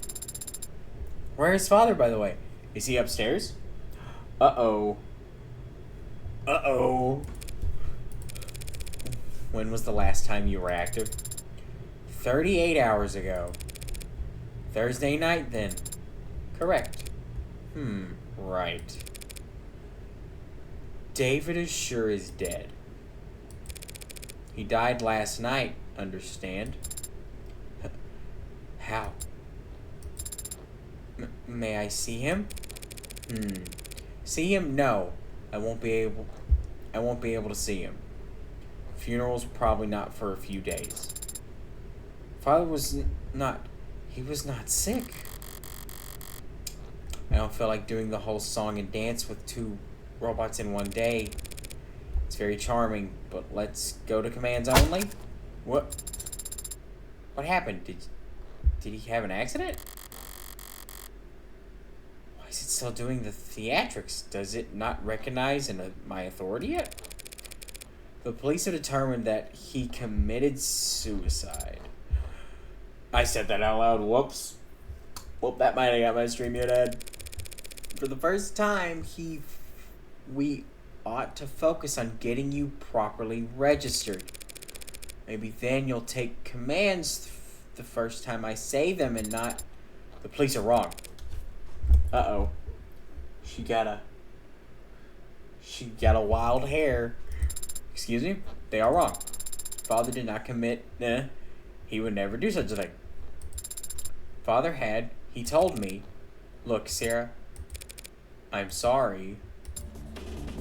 Where is Father, by the way? Is he upstairs? Uh-oh. Uh-oh. When was the last time you were active? 38 hours ago. Thursday night, then. Correct. Right. David is sure is dead. He died last night, understand? How? May I see him? See him? No. I won't be able to see him. Funeral's probably not for a few days. Father was not sick. I don't feel like doing the whole song and dance with two robots in one day. It's very charming, but let's go to commands only. What happened? Did he have an accident? Why is it still doing the theatrics? Does it not recognize my authority yet? The police have determined that he committed suicide. I said that out loud. Whoops. Well, that might have got my stream muted. For the first time, we ought to focus on getting you properly registered. Maybe then you'll take commands the first time I say them and not... The police are wrong. Uh-oh. She got a wild hair. Excuse me? They are wrong. Father did not commit... he would never do such a thing. Father had... He told me... Look, Sarah... I'm sorry.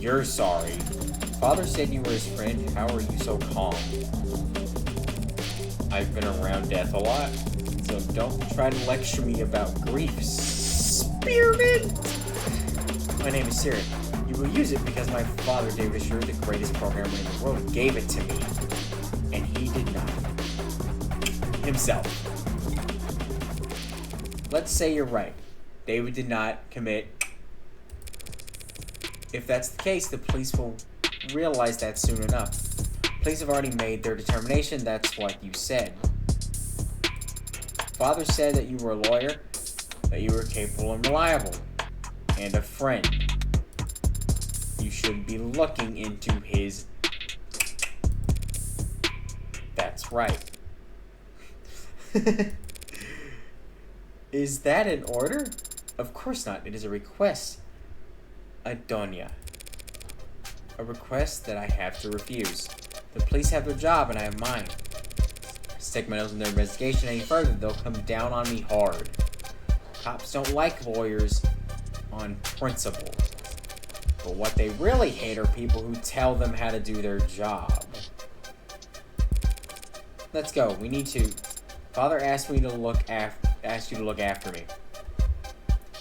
You're sorry. Father said you were his friend. How are you so calm? I've been around death a lot, so don't try to lecture me about grief. Spearmint! My name is Sarah. You will use it because my father, David Asher, the greatest programmer in the world, gave it to me. And he did not. Himself. Let's say you're right. David did not commit. If that's the case, the police will realize that soon enough. Police have already made their determination. That's what you said. Father said that you were a lawyer, that you were capable and reliable, and a friend. You should be looking into his... That's That's right. Is that an order? Of course not. It is a request. Adonia. A request that I have to refuse. The police have their job and I have mine. Stick my nose in their investigation any further, they'll come down on me hard. Cops don't like lawyers on principle. But what they really hate are people who tell them how to do their job. Let's go. We need to. Father asked you to look after me.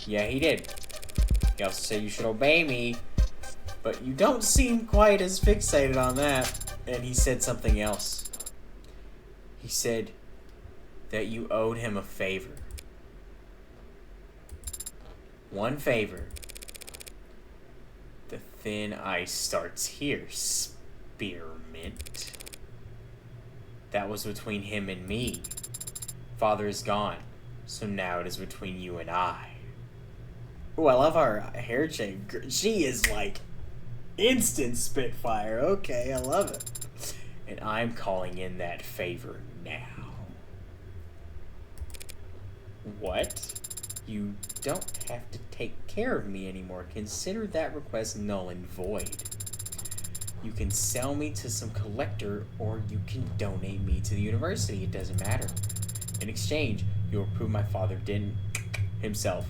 Yeah, he did. He also said you should obey me. But you don't seem quite as fixated on that. And he said something else. He said that you owed him a favor. One favor. The thin ice starts here, spearmint. That was between him and me. Father is gone, so now it is between you and I. Ooh, I love our hair change. She is like instant Spitfire. Okay, I love it. And I'm calling in that favor now. What? You don't have to take care of me anymore. Consider that request null and void. You can sell me to some collector, or you can donate me to the university. It doesn't matter. In exchange, you will prove my father didn't himself.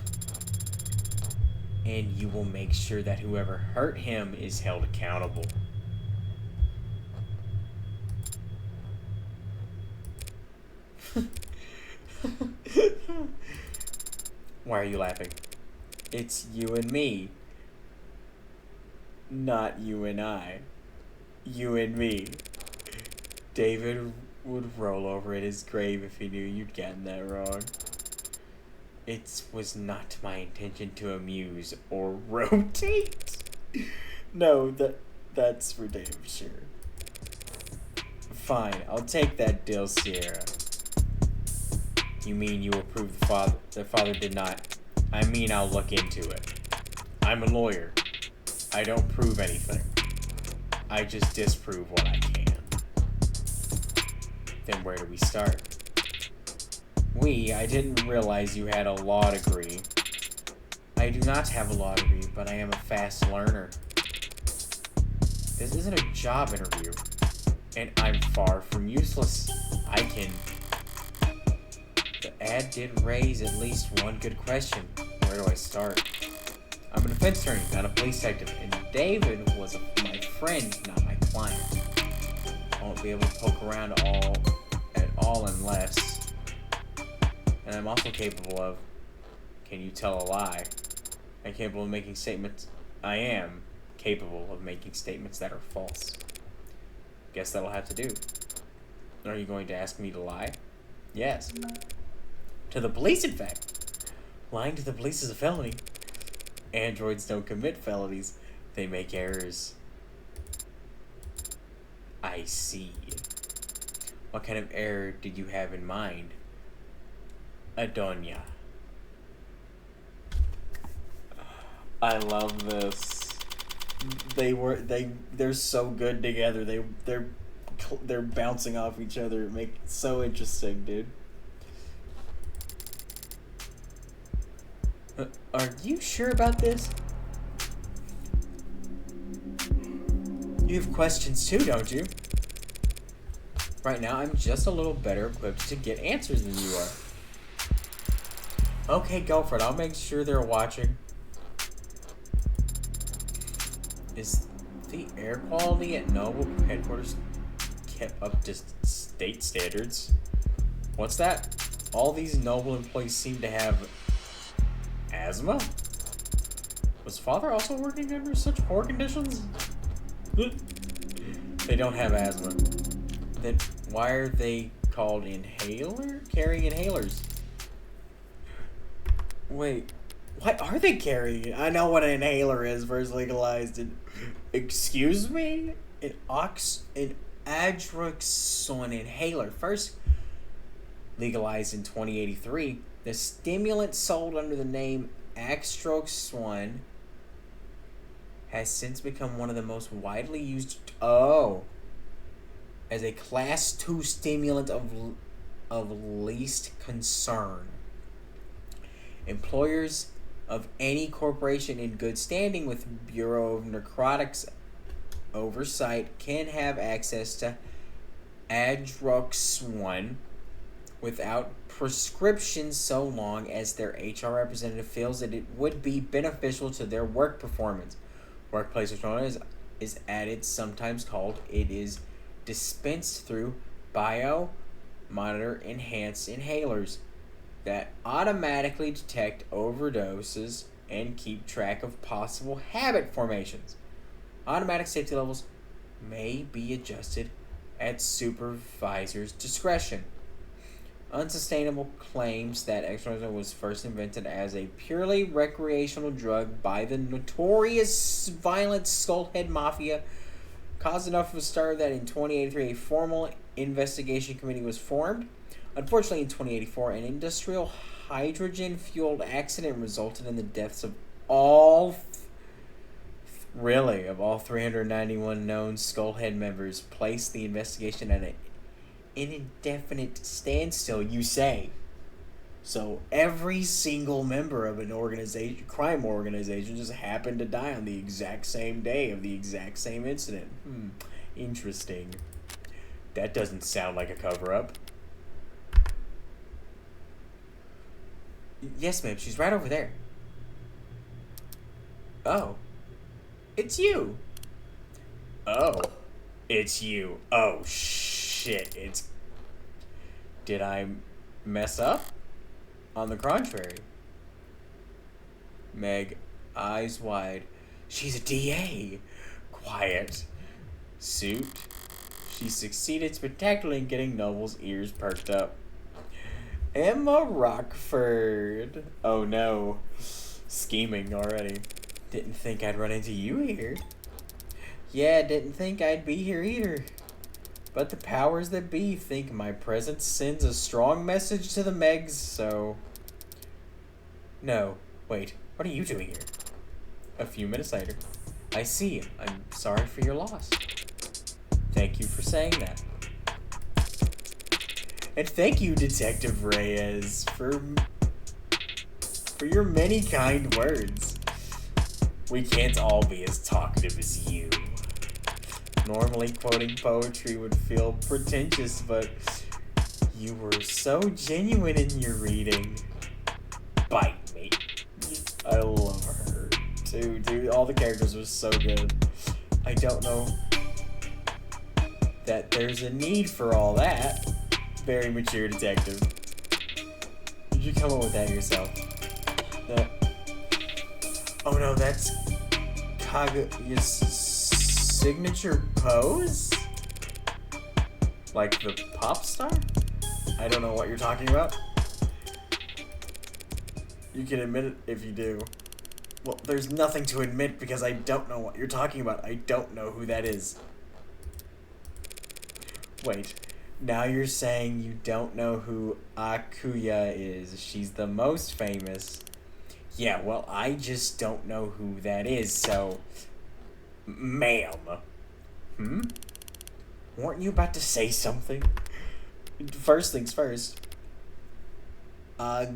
And you will make sure that whoever hurt him is held accountable. Why are you laughing? It's you and me. Not you and I. You and me. David would roll over at his grave if he knew you'd gotten that wrong. It was not my intention to amuse or rotate. No, that's for damn sure. Fine, I'll take that deal, Sierra. You mean you approve the father did not? I mean I'll look into it. I'm a lawyer. I don't prove anything. I just disprove what I can. Then where do we start? I didn't realize you had a law degree. I do not have a law degree, but I am a fast learner. This isn't a job interview, and I'm far from useless. The ad did raise at least one good question. Where do I start? I'm a defense attorney, not a police detective, and David was my friend, not my client. I won't be able to poke around at all unless... And I'm also capable of... Can you tell a lie? I'm capable of making statements... I am capable of making statements that are false. Guess that'll have to do. Are you going to ask me to lie? Yes. To the police, in fact. Lying to the police is a felony. Androids don't commit felonies. They make errors. I see. What kind of error did you have in mind? Adonia. I love this. They're so good together. They're bouncing off each other. It makes it so interesting, dude. Are you sure about this? You have questions too, don't you? Right now, I'm just a little better equipped to get answers than you are. Okay, go for it. I'll make sure they're watching. Is the air quality at Noble headquarters kept up to state standards? What's that? All these Noble employees seem to have asthma? Was Father also working under such poor conditions? They don't have asthma. Then why are they called carrying inhalers? Wait, why are they carrying it? I know what an inhaler is versus legalized. Excuse me? An Adroxon inhaler. First legalized in 2083, the stimulant sold under the name Adroxon has since become one of the most widely used... Oh. as a Class 2 stimulant of least concern. Employers of any corporation in good standing with Bureau of Narcotics oversight can have access to Adrox-1 without prescription so long as their HR representative feels that it would be beneficial to their work performance. Workplace persona is added, sometimes called. It is dispensed through bio monitor enhanced inhalers that automatically detect overdoses and keep track of possible habit formations. Automatic safety levels may be adjusted at supervisor's discretion. Unsustainable claims that Exorcism was first invented as a purely recreational drug by the notorious violent Skullhead Mafia caused enough of a stir that in 2083 a formal investigation committee was formed. Unfortunately, in 2084, an industrial hydrogen-fueled accident resulted in the deaths of all 391 known Skullhead members, placed the investigation at an indefinite standstill, you say. So every single member of an organization, crime organization, just happened to die on the exact same day of the exact same incident. Interesting. That doesn't sound like a cover-up. Yes, ma'am, she's right over there. Oh. It's you. Oh. It's you. Oh, shit. Did I mess up? On the contrary. Meg, eyes wide. She's a DA. Quiet. Suit. She succeeded spectacularly in getting Noble's ears perked up. Emma Rockford. Oh no. Scheming already. Didn't think I'd run into you here. Yeah, didn't think I'd be here either. But the powers that be think my presence sends a strong message to the Megs, so... No, wait, what are you doing here? A few minutes later. I see. I'm sorry for your loss. Thank you for saying that. And thank you, Detective Reyes, for your many kind words. We can't all be as talkative as you. Normally, quoting poetry would feel pretentious, but you were so genuine in your reading. Bite me. I love her, too, dude. All the characters were so good. I don't know that there's a need for all that. Very mature detective. Did you come up with that yourself? Oh no, that's Kaguya's signature pose? Like the pop star? I don't know what you're talking about. You can admit it if you do. Well, there's nothing to admit because I don't know what you're talking about. I don't know who that is. Wait, now you're saying you don't know who Akuya is. She's the most famous. Yeah, well, I just don't know who that is, so... Ma'am. Weren't you about to say something? First things first. Kaguya,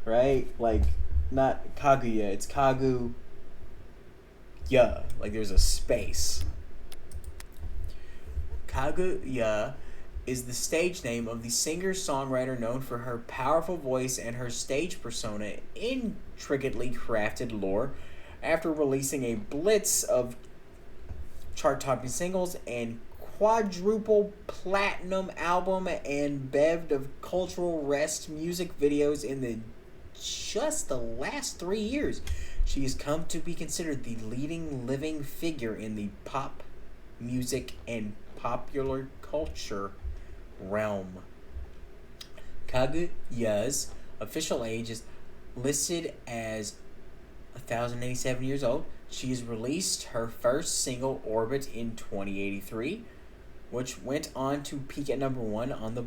right? Like, not Kaguya, it's Kaguya. Like, there's a space. Kaguya is the stage name of the singer-songwriter known for her powerful voice and her stage persona, intricately crafted lore. After releasing a blitz of chart-topping singles and quadruple platinum album and beved of cultural rest music videos in just the last 3 years, she has come to be considered the leading living figure in the pop music and popular culture realm. Kaguya's official age is listed as 1,087 years old. She has released her first single, Orbit, in 2083, which went on to peak at number 1 on the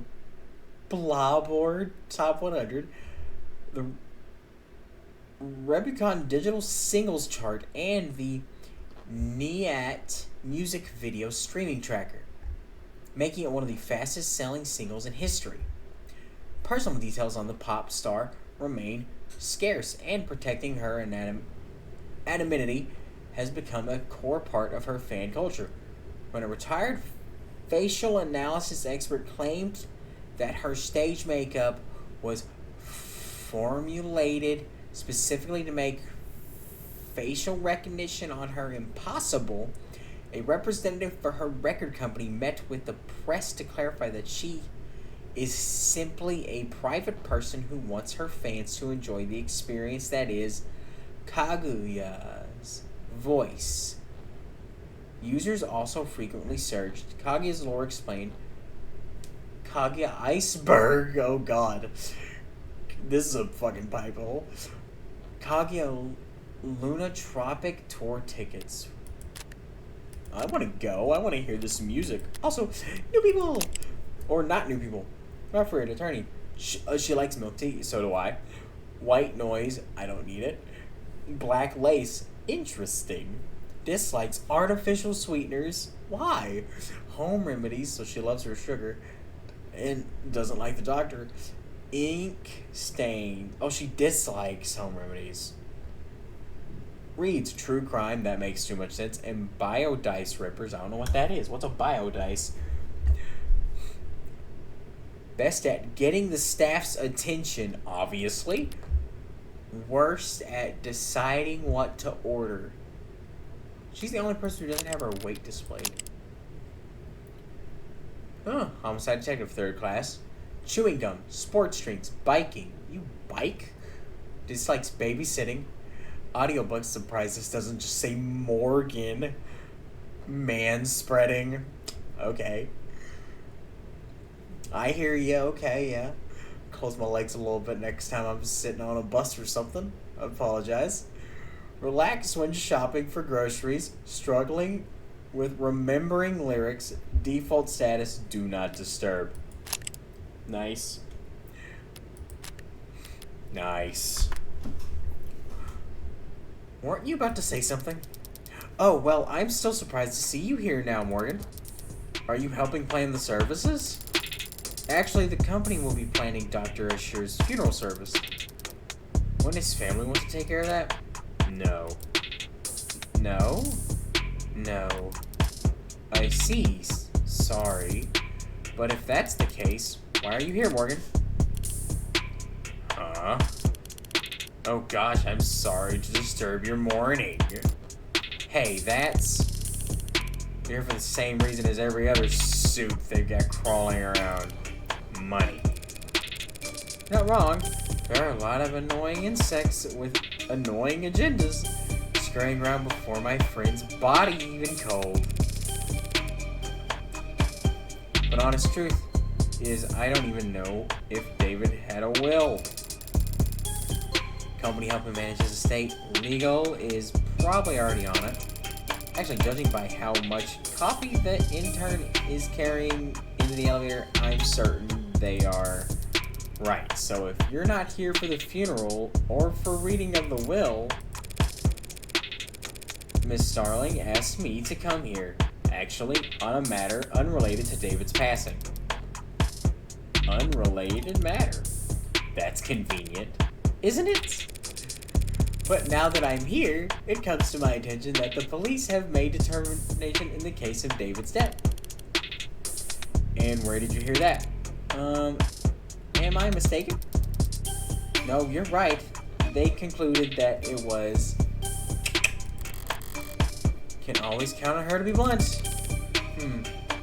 Billboard Top 100, the Rubicon Digital Singles Chart, and the Niat music video streaming tracker, making it one of the fastest selling singles in history. Personal details on the pop star remain scarce, and protecting her anonymity has become a core part of her fan culture. When a retired facial analysis expert claimed that her stage makeup was formulated specifically to make facial recognition on her impossible, a representative for her record company met with the press to clarify that she is simply a private person who wants her fans to enjoy the experience that is Kaguya's voice. Users also frequently searched Kaguya's lore explained. Kaguya Iceberg, oh god. This is a fucking pipe hole. Kaguya Luna Tropic tour tickets. I want to go. I want to hear this music. Also, new people! Or not new people. Not for an attorney. She likes milk tea, so do I. White noise, I don't need it. Black lace, interesting. Dislikes artificial sweeteners, why? Home remedies, so she loves her sugar. And doesn't like the doctor. Ink stain. Oh, she dislikes home remedies. Reads true crime, that makes too much sense. And biodice rippers, I don't know what that is. What's a biodice? Best at getting the staff's attention, obviously. Worst at deciding what to order. She's the only person who doesn't have her weight displayed. Homicide detective, 3rd class. Chewing gum, sports drinks, biking. You bike? Dislikes babysitting. Audiobooks, surprised this doesn't just say Morgan. Manspreading. Okay. I hear you, okay, yeah. Close my legs a little bit next time I'm sitting on a bus or something. I apologize. Relax when shopping for groceries. Struggling with remembering lyrics. Default status, do not disturb. Nice. Nice. Weren't you about to say something? Oh, well, I'm still surprised to see you here now, Morgan. Are you helping plan the services? Actually, the company will be planning Dr. Asher's funeral service. Wouldn't his family want to take care of that? No. No? No. I see. Sorry. But if that's the case, why are you here, Morgan? Huh? Oh gosh, I'm sorry to disturb your morning. Hey, that's... You're here for the same reason as every other suit they've got crawling around. Money. Not wrong. There are a lot of annoying insects with annoying agendas scurrying around before my friend's body even cold. But honest truth is I don't even know if David had a will. Company helping manage his estate. Legal is probably already on it. Actually, judging by how much coffee the intern is carrying into the elevator, I'm certain they are right. So if you're not here for the funeral or for reading of the will, Miss Starling asked me to come here. Actually, on a matter unrelated to David's passing. Unrelated matter. That's convenient, isn't it? But now that I'm here, it comes to my attention that the police have made determination in the case of David's death. And where did you hear that? Am I mistaken? No, you're right. They concluded that it was... Can always count on her to be blunt.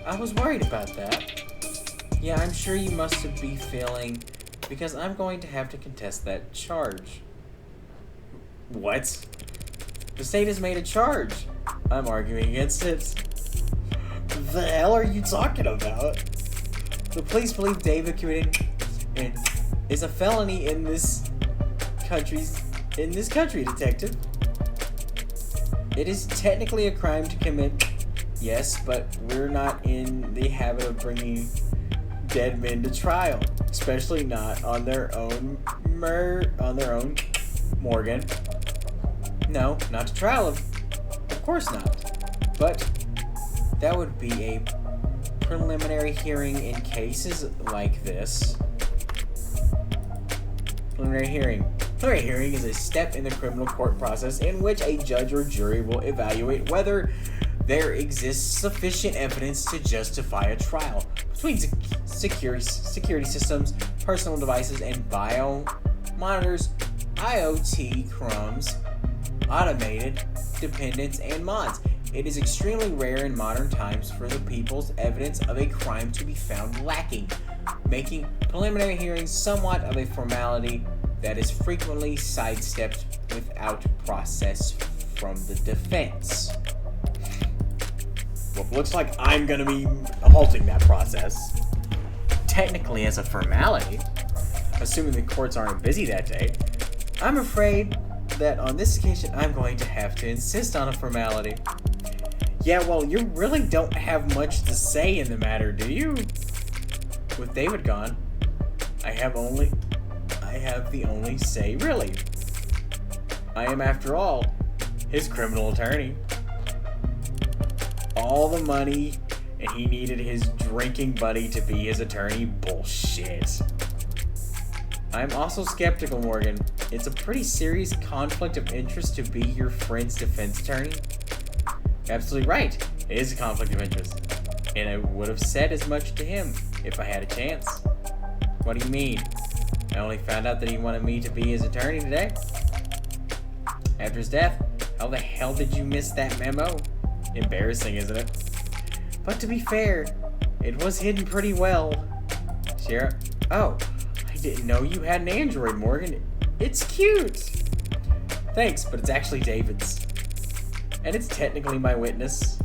I was worried about that. Yeah, I'm sure you must be feeling... Because I'm going to have to contest that charge. What? The state has made a charge. I'm arguing against it. The hell are you talking about? The police believe David committed is a felony in this country, detective. It is technically a crime to commit, yes, but we're not in the habit of bringing dead men to trial, especially not on their own Morgan. No, not to trial Of course not. But that would be a preliminary hearing in cases like this. Preliminary hearing. Preliminary hearing is a step in the criminal court process in which a judge or jury will evaluate whether there exists sufficient evidence to justify a trial between security systems, personal devices, and monitors, IoT, crumbs, automated dependents, and mods. It is extremely rare in modern times for the people's evidence of a crime to be found lacking, making preliminary hearings somewhat of a formality that is frequently sidestepped without process from the defense. Well, looks like I'm gonna be halting that process. Technically as a formality, assuming the courts aren't busy that day, I'm afraid that on this occasion I'm going to have to insist on a formality. Yeah, well, you really don't have much to say in the matter, do you? With David gone, I have the only say, really. I am, after all, his criminal attorney. All the money, and he needed his drinking buddy to be his attorney? Bullshit. I'm also skeptical, Morgan. It's a pretty serious conflict of interest to be your friend's defense attorney. Absolutely right. It is a conflict of interest. And I would have said as much to him if I had a chance. What do you mean? I only found out that he wanted me to be his attorney today. After his death, how the hell did you miss that memo? Embarrassing, isn't it? But to be fair, it was hidden pretty well. Sheriff? Oh, I didn't know you had an Android, Morgan. It's cute. Thanks, but it's actually David's. And it's technically my witness.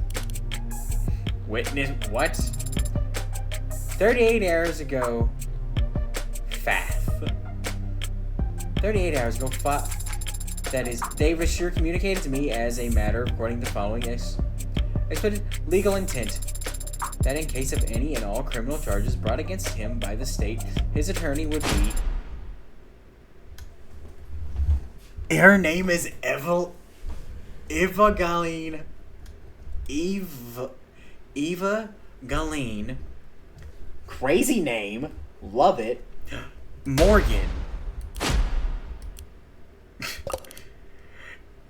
Witness what? 38 hours ago, Fath. 38 hours ago, that is, David sure communicated to me as a matter of recording the following explicit legal intent. That in case of any and all criminal charges brought against him by the state, his attorney would be... Her name is Eva Galeen. Eva Galeen. Crazy name. Love it. Morgan.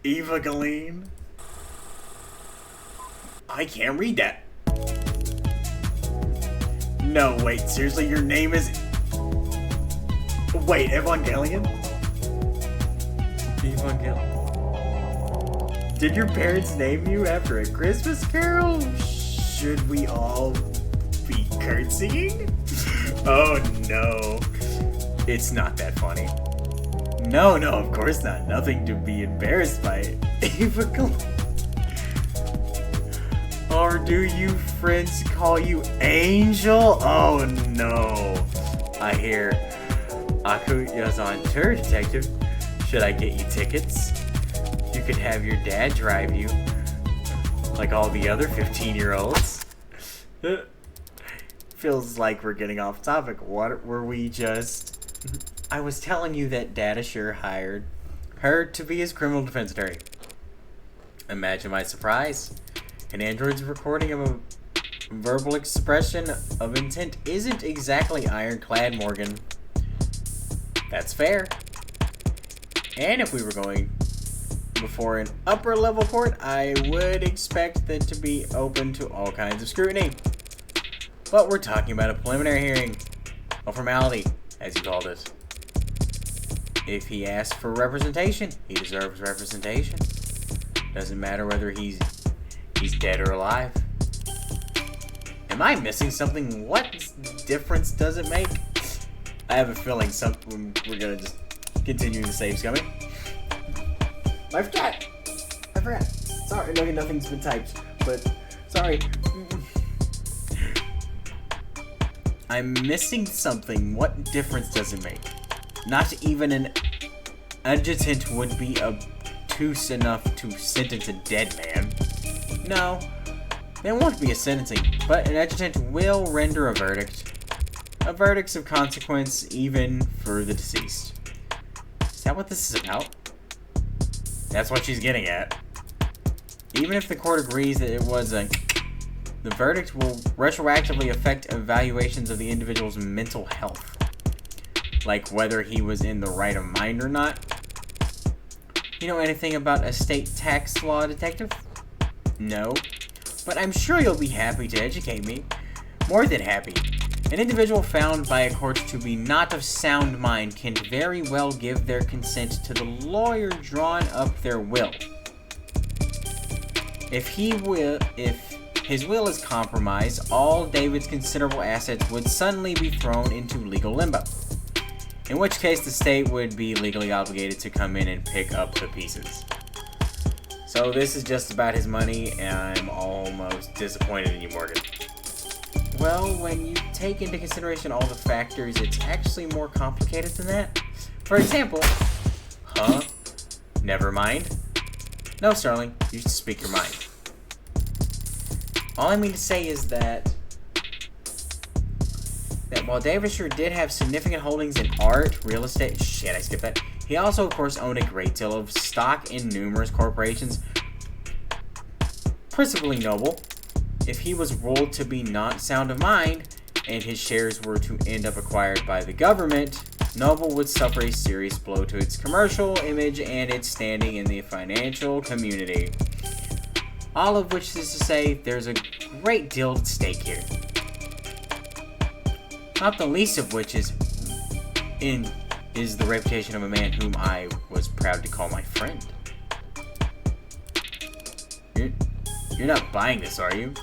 Eva Galeen. I can't read that. No, wait, seriously, your name is... Wait, Evangelion? Evangelion. Did your parents name you after a Christmas carol? Should we all be curtsying? Oh no. It's not that funny. No, of course not. Nothing to be embarrassed by. Or do you friends call you Angel? Oh no. I hear Akuya's on tour, detective. Should I get you tickets? You could have your dad drive you. Like all the other 15-year-olds. Feels like we're getting off topic. What were we just... I was telling you that Dad Assure hired her to be his criminal defense attorney. Imagine my surprise. An android's recording of a verbal expression of intent isn't exactly ironclad, Morgan. That's fair. And if we were going before an upper level court, I would expect that to be open to all kinds of scrutiny. But we're talking about a preliminary hearing. A formality, as you called it. If he asked for representation, he deserves representation. Doesn't matter whether he's dead or alive. Am I missing something? What difference does it make? I have a feeling we're gonna just continue the saves coming. I forgot. Sorry, nothing's been typed, but sorry. I'm missing something. What difference does it make? Not even an adjutant would be obtuse enough to sentence a dead man. No, there won't be a sentencing, but an adjutant will render a verdict. A verdict's of consequence even for the deceased. Is that what this is about? That's what she's getting at. Even if the court agrees that it was a... The verdict will retroactively affect evaluations of the individual's mental health. Like whether he was in the right of mind or not. You know anything about estate tax law, detective? No. But I'm sure you'll be happy to educate me. More than happy. An individual found by a court to be not of sound mind can very well give their consent to the lawyer drawing up their will. If his will is compromised, all David's considerable assets would suddenly be thrown into legal limbo. In which case, the state would be legally obligated to come in and pick up the pieces. So this is just about his money, and I'm almost disappointed in you, Morgan. Well, when you take into consideration all the factors, it's actually more complicated than that. For example... Huh? Never mind. No, Sterling, you should speak your mind. All I mean to say is that while David sure did have significant holdings in art, real estate, shit, I skipped that. He also, of course, owned a great deal of stock in numerous corporations, principally Noble. If he was ruled to be not sound of mind, and his shares were to end up acquired by the government, Noble would suffer a serious blow to its commercial image and its standing in the financial community. All of which is to say, there's a great deal at stake here. Not the least of which is the reputation of a man whom I was proud to call my friend. You're not buying this, are you?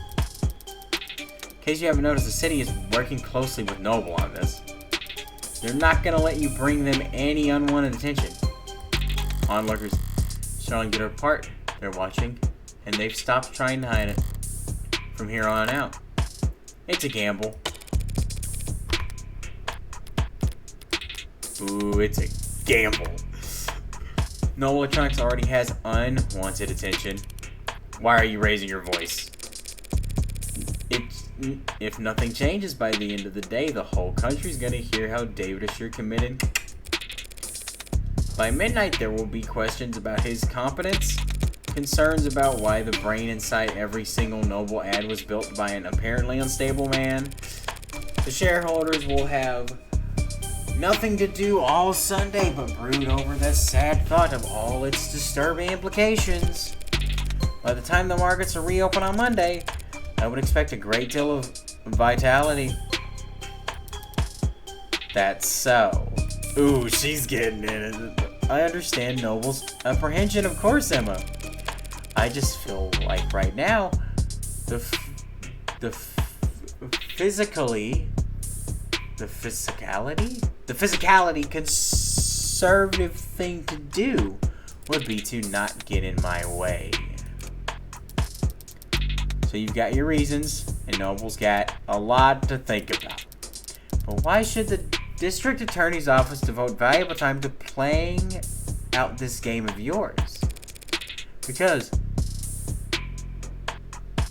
In case you haven't noticed, the city is working closely with Noble on this. They're not gonna let you bring them any unwanted attention. Onlookers, Sterling did her part. They're watching, and they've stopped trying to hide it. From here on out, it's a gamble. Ooh, it's a gamble. Noble Electronics already has unwanted attention. Why are you raising your voice? If nothing changes by the end of the day, the whole country's gonna hear how David Assure committed. By midnight, there will be questions about his competence, concerns about why the brain inside every single Noble ad was built by an apparently unstable man. The shareholders will have nothing to do all Sunday but brood over the sad thought of all its disturbing implications. By the time the markets are reopened on Monday, I would expect a great deal of vitality. That's so. Ooh, she's getting in it. I understand Noble's apprehension, of course, Emma. I just feel like right now, the physicality conservative thing to do would be to not get in my way. So you've got your reasons, and Noble's got a lot to think about. But why should the district attorney's office devote valuable time to playing out this game of yours? Because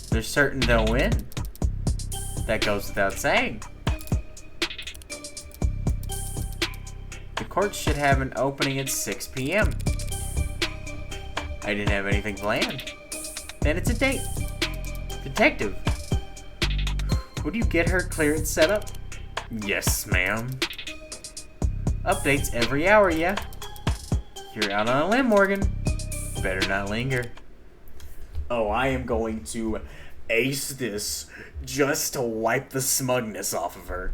they're certain they'll win. That goes without saying. The court should have an opening at 6 p.m. I didn't have anything planned. Then it's a date. Detective, would you get her clearance set up? Yes, ma'am. Updates every hour, yeah? You're out on a limb, Morgan. Better not linger. Oh, I am going to ace this just to wipe the smugness off of her.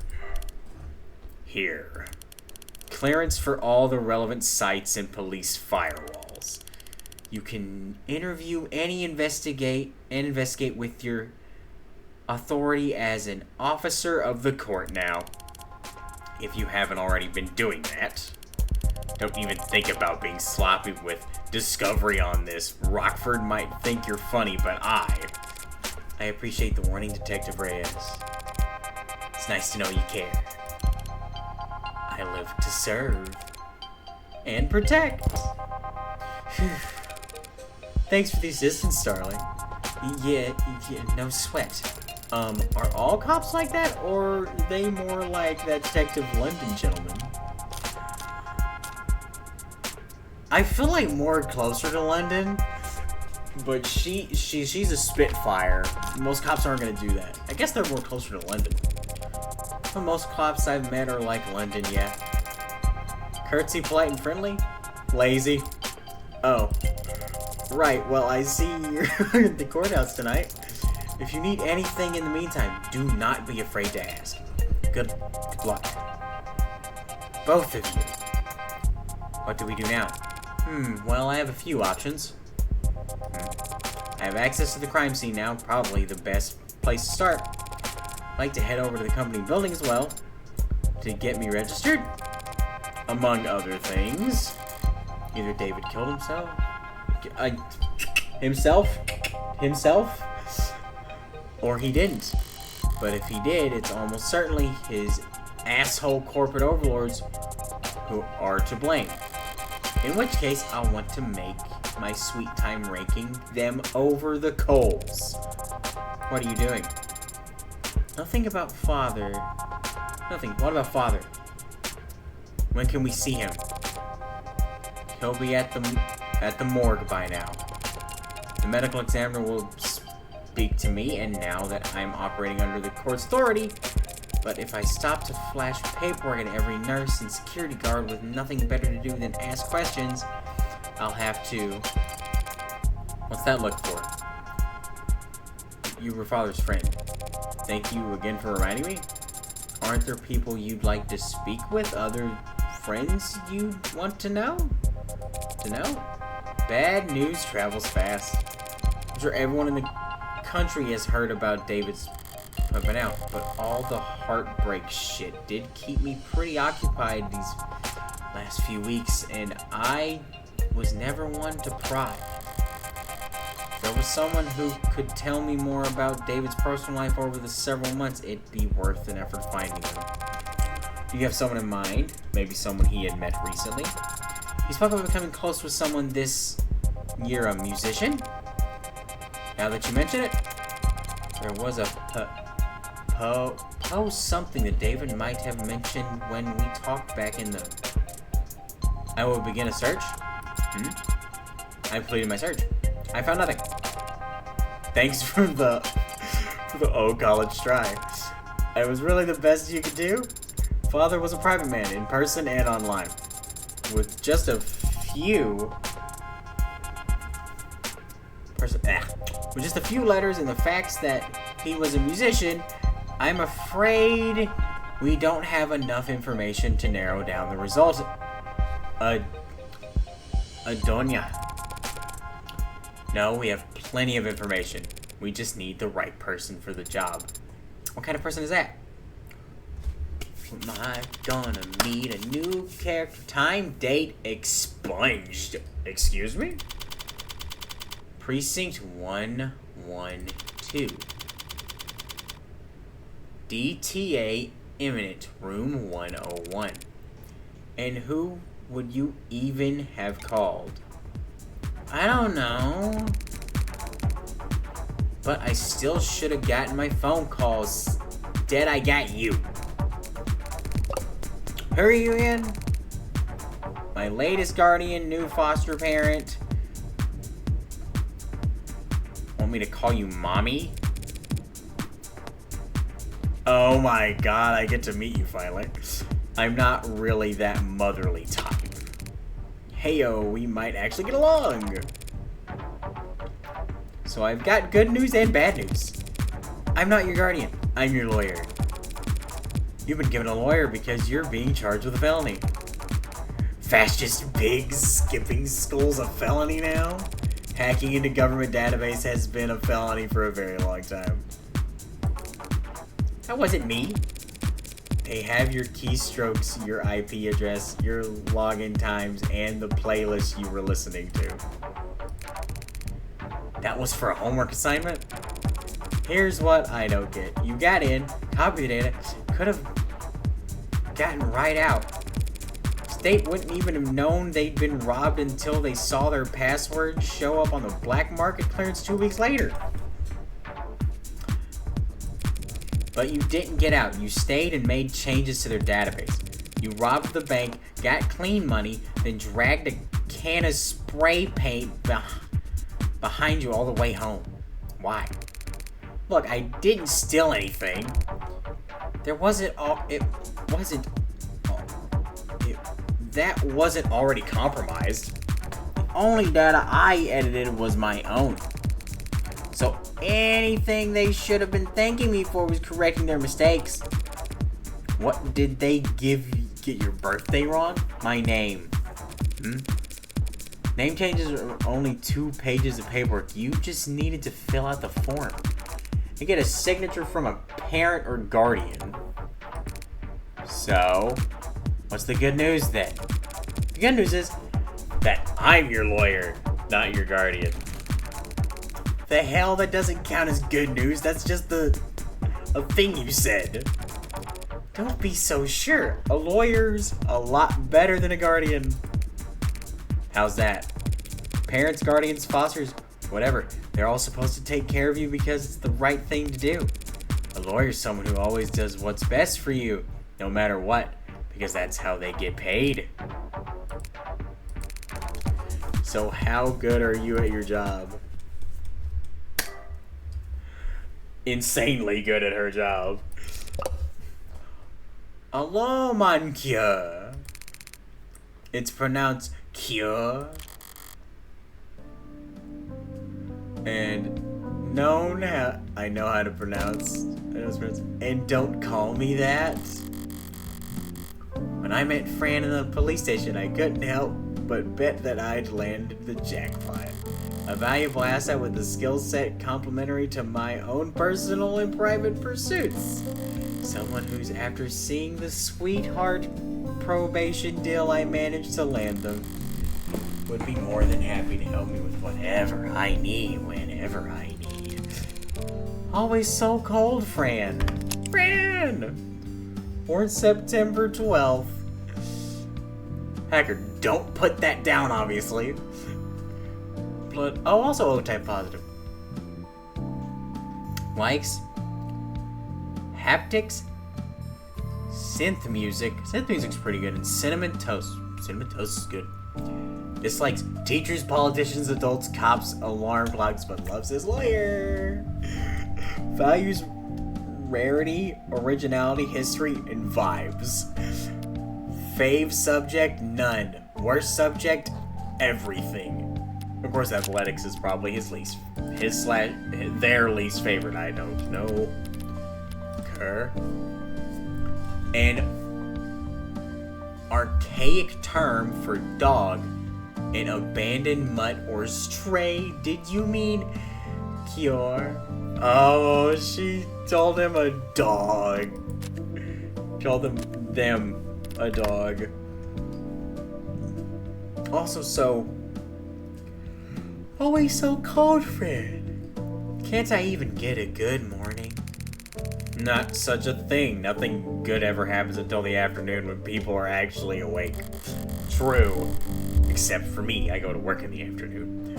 Here. Clearance for all the relevant sites and police firewalls. You can interview and investigate with your authority as an officer of the court now. If you haven't already been doing that. Don't even think about being sloppy with discovery on this. Rockford might think you're funny, but I appreciate the warning, Detective Reyes. It's nice to know you care. I live to serve and protect. Thanks for the assistance, Starling. Yeah, no sweat. Are all cops like that, or are they more like that Detective London gentleman? I feel like more closer to London, But she's a Spitfire. Most cops aren't gonna do that. I guess they're more closer to London. But most cops I've met are like London, yeah. Curtsy, polite, and friendly? Lazy. Oh. Right, well, I see you're at the courthouse tonight. If you need anything in the meantime, do not be afraid to ask. Good luck. Both of you. What do we do now? Well, I have a few options. I have access to the crime scene now, probably the best place to start. I'd like to head over to the company building as well to get me registered. Among other things. Either David killed himself. Himself? Or he didn't. But if he did, it's almost certainly his asshole corporate overlords who are to blame. In which case, I'll want to make my sweet time raking them over the coals. What are you doing? Nothing about father. Nothing. What about father? When can we see him? He'll be at the morgue by now. The medical examiner will speak to me, and now that I'm operating under the court's authority, but if I stop to flash paperwork at every nurse and security guard with nothing better to do than ask questions, I'll have to... What's that look for? You were father's friend. Thank you again for reminding me. Aren't there people you'd like to speak with? Other friends you want to know? Bad news travels fast. I'm sure everyone in the country has heard about David's pumping out, but all the heartbreak shit did keep me pretty occupied these last few weeks, and I was never one to pry. If there was someone who could tell me more about David's personal life over the several months, it'd be worth an effort finding him. Do you have someone in mind? Maybe someone he had met recently? He spoke about becoming close with someone this year, a musician? Now that you mention it, there was a something that David might have mentioned when we talked back in the... I will begin a search? I completed my search. I found nothing. Thanks for the old college try. It was really the best you could do. Father was a private man, in person and online. With just a few... With just a few letters and the facts that he was a musician, I'm afraid we don't have enough information to narrow down the result. Adonia. No, we have plenty of information. We just need the right person for the job. What kind of person is that? Am I gonna meet a new character? Time, date, expunged. Excuse me? Precinct 112. DTA imminent, room 101. And who would you even have called? I don't know. But I still should have gotten my phone calls. Dead, I got you. Who are you in? My latest guardian, new foster parent. Want me to call you mommy? Oh my god, I get to meet you finally. I'm not really that motherly type. Heyo, we might actually get along. So I've got good news and bad news. I'm not your guardian. I'm your lawyer. You've been given a lawyer because you're being charged with a felony. Fascist pigs skipping school's a felony now? Hacking into government database has been a felony for a very long time. That wasn't me. They have your keystrokes, your IP address, your login times, and the playlist you were listening to. That was for a homework assignment? Here's what I don't get. You got in, copied the data, could have gotten right out. State wouldn't even have known they'd been robbed until they saw their password show up on the black market clearance 2 weeks later. But you didn't get out. You stayed and made changes to their database. You robbed the bank, got clean money, then dragged a can of spray paint behind you all the way home. Why? Look, I didn't steal anything. There wasn't all. It wasn't. That wasn't already compromised. The only data I edited was my own. So anything they should have been thanking me for was correcting their mistakes. What did they get your birthday wrong? My name. Name changes are only 2 pages of paperwork. You just needed to fill out the form and get a signature from a parent or guardian. So, what's the good news then? The good news is that I'm your lawyer, not your guardian. The hell, that doesn't count as good news. That's just a thing you said. Don't be so sure. A lawyer's a lot better than a guardian. How's that? Parents, guardians, fosters, whatever. They're all supposed to take care of you because it's the right thing to do. A lawyer's someone who always does what's best for you, no matter what, because that's how they get paid. So how good are you at your job? Insanely good at her job. Hello, monsieur. It's pronounced cure. And I know how to pronounce. And don't call me that. When I met Fran in the police station, I couldn't help but bet that I'd landed the jackpot. A valuable asset with a skill set complementary to my own personal and private pursuits. Someone who's, after seeing the sweetheart probation deal I managed to land them, would be more than happy to help me with whatever I need, whenever I need. Always so cold, Fran. Born September 12th. Hacker, don't put that down, obviously. Blood. Oh, also O-type positive. Likes haptics, synth music. Synth music's pretty good, and cinnamon toast. Cinnamon toast is good. Dislikes teachers, politicians, adults, cops, alarm clocks, but loves his lawyer. Values rarity, originality, history, and vibes. Fave subject, none. Worst subject, everything. Of course, athletics is probably their least favorite. I don't know. An archaic term for dog, an abandoned mutt or stray. Did you mean cure? Oh, she told him a dog. Called them a dog. Also, always so cold, Fred. Can't I even get a good morning? Not such a thing. Nothing good ever happens until the afternoon when people are actually awake. True. Except for me, I go to work in the afternoon.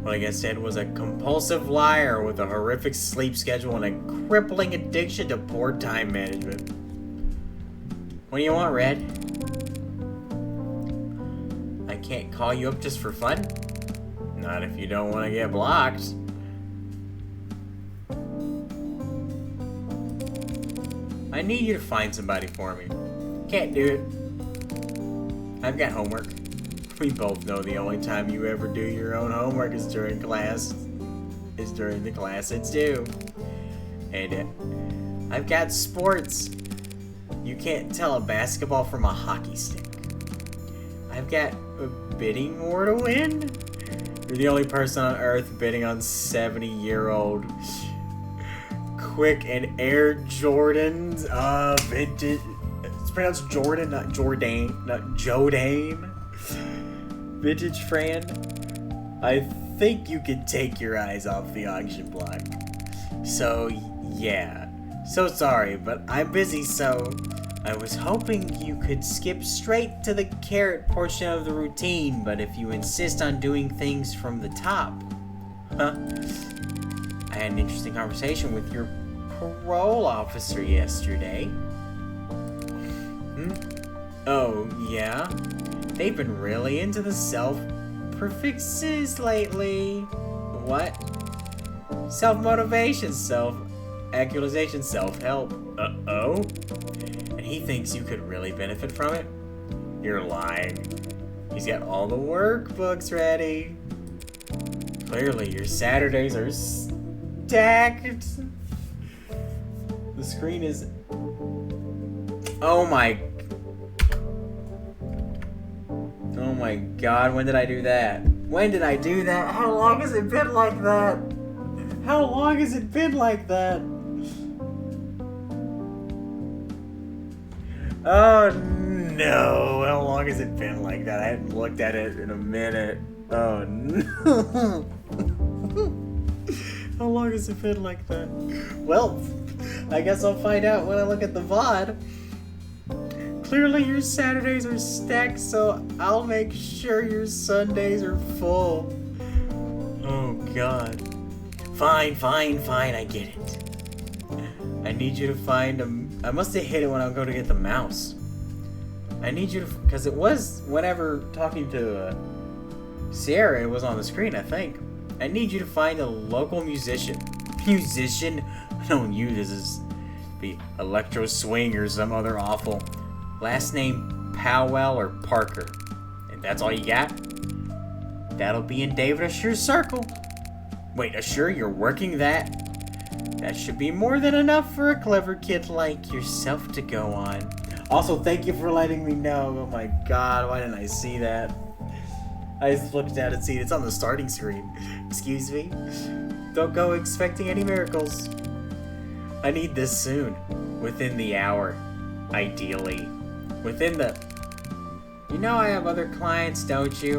What I guess said was a compulsive liar with a horrific sleep schedule and a crippling addiction to poor time management. What do you want, Red? I can't call you up just for fun? Not if you don't want to get blocked. I need you to find somebody for me. Can't do it. I've got homework. We both know the only time you ever do your own homework is during class. Is during the class it's due. And I've got sports. You can't tell a basketball from a hockey stick. I've got a bidding war to win. You're the only person on Earth bidding on 70-year-old Quick and Air Jordans. Vintage. It's pronounced Jordan, not Jourdain, not Jodane. Vintage Fran. I think you could take your eyes off the auction block. So, yeah. So sorry, but I'm busy, so I was hoping you could skip straight to the carrot portion of the routine, but if you insist on doing things from the top. Huh? I had an interesting conversation with your parole officer yesterday. Oh, yeah? They've been really into the for fixes lately. What? Self-motivation, self-actualization, self-help. Uh-oh? And he thinks you could really benefit from it? You're lying. He's got all the workbooks ready. Clearly, your Saturdays are stacked. The screen is... Oh my god, when did I do that? When did I do that? How long has it been like that? How long has it been like that? Oh no, how long has it been like that? I hadn't looked at it in a minute. Oh no. How long has it been like that? Well, I guess I'll find out when I look at the VOD. Clearly your Saturdays are stacked, so I'll make sure your Sundays are full. Oh god. Fine, I get it. I need you to find I must have hit it when I was going to get the mouse. I need you to, because it was, whenever talking to Sierra, it was on the screen, I think. I need you to find a local musician. Musician? Don't you, this is the electro swing or some other awful. Last name Powell or Parker. And that's all you got? That'll be in David Assure's circle. Wait, Assure, you're working that? That should be more than enough for a clever kid like yourself to go on. Also, thank you for letting me know. Oh my god, why didn't I see that? I just looked at it, see it's on the starting screen. Excuse me? Don't go expecting any miracles. I need this soon. Within the hour. Ideally. Within the... You know I have other clients, don't you?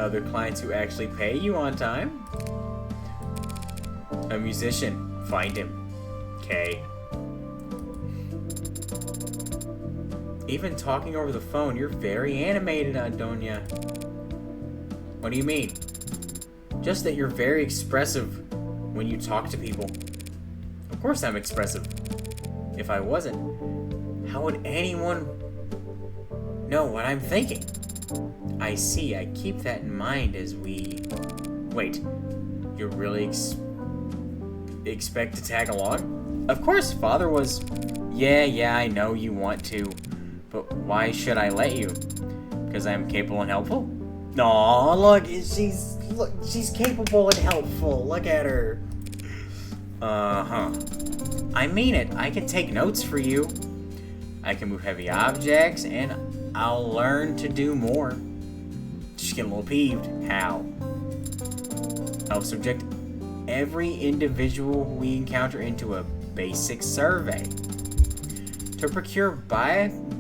Other clients who actually pay you on time? A musician. Find him. Okay. Even talking over the phone, you're very animated, Adonia. What do you mean? Just that you're very expressive when you talk to people. Of course I'm expressive. If I wasn't, how would anyone know what I'm thinking? I see. I keep that in mind as we... Wait. You really expect to tag along? Of course, Father was... Yeah, I know you want to. But why should I let you? Because I'm capable and helpful? Aw, look, she's capable and helpful. Look at her. Uh-huh. I mean it. I can take notes for you. I can move heavy objects, and I'll learn to do more. Just get a little peeved. How? I'll subject every individual we encounter into a basic survey to procure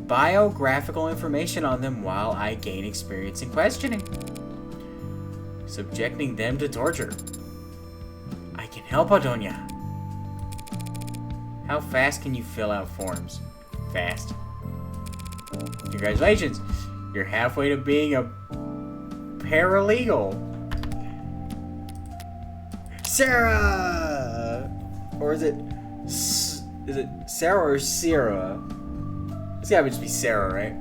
biographical information on them while I gain experience in questioning, subjecting them to torture. I can help, Adonia. How fast can you fill out forms? Fast. Congratulations, you're halfway to being a paralegal. Sarah! Or is it Sarah or Sierra? It's gotta just be Sarah, right?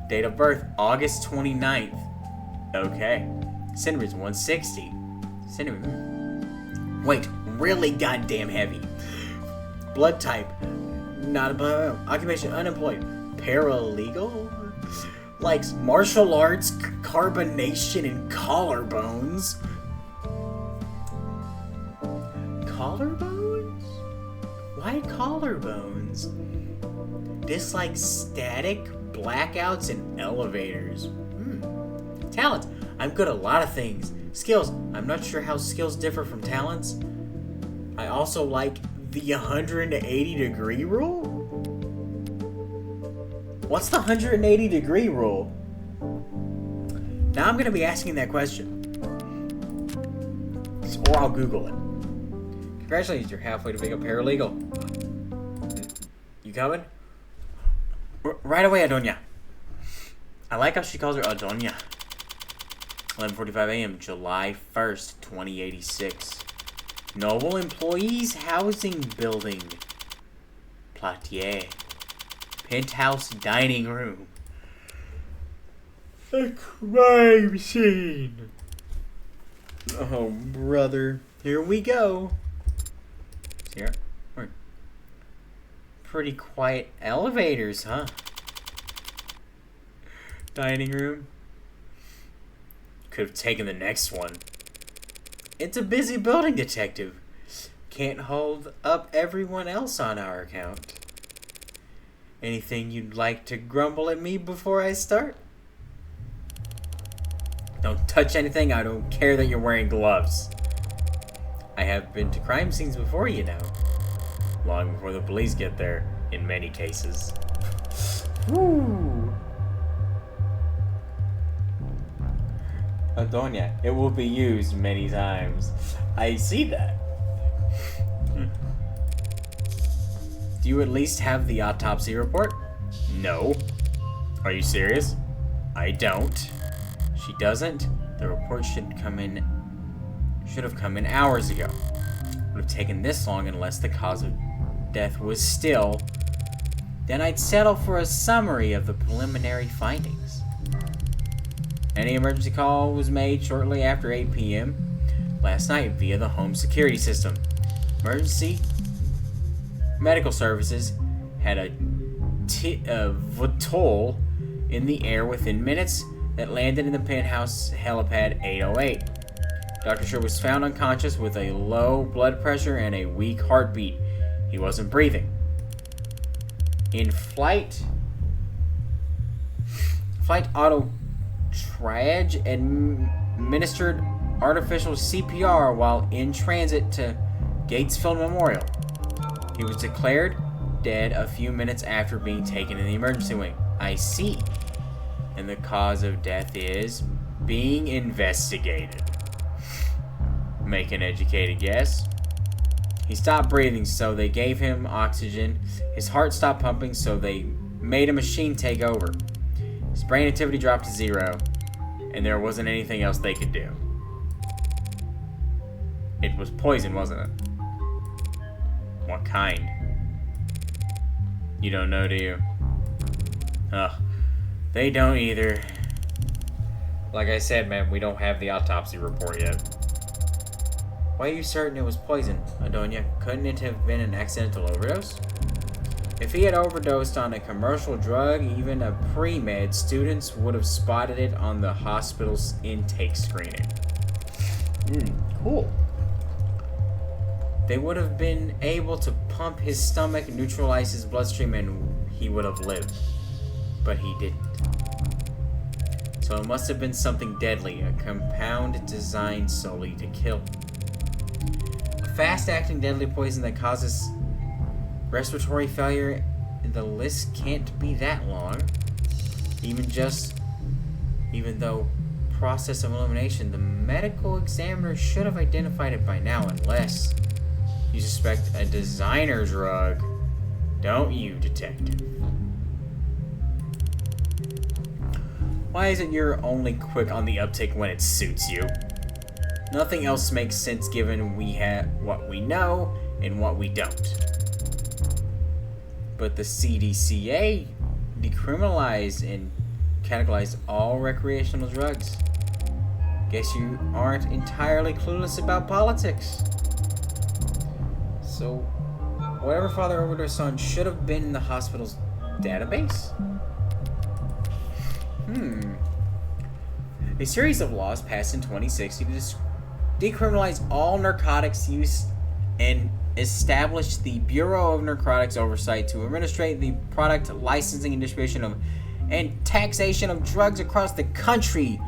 Date of birth, August 29th. Okay. Centimeters, 160. Centimeters. Wait, really goddamn heavy. Blood type, not a occupation, unemployed. Paralegal? Likes martial arts, carbonation, and collarbones. Collarbones? Why collarbones? Dislikes static, blackouts, and elevators. Talents. I'm good at a lot of things. Skills. I'm not sure how skills differ from talents. I also like the 180-degree rule? What's the 180-degree rule? Now I'm going to be asking that question. Or I'll Google it. Congratulations, you're halfway to being a paralegal. You coming? Right away, Adonia. I like how she calls her Adonia. 11:45 a.m., July 1st, 2086. Noble Employees Housing Building. Platier. Penthouse dining room. A crime scene. Oh, brother. Here we go. Here. Pretty quiet elevators, huh? Dining room. Could have taken the next one. It's a busy building, detective. Can't hold up everyone else on our account. Anything you'd like to grumble at me before I start? Don't touch anything. I don't care that you're wearing gloves. I have been to crime scenes before, you know. Long before the police get there, in many cases. Woo! Adonia, it will be used many times. I see that. Do you at least have the autopsy report? No. Are you serious? I don't. She doesn't? The report should have come in hours ago. Would have taken this long unless the cause of death was still. Then I'd settle for a summary of the preliminary findings. Any emergency call was made shortly after 8 p.m. last night via the home security system. Emergency medical services had a VOD in the air within minutes that landed in the penthouse helipad 808. Dr. Sher was found unconscious with a low blood pressure and a weak heartbeat. He wasn't breathing. In flight auto triage administered artificial CPR while in transit to Gatesfield Memorial. He was declared dead a few minutes after being taken in the emergency wing. I see. And the cause of death is being investigated. Make an educated guess. He stopped breathing, so they gave him oxygen. His heart stopped pumping, so they made a machine take over. His brain activity dropped to 0, and there wasn't anything else they could do. It was poison, wasn't it? What kind? You don't know, do you? Ugh. They don't either. Like I said, man, we don't have the autopsy report yet. Why are you certain it was poison, Adonia? Couldn't it have been an accidental overdose? If he had overdosed on a commercial drug, even a pre-med, students would have spotted it on the hospital's intake screening. Cool. They would have been able to pump his stomach, neutralize his bloodstream, and he would have lived. But he didn't. So it must have been something deadly, a compound designed solely to kill. A fast-acting deadly poison that causes respiratory failure, the list can't be that long. Even though process of elimination, the medical examiner should have identified it by now, unless you suspect a designer drug. Don't you, detective? Why isn't you're only quick on the uptick when it suits you? Nothing else makes sense given we have what we know and what we don't. But the CDCA decriminalized and categorized all recreational drugs. Guess you aren't entirely clueless about politics. So, whatever father overdosed on should have been in the hospital's database? A series of laws passed in 2060 to decriminalize all narcotics use and establish the Bureau of Narcotics Oversight to administrate the product licensing and distribution of and taxation of drugs across the country.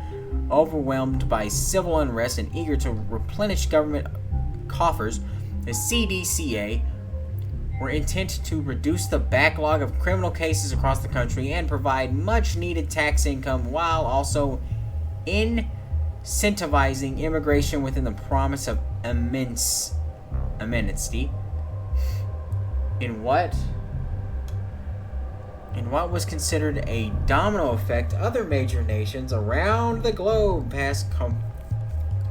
Overwhelmed by civil unrest and eager to replenish government coffers, the CDCA were intent to reduce the backlog of criminal cases across the country and provide much-needed tax income while also incentivizing immigration within the promise of amnesty. In what was considered a domino effect, other major nations around the globe passed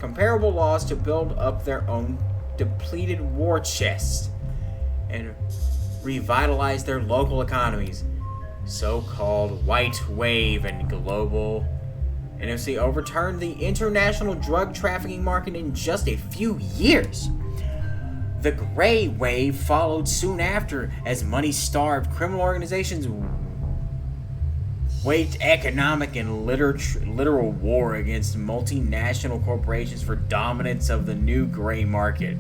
comparable laws to build up their own depleted war chest and revitalize their local economies. So-called white wave and global NFC overturned the international drug trafficking market in just a few years. The gray wave followed soon after as money-starved criminal organizations waged economic and literal war against multinational corporations for dominance of the new gray market.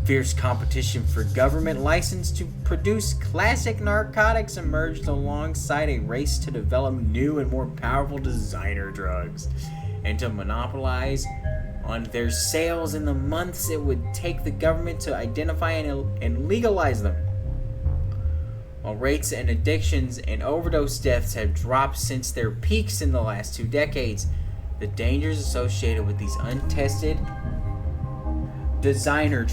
Fierce competition for government license to produce classic narcotics emerged alongside a race to develop new and more powerful designer drugs and to monopolize on their sales in the months it would take the government to identify and legalize them. While rates and addictions and overdose deaths have dropped since their peaks in the last 2 decades, the dangers associated with these untested designer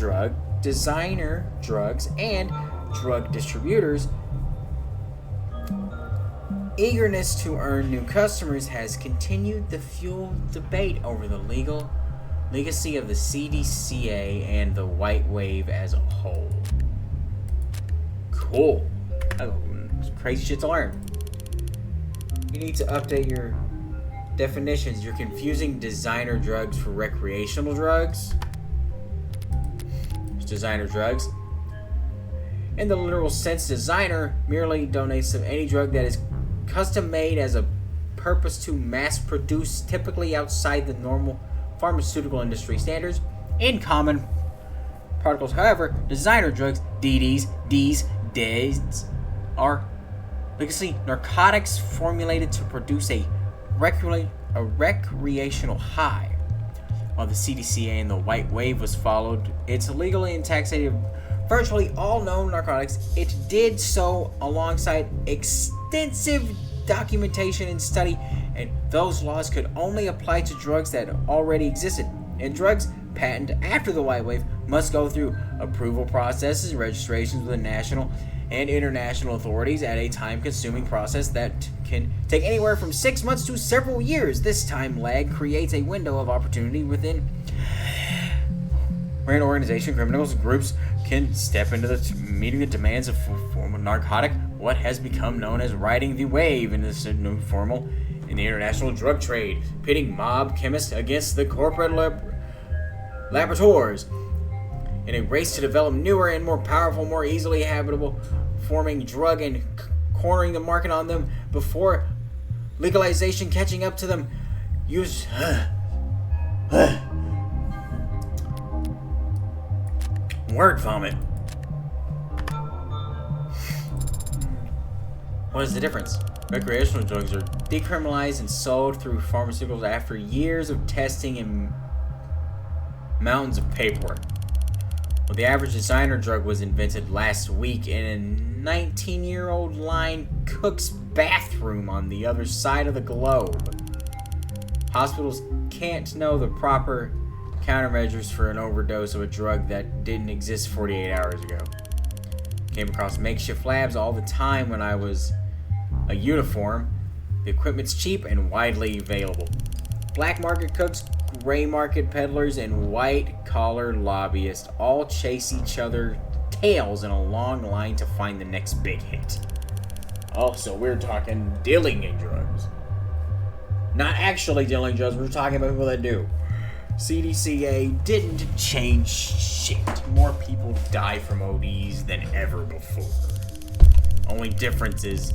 drugs and drug distributors' eagerness to earn new customers has continued the fuel debate over the legacy of the CDCA and the white wave as a whole. Cool. Crazy shit to learn. You need to update your definitions. You're confusing designer drugs for recreational drugs. Designer drugs. In the literal sense, designer merely donates of any drug that is custom made as a purpose to mass produce, typically outside the normal pharmaceutical industry standards. In common particles, however, designer drugs, DDs, are legacy narcotics formulated to produce a recreational high. While the CDCA and the white wave was followed, it's illegally and taxated virtually all known narcotics. It did so alongside extensive documentation and study, and those laws could only apply to drugs that already existed. And drugs patented after the white wave must go through approval processes and registrations with the national and international authorities at a time-consuming process that can take anywhere from 6 months to several years. This time lag creates a window of opportunity within where an organization, criminals, groups can step into meeting the demands of form of narcotic, what has become known as riding the wave in this new formal in the international drug trade, pitting mob chemists against the corporate laboratories in a race to develop newer and more powerful, more easily habitable forming drug and cornering the market on them before legalization catching up to them. Use word vomit. What is the difference? Recreational drugs are decriminalized and sold through pharmaceuticals after years of testing and mountains of paperwork. Well, the average designer drug was invented last week in a 19-year-old line cook's bathroom on the other side of the globe. Hospitals can't know the proper countermeasures for an overdose of a drug that didn't exist 48 hours ago. Came across makeshift labs all the time when I was a uniform. The equipment's cheap and widely available. Black market cooks, gray market peddlers, and white-collar lobbyists all chase each other tails in a long line to find the next big hit. Oh, so we're talking dealing in drugs. Not actually dealing drugs, we're talking about people that do. CDCA didn't change shit. More people die from ODs than ever before. Only difference is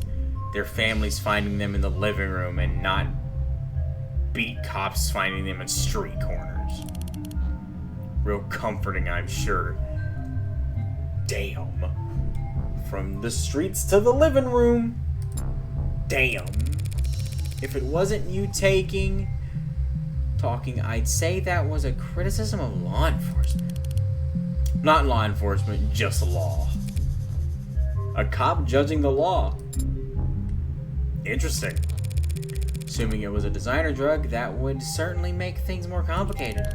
their families finding them in the living room and not beat cops finding them at street corners. Real comforting, I'm sure. Damn. From the streets to the living room. Damn. If it wasn't you talking, I'd say that was a criticism of law enforcement. Not law enforcement, just law. A cop judging the law. Interesting. Assuming it was a designer drug, that would certainly make things more complicated.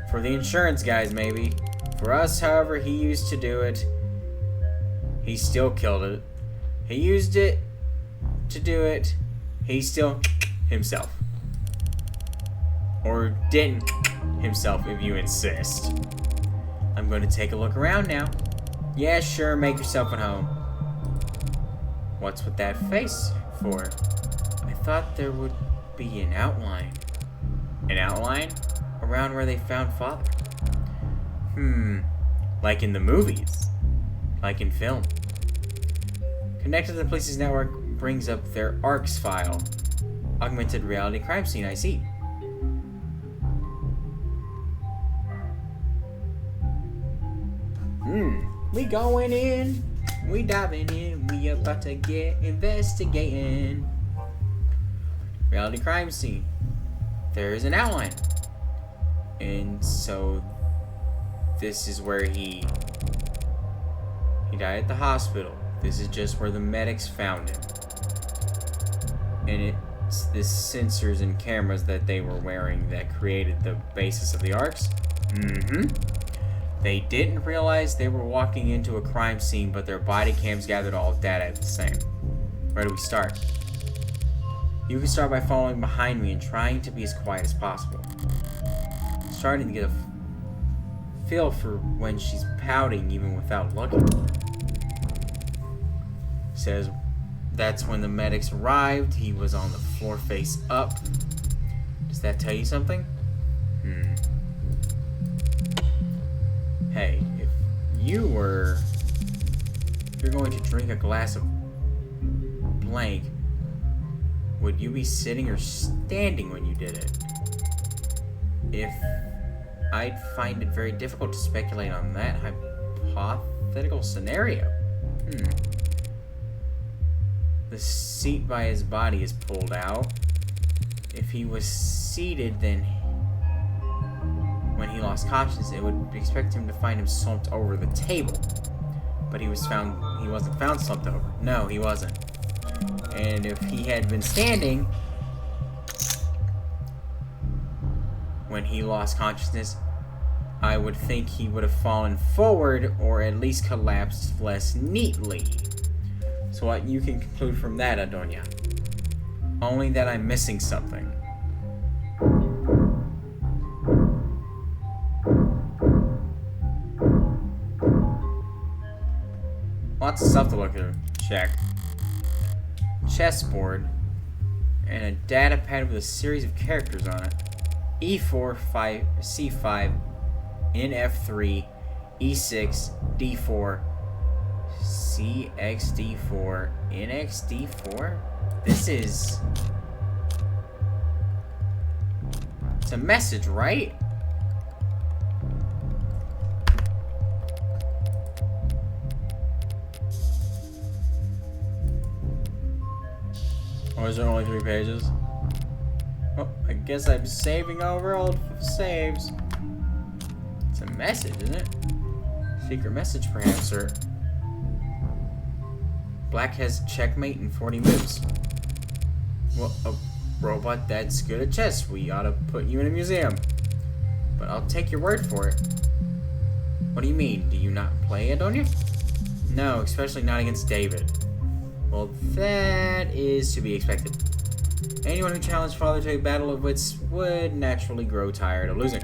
For the insurance guys, maybe. For us, however, he used to do it. He still killed it. He used it to do it. He still himself. Or didn't himself, if you insist. I'm going to take a look around now. Yeah, sure, make yourself at home. What's with that face for? I thought there would be an outline. An outline? Around where they found Father. Like in the movies. Like in film. Connected to the Police's network brings up their ARCS file. Augmented reality crime scene, I see. We going in. We diving in. We about to get investigating. Reality crime scene. There's an outline. And so this is where he died at the hospital. This is just where the medics found him. And it's the sensors and cameras that they were wearing that created the basis of the ARCs. They didn't realize they were walking into a crime scene, but their body cams gathered all data at the same. Where do we start? You can start by following behind me and trying to be as quiet as possible. Starting to get a feel for when she's pouting even without looking. Says that's when the medics arrived. He was on the floor face up. Does that tell you something? Hey, if you're going to drink a glass of blank, would you be sitting or standing when you did it? I'd find it very difficult to speculate on that hypothetical scenario. The seat by his body is pulled out. If he was seated, then when he lost consciousness, it would expect him to find him slumped over the table. But he wasn't found slumped over. No, he wasn't. And if he had been standing when he lost consciousness, I would think he would have fallen forward or at least collapsed less neatly. So what you can conclude from that, Adonia? Only that I'm missing something. Lots of stuff to look through. Check. Chessboard. And a data pad with a series of characters on it. E4, C5, NF3, E6, D4, CXD4, NXD4? This is... It's a message, right? Or is there only 3 pages? Well, I guess I'm saving over old saves. It's a message, isn't it? Secret message, perhaps, sir. Black has checkmate in 40 moves. Well, a robot that's good at chess. We ought to put you in a museum. But I'll take your word for it. What do you mean? Do you not play, Adonia? No, especially not against David. Well, that is to be expected. Anyone who challenged Father to a battle of wits would naturally grow tired of losing.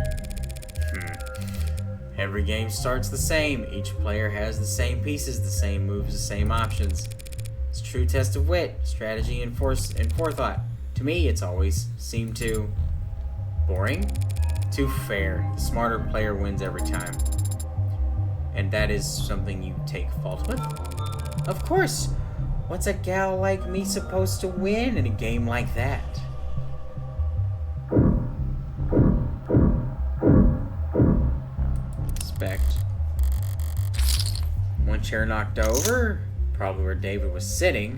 Every game starts the same. Each player has the same pieces, the same moves, the same options. It's a true test of wit, strategy, and forethought. To me, it's always seemed too boring, too fair. The smarter player wins every time. And that is something you take fault with? Of course! What's a gal like me supposed to win in a game like that? Inspect. One chair knocked over, probably where David was sitting.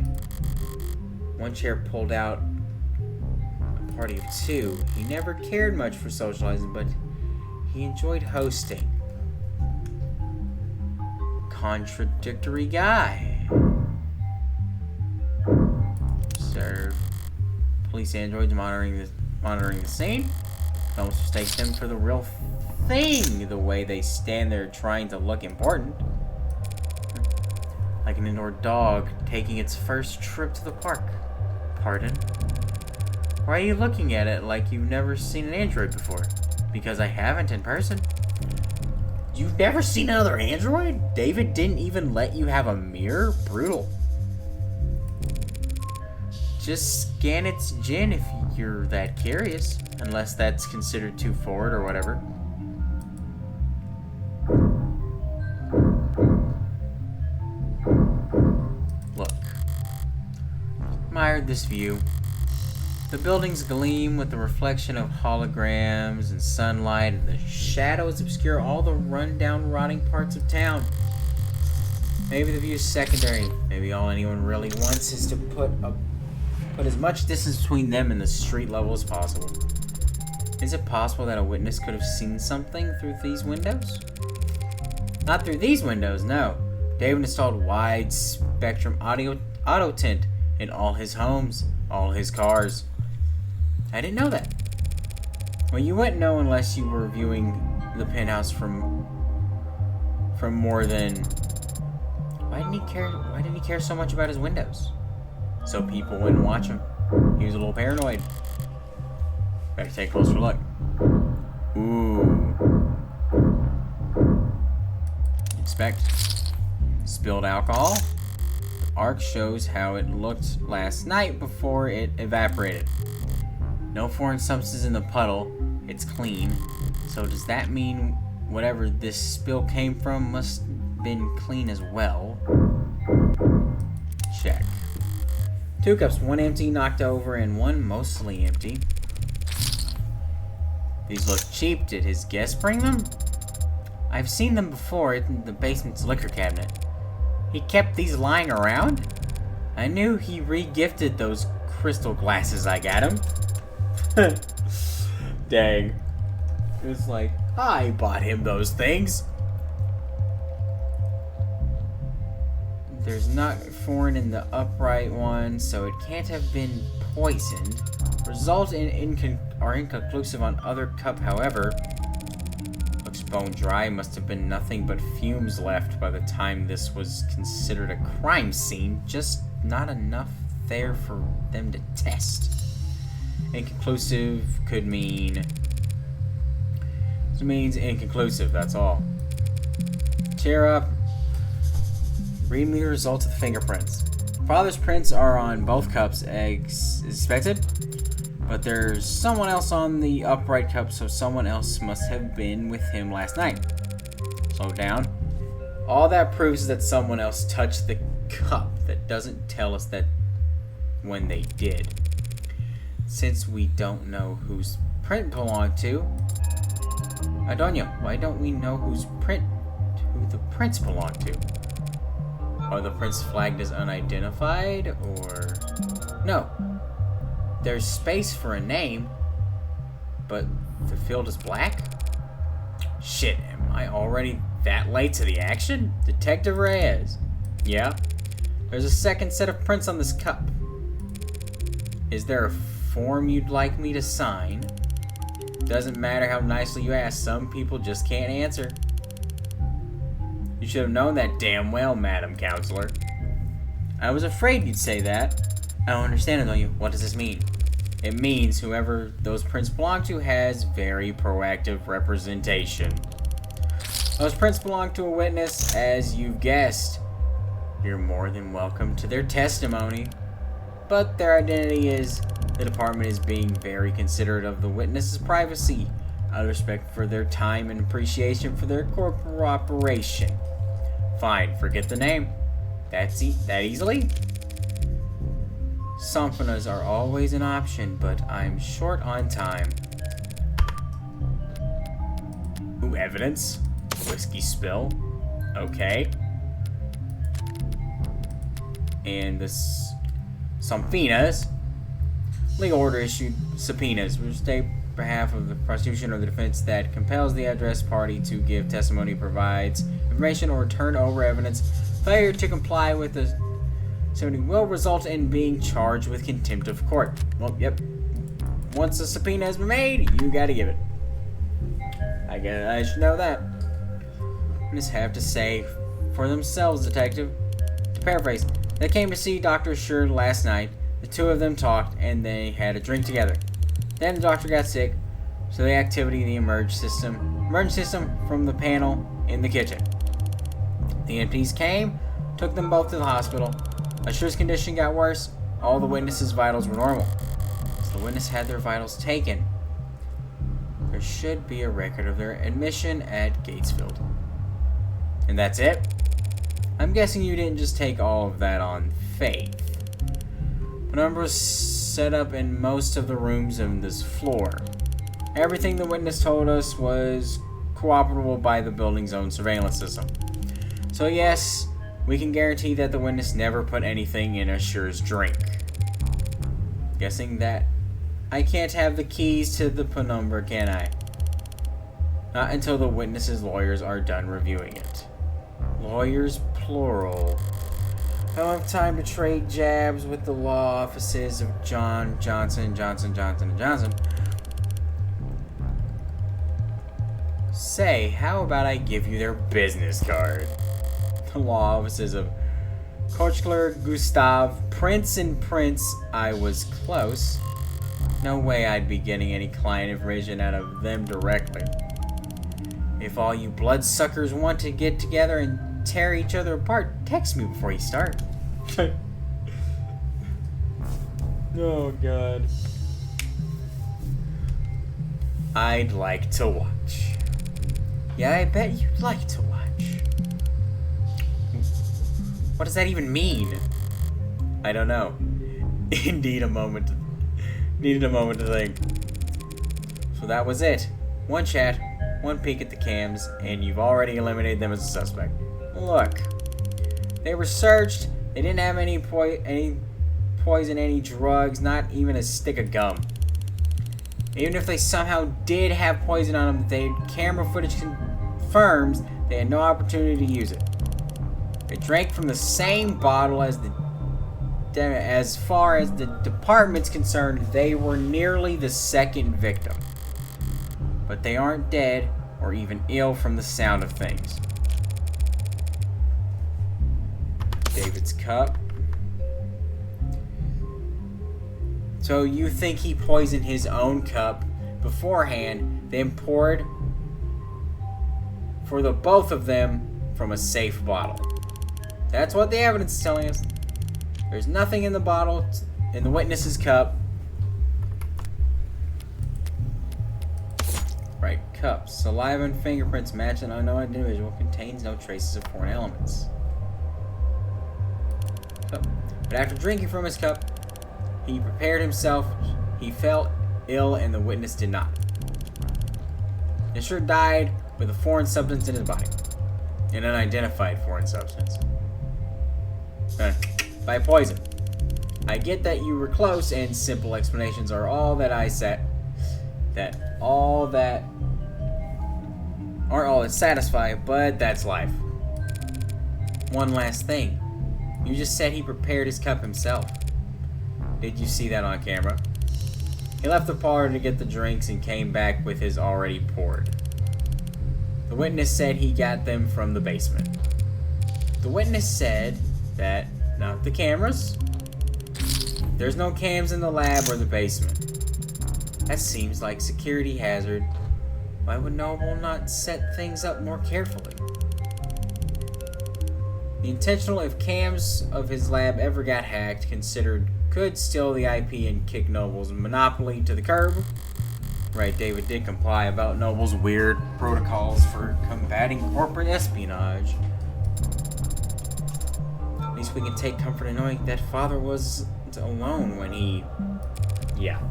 One chair pulled out a party of 2. He never cared much for socializing, but he enjoyed hosting. Contradictory guy. Observe. Police androids monitoring the scene. Almost mistake them for the real thing. The way they stand there trying to look important. Like an indoor dog taking its first trip to the park. Pardon? Why are you looking at it like you've never seen an android before? Because I haven't in person. You've never seen another android? David didn't even let you have a mirror? Brutal. Just scan its gin if you're that curious, unless that's considered too forward or whatever. Look. Admired this view. The buildings gleam with the reflection of holograms and sunlight, and the shadows obscure all the run-down, rotting parts of town. Maybe the view is secondary. Maybe all anyone really wants is to put as much distance between them and the street level as possible. Is it possible that a witness could have seen something through these windows? Not through these windows, no. David installed wide spectrum auto tint in all his homes, all his cars. I didn't know that. Well, you wouldn't know unless you were viewing the penthouse from more than... Why didn't he care so much about his windows? So people wouldn't watch him. He was a little paranoid. Better take a closer look. Ooh. Inspect. Spilled alcohol. The arc shows how it looked last night before it evaporated. No foreign substance in the puddle. It's clean. So does that mean whatever this spill came from must have been clean as well? Check. 2 cups, 1 empty, knocked over, and 1 mostly empty. These look cheap. Did his guest bring them? I've seen them before in the basement's liquor cabinet. He kept these lying around? I knew he re-gifted those crystal glasses I got him. Dang. It was like, I bought him those things. There's not foreign in the upright one, so it can't have been poisoned. Results are inconclusive on other cup, however. Looks bone dry. Must have been nothing but fumes left by the time this was considered a crime scene. Just not enough there for them to test. Inconclusive could mean... It means inconclusive, that's all. Cheer up. Read me the results of the fingerprints. Father's prints are on both cups as expected, but there's someone else on the upright cup, so someone else must have been with him last night. Slow down. All that proves is that someone else touched the cup. That doesn't tell us that when they did. Since we don't know whose print belonged to, Adonia, why don't we know who the prints belong to? Are the prints flagged as unidentified, or... No. There's space for a name, but the field is black? Shit, am I already that late to the action? Detective Reyes. Yeah? There's a second set of prints on this cup. Is there a form you'd like me to sign? Doesn't matter how nicely you ask, some people just can't answer. You should have known that damn well, Madam Counselor. I was afraid you'd say that. I don't understand it, don't you? What does this mean? It means whoever those prints belong to has very proactive representation. Those prints belong to a witness, as you've guessed. You're more than welcome to their testimony. But their identity is... The department is being very considerate of the witness's privacy, out of respect for their time and appreciation for their cooperation. Fine, forget the name. That easily? Samphanas are always an option, but I'm short on time. Ooh, evidence. Whiskey spill. Okay. And this... Samphanas. Legal order issued subpoenas, which state behalf of the prosecution or the defense that compels the addressed party to give testimony, provides information, or turn over evidence. Failure to comply with the subpoena will result in being charged with contempt of court. Well, yep. Once a subpoena has been made, you gotta give it. I guess I should know that. Just have to say for themselves, detective. To paraphrase, they came to see Dr. Schur last night. The two of them talked, and they had a drink together. Then the doctor got sick, so the activity in the emergency system from the panel in the kitchen. The EMTs came, took them both to the hospital. Assure's condition got worse. All the witnesses' vitals were normal. The witness had their vitals taken. There should be a record of their admission at Gatesfield. And that's it? I'm guessing you didn't just take all of that on faith. The number was set up in most of the rooms on this floor. Everything the witness told us was cooperable by the building's own surveillance system. So yes, we can guarantee that the witness never put anything in Assure's drink. Guessing that I can't have the keys to the penumbra, can I? Not until the witness's lawyers are done reviewing it. Lawyers, plural. I don't have time to trade jabs with the law offices of Johnson, & Johnson. Say, how about I give you their business card? The law offices of Kochler, Gustav, Prince and Prince. I was close. No way I'd be getting any client information out of them directly. If all you bloodsuckers want to get together and tear each other apart, text me before you start. Oh, God. I'd like to watch. Yeah, I bet you'd like to watch. What does that even mean? I don't know. Needed a moment to think. So that was it. One chat, one peek at the cams, and you've already eliminated them as a suspect. Look, they were searched. They didn't have any poison, any drugs, not even a stick of gum. Even if they somehow did have poison on them, camera footage confirms they had no opportunity to use it. They drank from the same bottle as far as the department's concerned, they were nearly the second victim. But they aren't dead or even ill from the sound of things. David's cup. So you think he poisoned his own cup beforehand, then poured for the both of them from a safe bottle. That's what the evidence is telling us. There's nothing in the bottle, in the witness's cup. Right, cup. Saliva and fingerprints match an unknown individual. Contains no traces of foreign elements. Cup. But after drinking from his cup, he prepared himself. He felt ill and the witness did not. Asher died with a foreign substance in his body. An unidentified foreign substance. By poison. I get that you were close and simple explanations are all that I said. Aren't all that satisfy, but that's life. One last thing. You just said he prepared his cup himself. Did you see that on camera? He left the parlor to get the drinks and came back with his already poured. The witness said he got them from the basement. The witness said that, not the cameras. There's no cams in the lab or the basement. That seems like security hazard. Why would Noble not set things up more carefully? The intentional, if cams of his lab ever got hacked, considered could steal the IP and kick Noble's monopoly to the curb. Right, David did comply about Noble's weird protocols for combating corporate espionage. At least we can take comfort in knowing that father was alone when he... Yeah,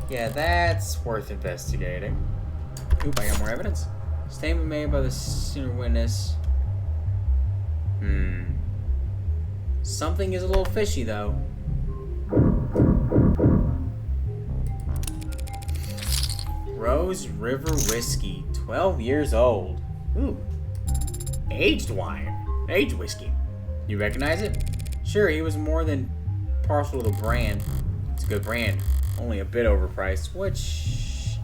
that's worth investigating. Oop, I got more evidence. Statement made by the senior witness. Something is a little fishy, though. Rose River Whiskey, 12 years old. Ooh. Aged wine. Aged whiskey. You recognize it? Sure, he was more than partial to the brand. It's a good brand. Only a bit overpriced, which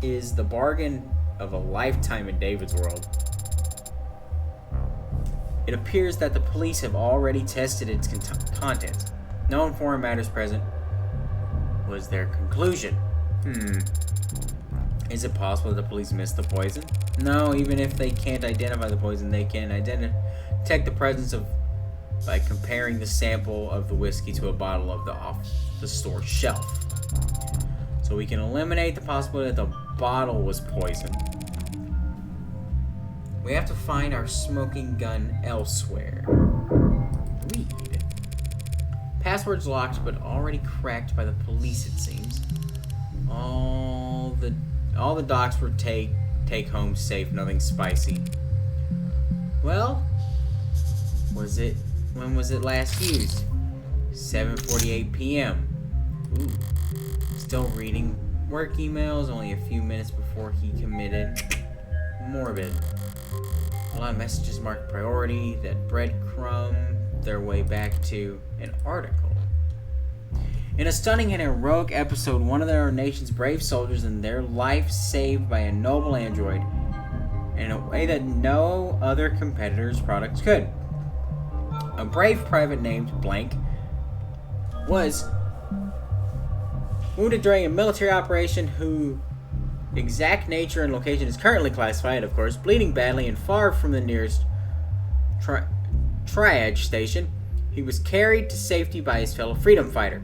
is the bargain of a lifetime in David's world. It appears that the police have already tested its contents. No foreign matters present was their conclusion. Is it possible that the police missed the poison? No, even if they can't identify the poison, they can detect the presence of by comparing the sample of the whiskey to a bottle of the off the store shelf. so we can eliminate the possibility that the bottle was poisoned. We have to find our smoking gun elsewhere. Read. Password's locked, but already cracked by the police, it seems. All the docs were take home safe, nothing spicy. Well, when was it last used? 7:48 p.m. Ooh. Still reading work emails only a few minutes before he committed. Morbid. A lot of messages marked priority that breadcrumb their way back to an article. In a stunning and heroic episode, one of our nation's brave soldiers and their life saved by a noble android in a way that no other competitor's products could. A brave private named Blank was wounded during a military operation whose exact nature and location is currently classified, of course, bleeding badly and far from the nearest triage station. He was carried to safety by his fellow freedom fighter,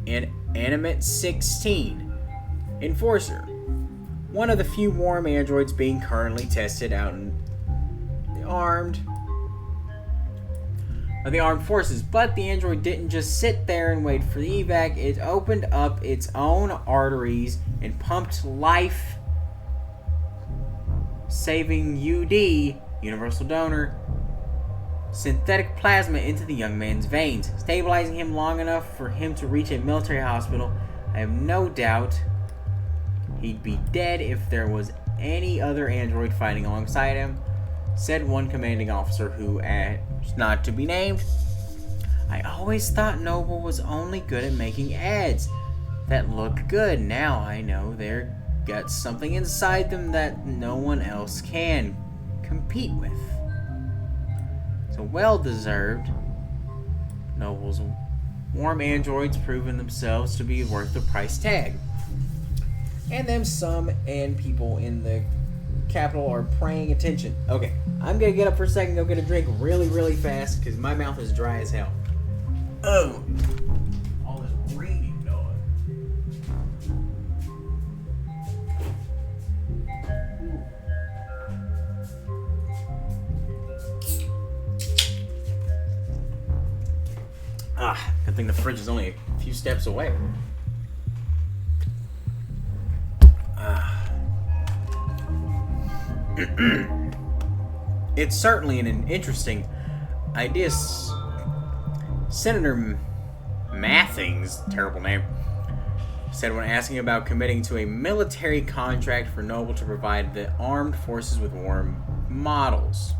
an Animate 16 Enforcer, one of the few warm androids being currently tested out in the armed forces. But the android didn't just sit there and wait for the evac. It opened up its own arteries and pumped life saving UD, universal donor, synthetic plasma into the young man's veins, stabilizing him long enough for him to reach a military hospital. I have no doubt he'd be dead if there was any other android fighting alongside him, said one commanding officer who asked not to be named. I always thought Noble was only good at making ads that looked good. Now I know they've got something inside them that no one else can compete with. So well deserved. Noble's warm androids proven themselves to be worth the price tag. And them some and people in the capital are paying attention. Okay, I'm gonna get up for a second, go get a drink really, really fast, because my mouth is dry as hell. Oh! All this reading dog. Good thing the fridge is only a few steps away. It's certainly an interesting idea. Senator Mathings, terrible name, said when asking about committing to a military contract for Noble to provide the armed forces with warm models.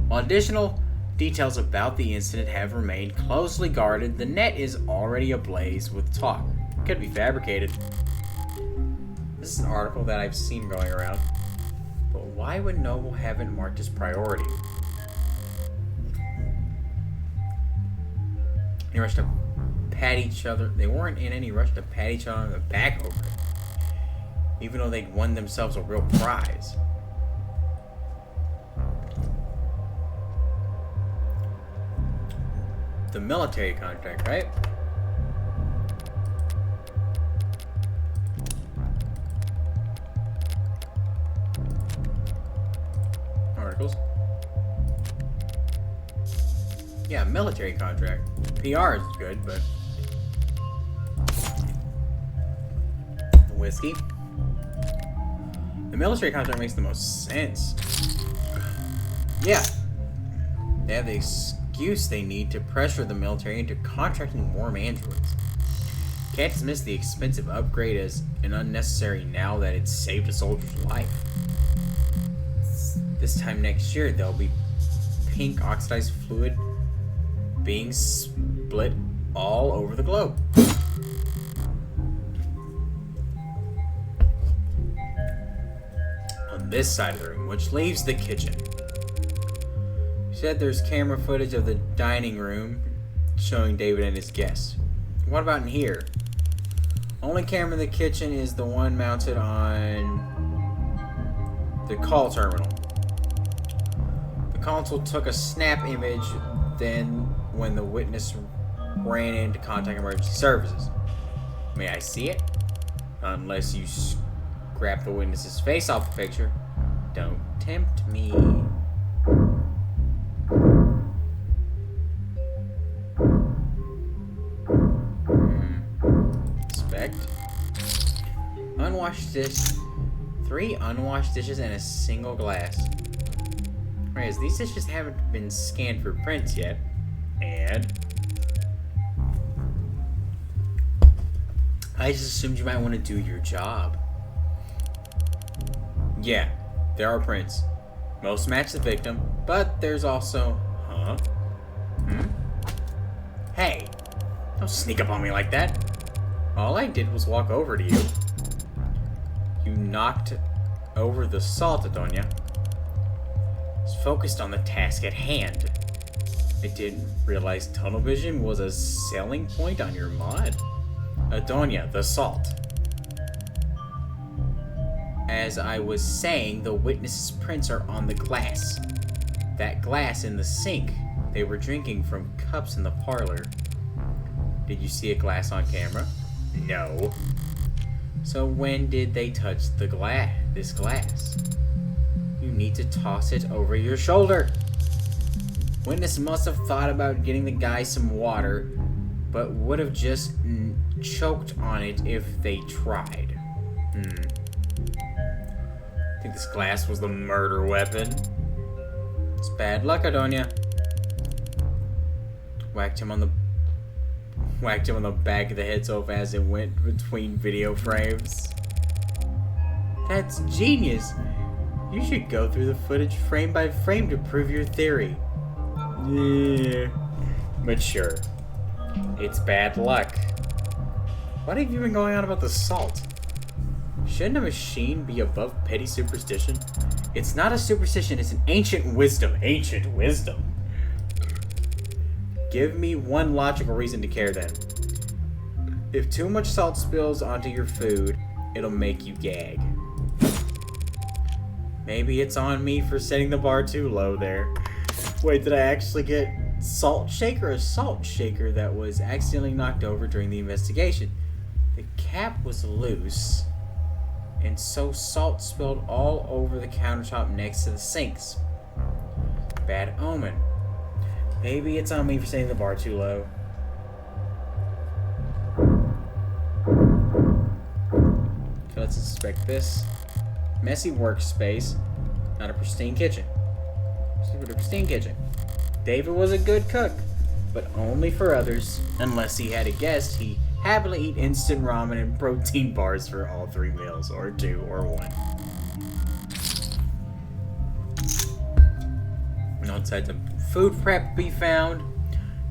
While additional details about the incident have remained closely guarded, the net is already ablaze with talk. It could be fabricated. This is an article that I've seen going around. But why would Noble have it marked as priority? They rushed to pat each other. They weren't in any rush to pat each other on the back over it, even though they'd won themselves a real prize. The military contract, right? Articles. Yeah, military contract. PR is good, but whiskey. The military contract makes the most sense. Yeah. They have the excuse they need to pressure the military into contracting warm androids. Can't dismiss the expensive upgrade as an unnecessary now that it's saved a soldier's life. This time next year, there'll be pink oxidized fluid being split all over the globe. On this side of the room, which leaves the kitchen. She said there's camera footage of the dining room showing David and his guests. What about in here? Only camera in the kitchen is the one mounted on the call terminal. The console took a snap image then when the witness ran in to contact emergency services. May I see it? Unless you scrap the witness's face off the picture. Don't tempt me. Inspect. Unwashed dish. 3 unwashed dishes and a single glass. Whereas these dishes haven't been scanned for prints yet. And I just assumed you might want to do your job. Yeah, there are prints. Most match the victim, but there's also... Huh? Hey, don't sneak up on me like that. All I did was walk over to you. You knocked over the salt, Adonia. I was focused on the task at hand. I didn't realize tunnel vision was a selling point on your mod. Adonia, the salt. As I was saying, the witness's prints are on the glass. That glass in the sink. They were drinking from cups in the parlor. Did you see a glass on camera? No. So when did they touch the this glass? You need to toss it over your shoulder. Witness must have thought about getting the guy some water, but would have just choked on it if they tried. I think this glass was the murder weapon. It's bad luck, Adonia. Whacked him on the back of the head so fast it went between video frames. That's genius. You should go through the footage frame by frame to prove your theory. Yeah. Mature. It's bad luck. What have you been going on about the salt? Shouldn't a machine be above petty superstition? It's not a superstition, it's an ancient wisdom. Ancient wisdom. Give me one logical reason to care then. If too much salt spills onto your food, it'll make you gag. Maybe it's on me for setting the bar too low there. Wait, did I actually get salt shaker? A salt shaker that was accidentally knocked over during the investigation. The cap was loose, and so salt spilled all over the countertop next to the sinks. Bad omen. Maybe it's on me for setting the bar too low. Okay, let's inspect this. Messy workspace, not a pristine kitchen. Just a pristine kitchen. David was a good cook, but only for others. Unless he had a guest, he happily eat instant ramen and protein bars for all 3 meals, or 2, or 1. And outside some food prep be found,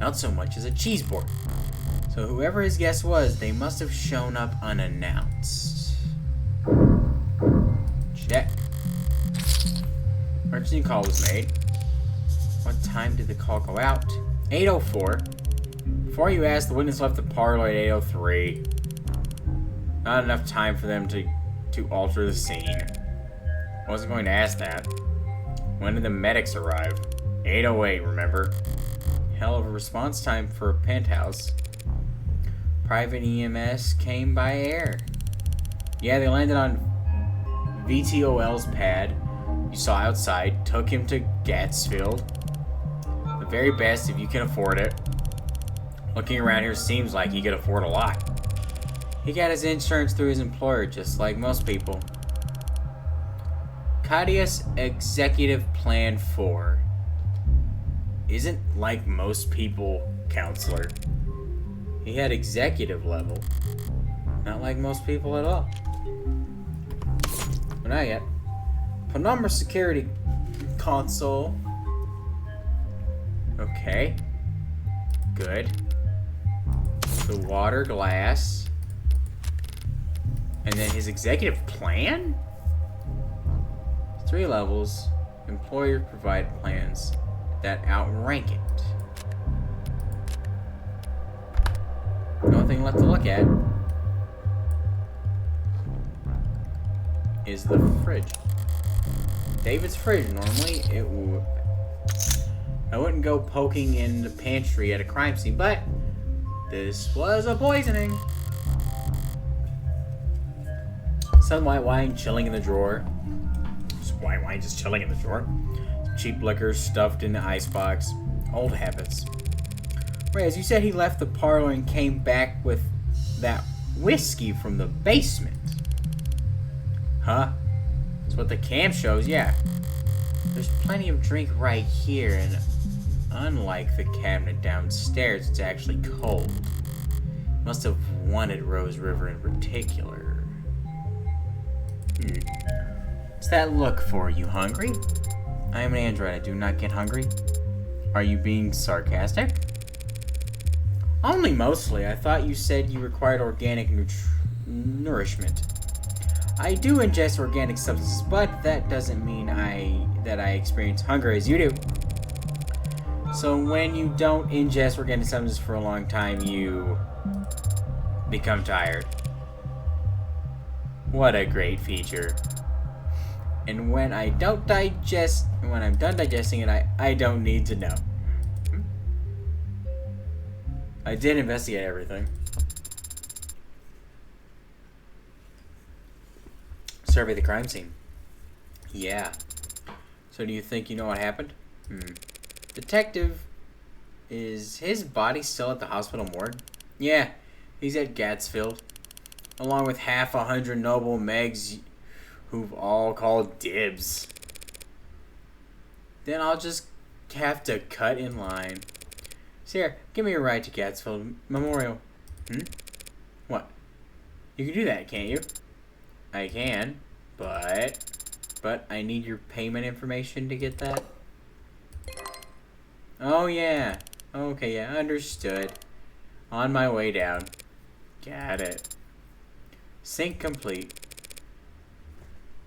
not so much as a cheese board. So whoever his guest was, they must have shown up unannounced. Check. Emergency call was made. What time did the call go out? 8:04. Before you ask, the witness left the parlor at 8:03. Not enough time for them to alter the scene. I wasn't going to ask that. When did the medics arrive? 8:08, remember? Hell of a response time for a penthouse. Private EMS came by air. Yeah, they landed on VTOL's pad. You saw outside, took him to Gatsfield. The very best if you can afford it. Looking around here seems like he could afford a lot. He got his insurance through his employer, just like most people. Kadia's executive plan 4 isn't like most people, counselor. He had executive level. Not like most people at all. But not yet. Penumbra security console. Okay. Good. The water glass. And then his executive plan? 3 levels. Employer provide plans that outrank it. Nothing left to look at is the fridge. David's fridge. Normally, I wouldn't go poking in the pantry at a crime scene, but this was a poisoning. Some white wine chilling in the drawer. Just white wine just chilling in the drawer. Cheap liquor stuffed in the icebox. Old habits. Whereas you said he left the parlor and came back with that whiskey from the basement. Huh? That's what the cam shows, yeah. There's plenty of drink right here, and unlike the cabinet downstairs, it's actually cold. Must have wanted Rose River in particular. What's that look for? You hungry? I am an android. I do not get hungry. Are you being sarcastic? Only mostly. I thought you said you required organic nourishment. I do ingest organic substances, but that doesn't mean that I experience hunger as you do. So when you don't ingest organic substances for a long time, you become tired. What a great feature. And when I'm done digesting it, I don't need to know. I did investigate everything. Survey the crime scene. Yeah. So do you think you know what happened? Detective, is his body still at the hospital morgue? Yeah, he's at Gatsfield. Along with 100 noble Megs who've all called dibs. Then I'll just have to cut in line. Sarah, give me a ride to Gatsfield Memorial. What? You can do that, can't you? I can, but I need your payment information to get that. Oh, yeah. Okay, yeah, understood. On my way down. Got it. Sync complete.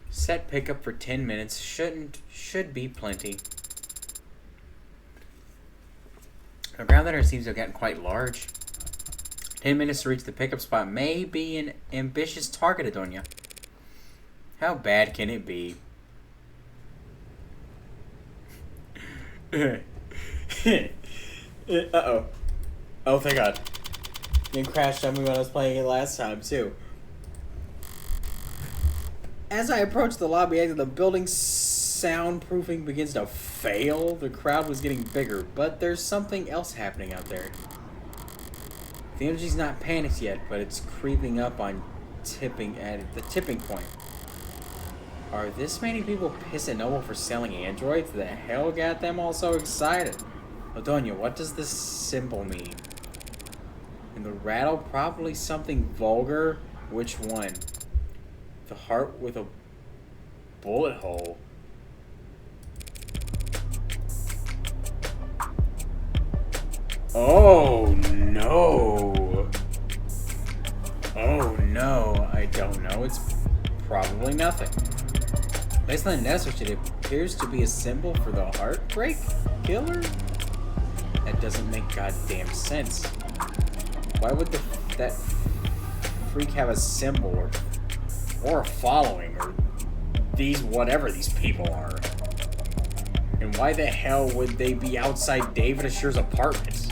Set pickup for 10 minutes. Should be plenty. The ground letter seems to have gotten quite large. 10 minutes to reach the pickup spot may be an ambitious target, Adonia. How bad can it be? Uh-oh. Oh, thank God. It crashed on me when I was playing it last time, too. As I approach the lobby exit, the building's soundproofing begins to fail. The crowd was getting bigger, but there's something else happening out there. The energy's not panicked yet, but it's creeping up on the tipping point. Are this many people pissed at Noble for selling androids? The hell got them all so excited? Adonia, what does this symbol mean? And the rattle, probably something vulgar. Which one? The heart with a bullet hole. Oh no. Oh no, I don't know. It's probably nothing. Based on the message, it appears to be a symbol for the heartbreak killer? That doesn't make goddamn sense. Why would that freak have a symbol or a following or whatever these people are? And why the hell would they be outside David Assure's apartment?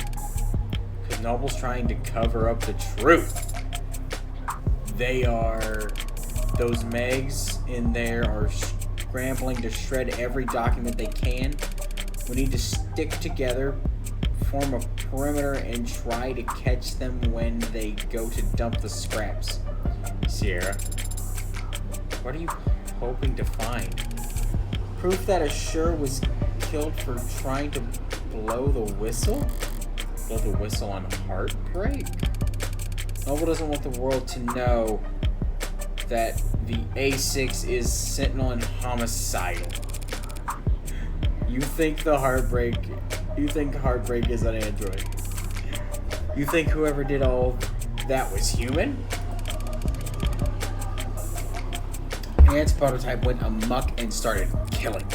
Because Noble's trying to cover up the truth. Those Megs in there are scrambling to shred every document they can. We need to stick together, form a perimeter, and try to catch them when they go to dump the scraps. Sierra, what are you hoping to find? Proof that Assure was killed for trying to blow the whistle? Blow the whistle on heartbreak? Noble doesn't want the world to know that the A6 is Sentinel and homicidal. You think Heartbreak is an android? You think whoever did all that was human? Ant's prototype went amok and started killing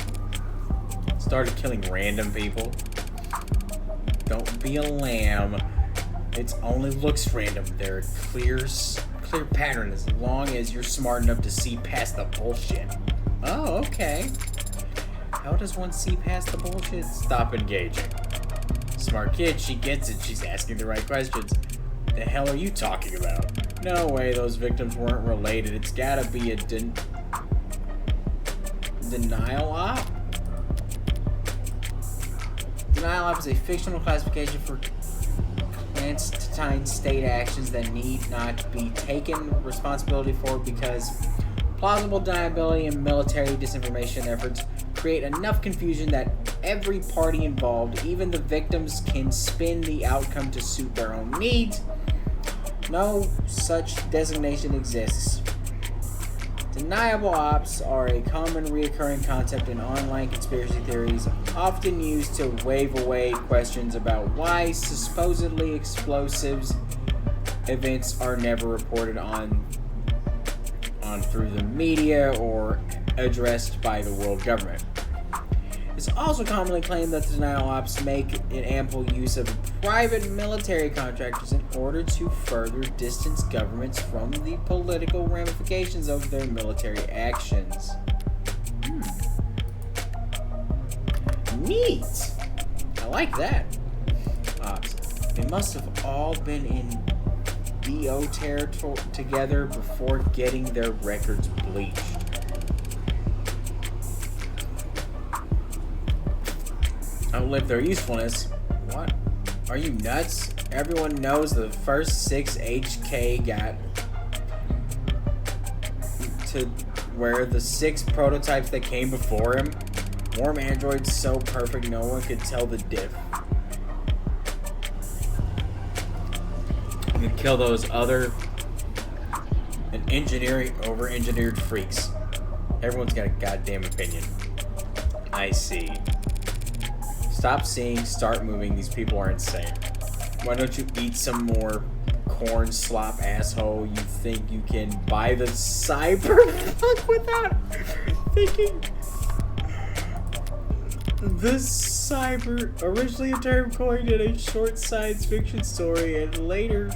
random people. Don't be a lamb. It only looks random. There are clear pattern as long as you're smart enough to see past the bullshit. Oh, okay. How does one see past the bullshit? Stop engaging. Smart kid, she gets it. She's asking the right questions. The hell are you talking about? No way those victims weren't related. It's gotta be a denial op? Denial op is a fictional classification for clandestine state actions that need not be taken responsibility for because plausible deniability and military disinformation efforts create enough confusion that every party involved, even the victims, can spin the outcome to suit their own needs. No such designation exists. Deniable ops are a common reoccurring concept in online conspiracy theories, often used to wave away questions about why supposedly explosives events are never reported on through the media or addressed by the world government. It's also commonly claimed that the denial ops make an ample use of private military contractors in order to further distance governments from the political ramifications of their military actions. Neat! I like that. Ops. They must have all been in DO territory together before getting their records bleached. Outlive their usefulness. What? Are you nuts? Everyone knows the first 6 HK got to where the 6 prototypes that came before him. Warm androids so perfect no one could tell the diff. You could kill those other and over-engineered freaks. Everyone's got a goddamn opinion. I see. Stop seeing, start moving. These people are insane. Why don't you eat some more corn slop, asshole? You think you can buy the cyberpunk without thinking? This cyber, originally a term coined in a short science fiction story and later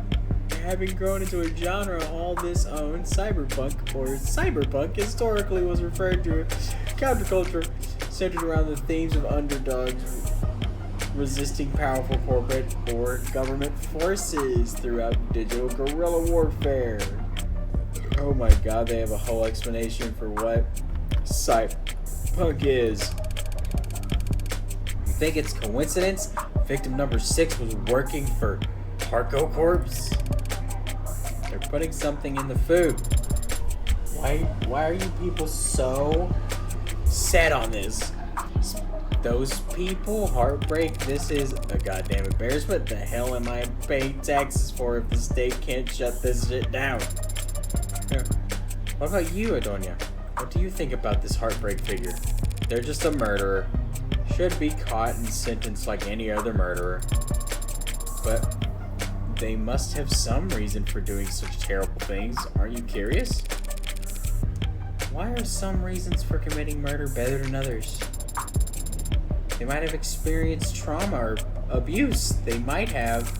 having grown into a genre all this own, cyberpunk historically was referred to a counterculture centered around the themes of underdogs resisting powerful corporate or government forces throughout digital guerrilla warfare. Oh my god, they have a whole explanation for what cyberpunk is. You think it's coincidence? Victim number 6 was working for Harco Corps? They're putting something in the food. Why are you people so set on this? Those people, heartbreak, this is a goddamn embarrassment. The hell am I paying taxes for if the state can't shut this shit down? What about you, Adonia? What do you think about this heartbreak figure? They're just a murderer. Should be caught and sentenced like any other murderer. But they must have some reason for doing such terrible things. Aren't you curious? Why are some reasons for committing murder better than others? They might have experienced trauma or abuse. They might have.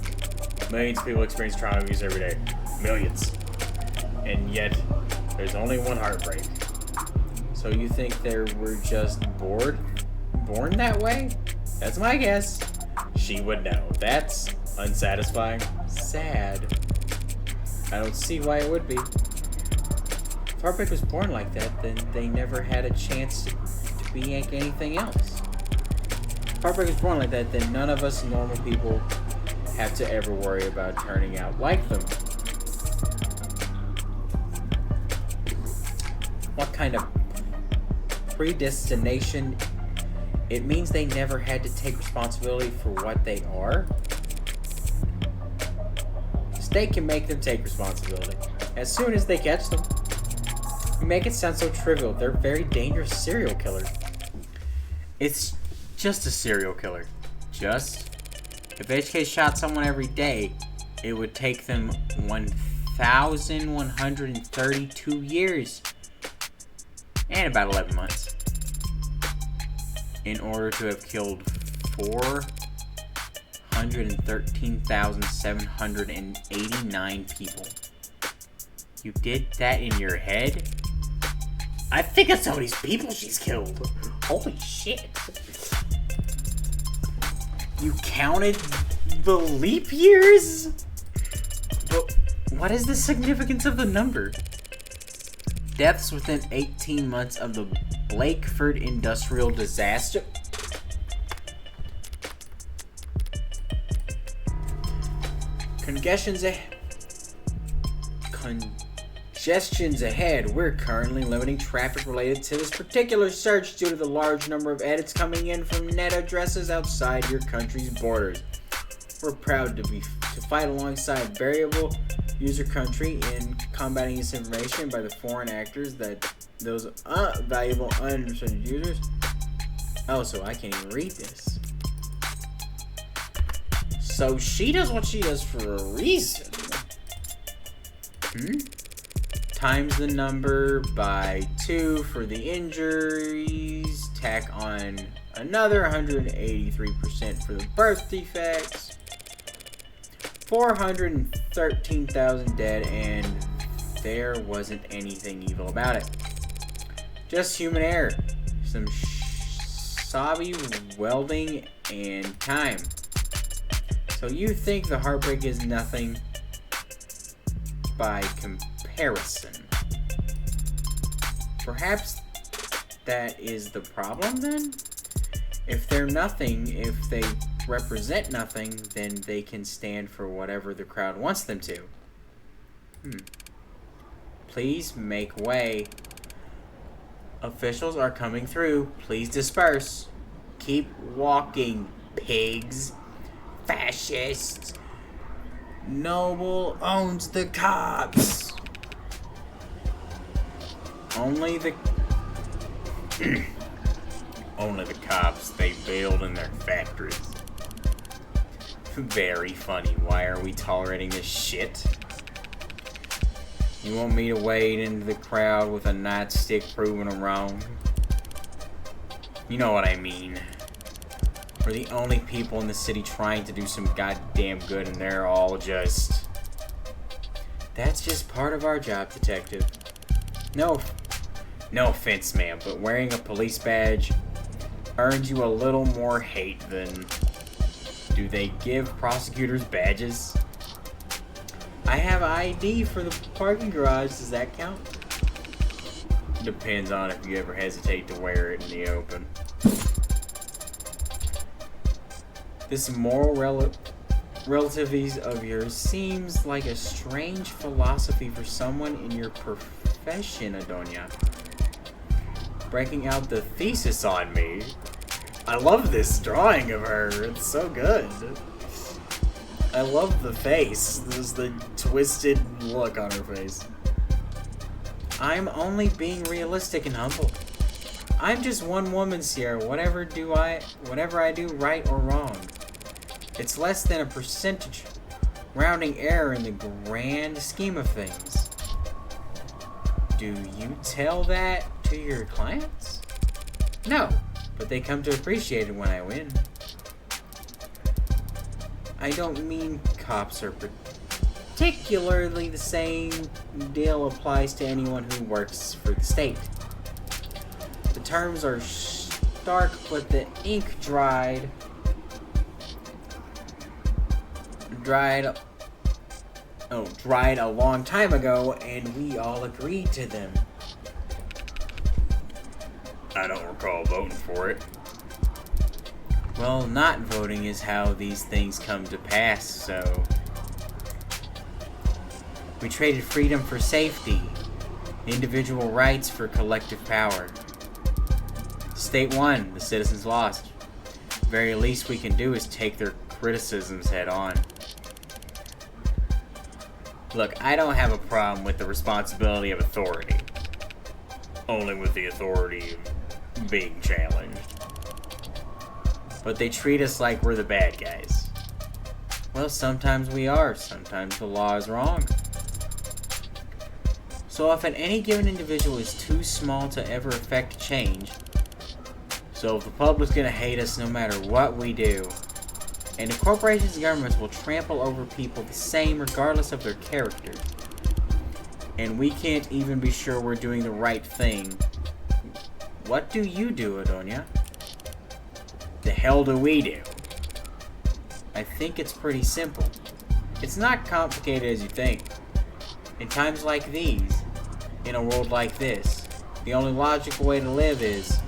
Millions of people experience trauma and abuse every day. Millions. And yet, there's only one heartbreak. So you think they were just born that way? That's my guess. She would know. That's unsatisfying. Sad. I don't see why it would be. If heartbreak was born like that, then they never had a chance to be like anything else. If heartbreak is born like that, then none of us normal people have to ever worry about turning out like them. What kind of predestination? It means they never had to take responsibility for what they are. The state can make them take responsibility as soon as they catch them. You make it sound so trivial. They're very dangerous serial killers. It's just a serial killer. If HK shot someone every day, it would take them 1,132 years and about 11 months in order to have killed 413,789 people. You did that in your head? I think that's how many people she's killed. Holy shit. You counted the leap years? What is the significance of the number? Deaths within 18 months of the Blakeford industrial disaster. Congestions ahead. We're currently limiting traffic related to this particular search due to the large number of edits coming in from net addresses outside your country's borders. We're proud to fight alongside variable user country in combating disinformation by the foreign actors that those valuable unrestricted users. Oh, so I can't even read this. So she does what she does for a reason. Times the number by 2 for the injuries. Tack on another 183% for the birth defects. 413,000 dead, and there wasn't anything evil about it. Just human error. Some sobby welding and time. So you think the heartbreak is nothing by comparison. Perhaps that is the problem then? If they're nothing, if they represent nothing, then they can stand for whatever the crowd wants them to. Please make way. Officials are coming through. Please disperse. Keep walking, pigs. Fascists. Noble owns the cops. Only the cops they build in their factories. Very funny. Why are we tolerating this shit? You want me to wade into the crowd with a nightstick proving them wrong? You know what I mean. We're the only people in the city trying to do some goddamn good, and they're all just... That's just part of our job, detective. No offense, ma'am, but wearing a police badge earns you a little more hate than... Do they give prosecutors badges? I have ID for the parking garage. Does that count? Depends on if you ever hesitate to wear it in the open. This moral relativities of yours seems like a strange philosophy for someone in your profession, Adonia. Breaking out the thesis on me. I love this drawing of her. It's so good. I love the face. There's the twisted look on her face. I'm only being realistic and humble. I'm just one woman, Sierra. Whatever I do, right or wrong. It's less than a percentage rounding error in the grand scheme of things. Do you tell that to your clients? No, but they come to appreciate it when I win. I don't mean cops are particularly the same deal applies to anyone who works for the state. The terms are stark, but the ink dried a long time ago, and we all agreed to them. I don't recall voting for it. Well, not voting is how these things come to pass, so... We traded freedom for safety, individual rights for collective power. State won, the citizens lost. The very least we can do is take their criticisms head on. Look, I don't have a problem with the responsibility of authority. Only with the authority being challenged. But they treat us like we're the bad guys. Well, sometimes we are. Sometimes the law is wrong. So if any given individual is too small to ever affect change, so if the public's gonna hate us no matter what we do, and the corporations and governments will trample over people the same regardless of their character, and we can't even be sure we're doing the right thing, what do you do, Adonia? The hell do we do? I think it's pretty simple. It's not complicated as you think. In times like these, in a world like this, the only logical way to live is,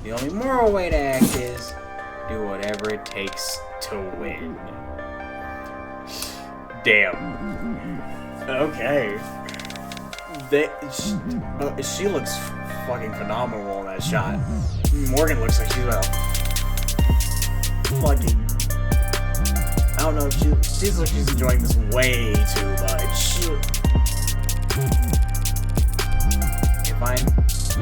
the only moral way to act is, do whatever it takes to win. Damn. Okay. She looks fucking phenomenal in that shot. Morgan looks like she's about fucking... I don't know, she's like she's enjoying this way too much. If I'm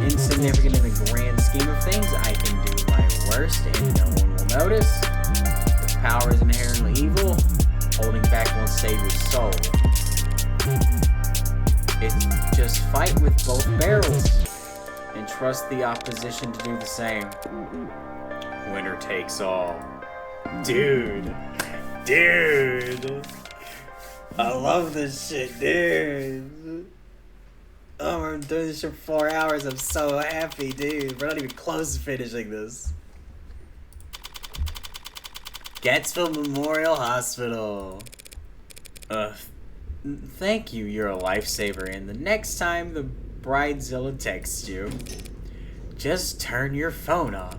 insignificant in the grand scheme of things, I can do my worst and no one will notice. If power is inherently evil, holding back won't save your soul. It's just fight with both barrels and trust the opposition to do the same. Winner takes all. Dude. I love this shit, dude. Oh, we're doing this shit for 4 hours. I'm so happy, dude. We're not even close to finishing this. Gatsville Memorial Hospital. Thank you, you're a lifesaver. And the next time the Bridezilla texts you, just turn your phone off.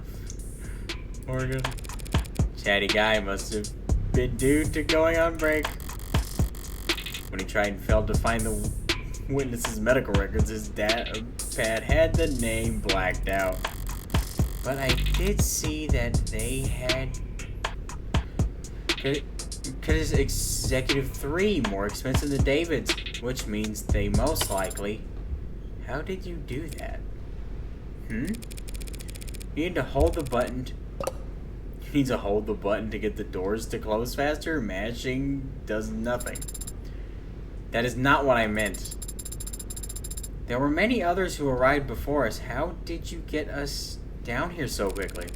Morgan. Chatty guy must have been due to going on break. When he tried and failed to find the witness's medical records, his pad had the name blacked out. But I did see that they had... Because Executive 3 more expensive than David's, which means they most likely... How did you do that? You need to hold the button... You need to hold the button to get the doors to close faster. Mashing does nothing. That is not what I meant. There were many others who arrived before us. How did you get us down here so quickly?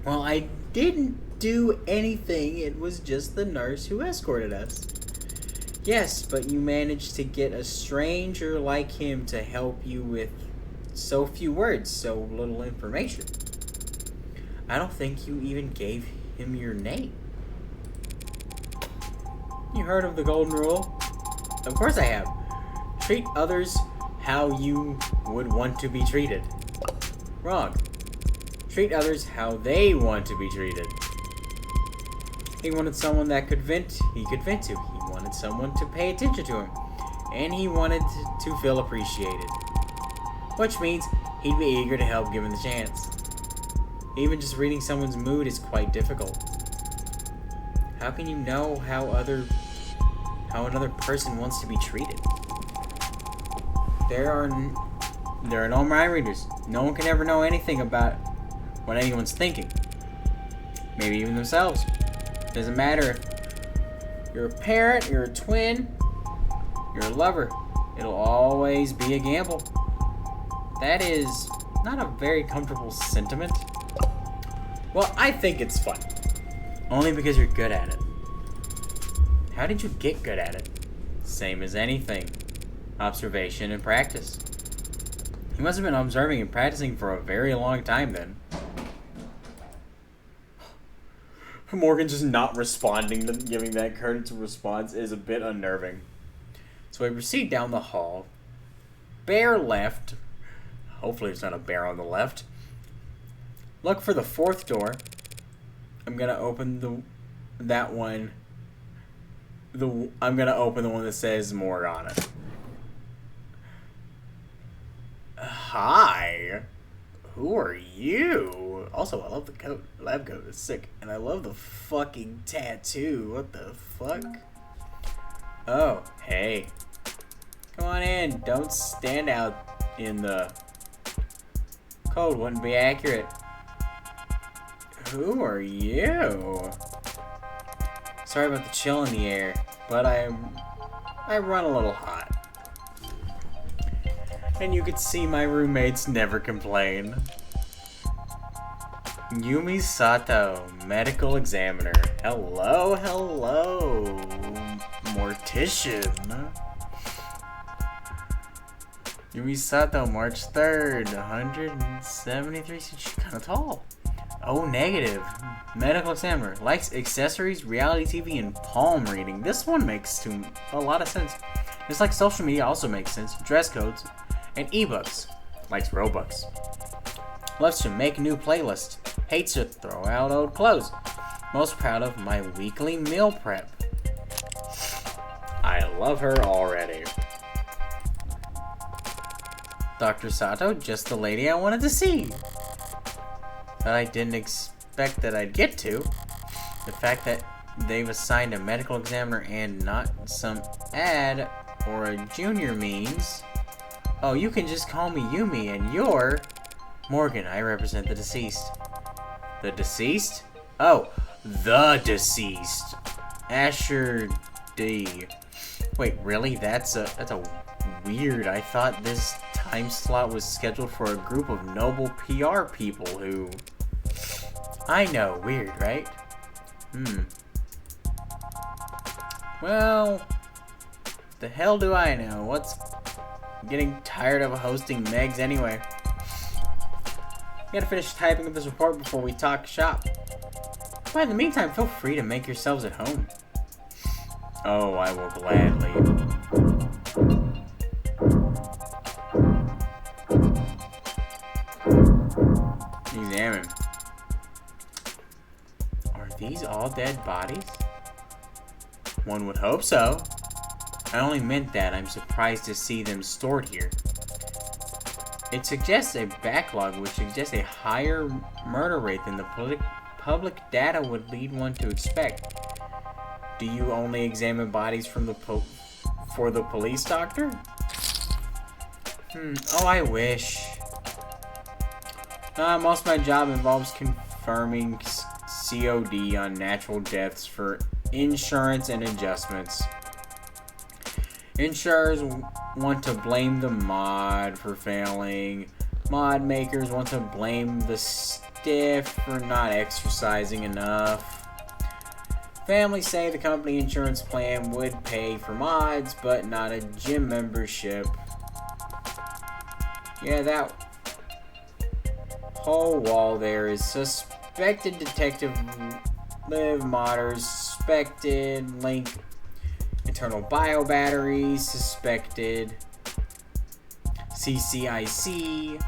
Well, I didn't do anything. It was just the nurse who escorted us. Yes, but you managed to get a stranger like him to help you with so few words, so little information. I don't think you even gave him your name. You heard of the golden rule? Of course I have. Treat others how you would want to be treated. Wrong. Treat others how they want to be treated. He wanted someone that could vent, he could vent to. He wanted someone to pay attention to him. And he wanted to feel appreciated. Which means he'd be eager to help given the chance. Even just reading someone's mood is quite difficult. How can you know how another person wants to be treated? There are no mind readers. No one can ever know anything about what anyone's thinking. Maybe even themselves. Doesn't matter if you're a parent, you're a twin, you're a lover. It'll always be a gamble. That is not a very comfortable sentiment. Well, I think it's fun. Only because you're good at it. How did you get good at it? Same as anything. Observation and practice. You must have been observing and practicing for a very long time then. Morgan just not responding to giving that current response is a bit unnerving. So we proceed down the hall. Bear left. Hopefully there's not a bear on the left. Look for the fourth door. I'm gonna open that one. I'm gonna open the one that says morgue on it. Hi. Who are you? Also, I love the coat. Lab coat is sick. And I love the fucking tattoo. What the fuck? Oh, hey. Come on in. Don't stand out in the cold. Wouldn't be accurate. Who are you? Sorry about the chill in the air, but I run a little hot. And you could see my roommates never complain. Yumi Sato, medical examiner. Hello, mortician. Yumi Sato, March 3rd, 173. She's kind of tall. Oh, negative. Medical examiner. Likes accessories, reality TV, and palm reading. This one makes a lot of sense. Just like social media also makes sense, dress codes, and ebooks, likes Robux. Loves to make new playlists, hates to throw out old clothes. Most proud of my weekly meal prep. I love her already. Dr. Sato, just the lady I wanted to see. But I didn't expect that I'd get to. The fact that they've assigned a medical examiner and not some ad or a junior means... Oh, you can just call me Yumi, and you're... Morgan, I represent the deceased. The deceased? Oh, the deceased. Asher D. Wait, really? That's a weird. I thought this time slot was scheduled for a group of noble PR people who... I know, weird, right? Well, the hell do I know? I'm getting tired of hosting Megs anyway. Gotta finish typing up this report before we talk shop. But in the meantime, feel free to make yourselves at home. Oh, I will gladly. Examine. Are these all dead bodies? One would hope so. I only meant that I'm surprised to see them stored here. It suggests a backlog, which suggests a higher murder rate than the public data would lead one to expect. Do you only examine bodies from for the police doctor? Oh, I wish. Most of my job involves confirming COD on natural deaths for insurance and adjustments. Insurers want to blame the mod for failing. Mod makers want to blame the stiff for not exercising enough. Families say the company insurance plan would pay for mods, but not a gym membership. Yeah, that whole wall there is suspected detective live modders, suspected link internal bio batteries, suspected CCIC,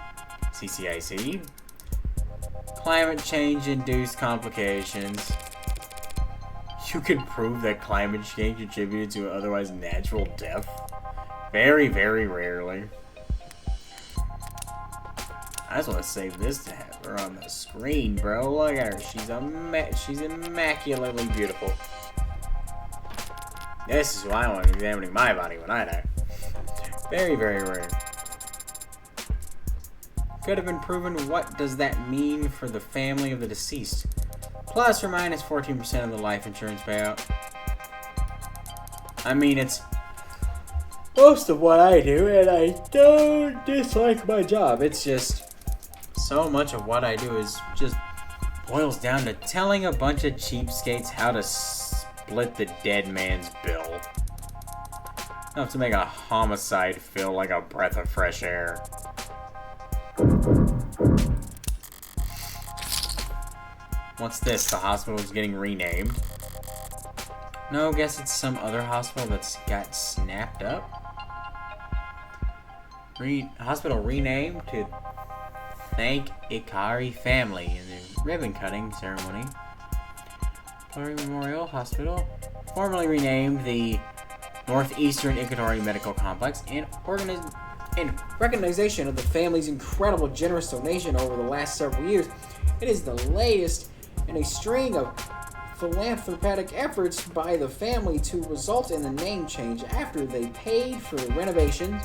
climate change induced complications. You can prove that climate change contributed to an otherwise natural death? Very, very rarely. I just want to save this to have her on the screen, bro. Look at her. She's immaculately beautiful. This is why I want examining my body when I die. Very, very rare. Could have been proven. What does that mean for the family of the deceased? Plus or minus 14% of the life insurance payout. I mean, it's most of what I do, and I don't dislike my job. It's just so much of what I do is just boils down to telling a bunch of cheapskates how to split the dead man's bill. Enough to make a homicide feel like a breath of fresh air. What's this? The hospital's getting renamed? No, guess it's some other hospital that's got snapped up. Hospital renamed to thank Ikari family in the ribbon cutting ceremony. Ikari Memorial Hospital, formerly renamed the Northeastern Ikari Medical Complex, in recognition of the family's incredible generous donation over the last several years. It is the latest in a string of philanthropic efforts by the family to result in the name change after they paid for the renovations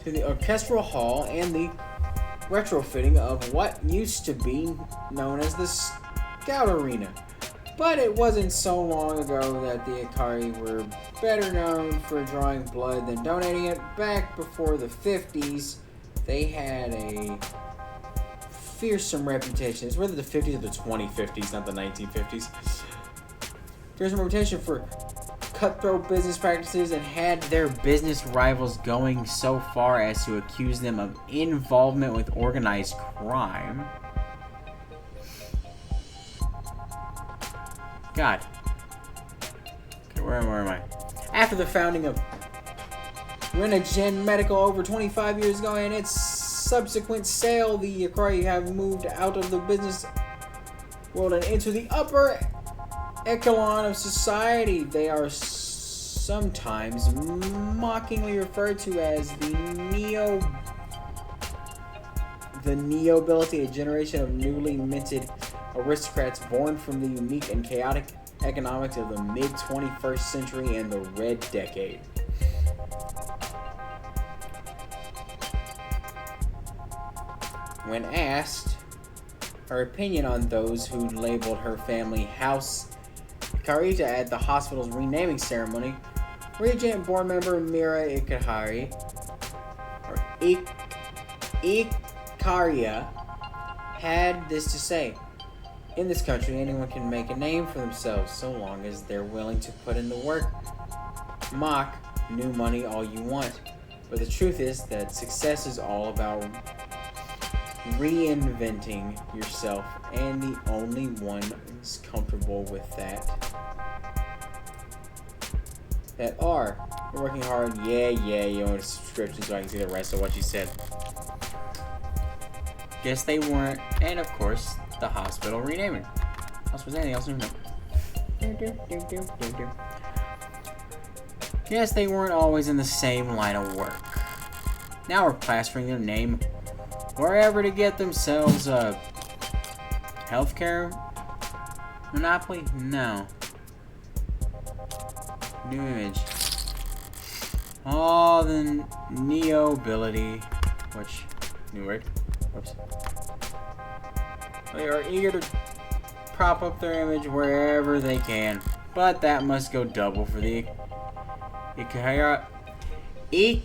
to the orchestral hall and the retrofitting of what used to be known as the Scout Arena. But it wasn't so long ago that the Ikari were better known for drawing blood than donating it. Back before the 50s, they had a fearsome reputation. It's whether the 50s or the 2050s, not the 1950s. Fearsome reputation for cutthroat business practices and had their business rivals going so far as to accuse them of involvement with organized crime. God. Okay, Where am I? After the founding of Renogen Medical over 25 years ago and its subsequent sale, the Akari have moved out of the business world and into the upper echelon of society. They are sometimes mockingly referred to as the Neo-ability, a generation of newly minted aristocrats born from the unique and chaotic economics of the mid-21st century and the Red Decade. When asked her opinion on those who labeled her family House Karita at the hospital's renaming ceremony, Regent board member Mira Ikaria had this to say: "In this country, anyone can make a name for themselves so long as they're willing to put in the work. Mock new money all you want, but the truth is that success is all about reinventing yourself, and the only one who's comfortable with that are working hard." Yeah, you want a subscription so I can see the rest of what you said. Guess they weren't, and of course, the hospital renaming. Was anything else? No. Guess they weren't always in the same line of work. Now we're plastering their name wherever to get themselves a healthcare monopoly? No. New image. Oh, the Neo-ability. Which, new word. Whoops. They are eager to prop up their image wherever they can, but that must go double for the Ikarias,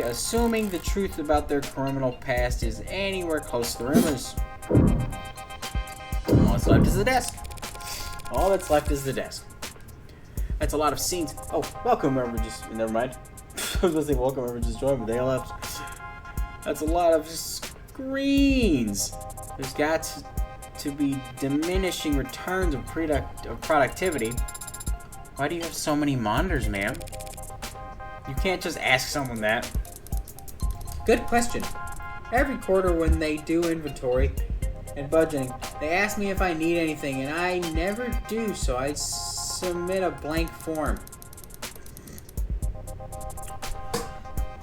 assuming the truth about their criminal past is anywhere close to the rumors. All that's left is the desk. All that's left is the desk. That's a lot of scenes. Oh, welcome, whoever just... Never mind. I was going to say welcome, whoever just joined, but they left. That's a lot of screens. There's got to be diminishing returns of productivity. Why do you have so many monitors, ma'am? You can't just ask someone that. Good question. Every quarter when they do inventory and budgeting, they ask me if I need anything, and I never do, so I submit a blank form.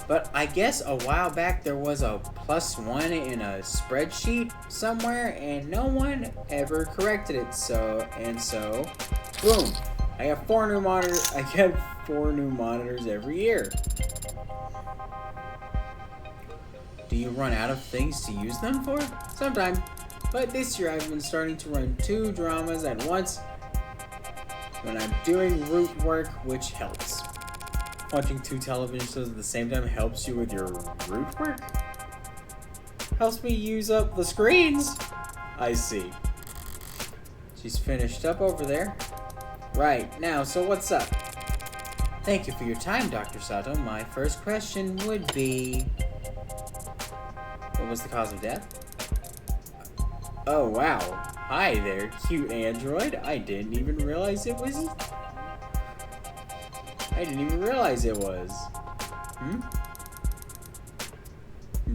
But I guess a while back there was a +1 in a spreadsheet somewhere, and no one ever corrected it. So, boom! I have 4 new monitors. I get 4 new monitors every year. Do you run out of things to use them for? Sometimes. But this year I've been starting to run 2 dramas at once when I'm doing root work, which helps. Watching 2 television shows at the same time helps you with your root work? Helps me use up the screens. I see. She's finished up over there. Right, now, so what's up? Thank you for your time, Dr. Sato. My first question would be... what was the cause of death? Oh, wow. Hi there, cute android. I didn't even realize it was...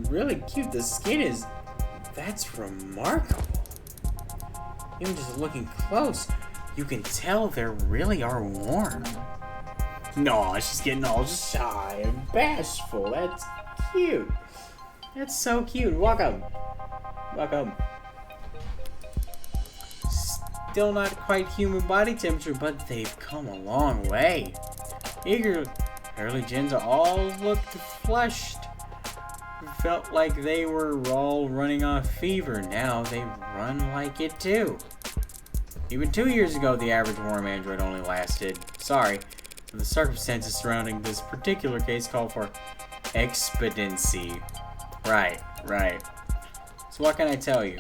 Really cute. The skin is... that's remarkable. Even just looking close, you can tell they really are warm. No, she's getting all shy and bashful. That's cute. That's so cute. Welcome. Still not quite human body temperature, but they've come a long way. Early gens all looked flushed. Felt like they were all running off fever. Now they run like it too. Even 2 years ago, the average warm android only lasted... sorry, but the circumstances surrounding this particular case call for expediency. Right. So what can I tell you?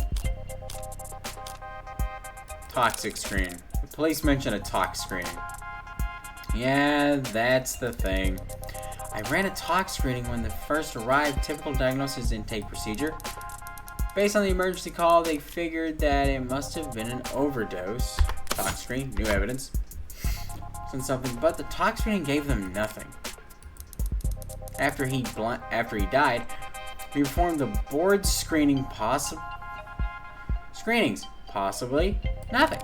Toxic screen. The police mentioned a tox screening. Yeah, that's the thing. I ran a tox screening when they first arrived. Typical diagnosis intake procedure. Based on the emergency call, they figured that it must have been an overdose. Tox screen, new evidence. and something, but the tox screening gave them nothing. After he died, we performed the board screenings, possibly nothing.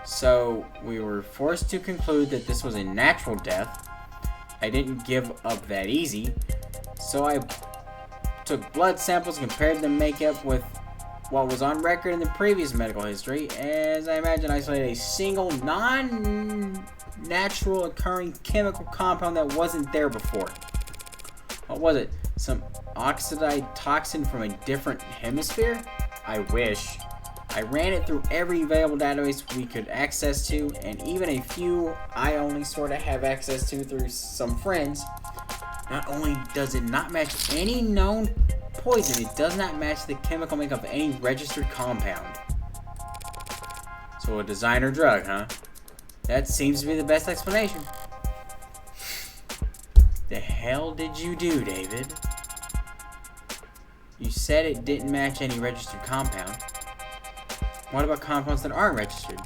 So we were forced to conclude that this was a natural death. I didn't give up that easy, so I took blood samples, compared the makeup with what was on record in the previous medical history, as I imagine isolated a single non-natural occurring chemical compound that wasn't there before. What was it? Some oxidized toxin from a different hemisphere? I wish. I ran it through every available database we could access to, and even a few I only sort of have access to through some friends. Not only does it not match any known poison, it does not match the chemical makeup of any registered compound. So a designer drug, huh? That seems to be the best explanation. The hell did you do, David? You said it didn't match any registered compound. What about compounds that aren't registered?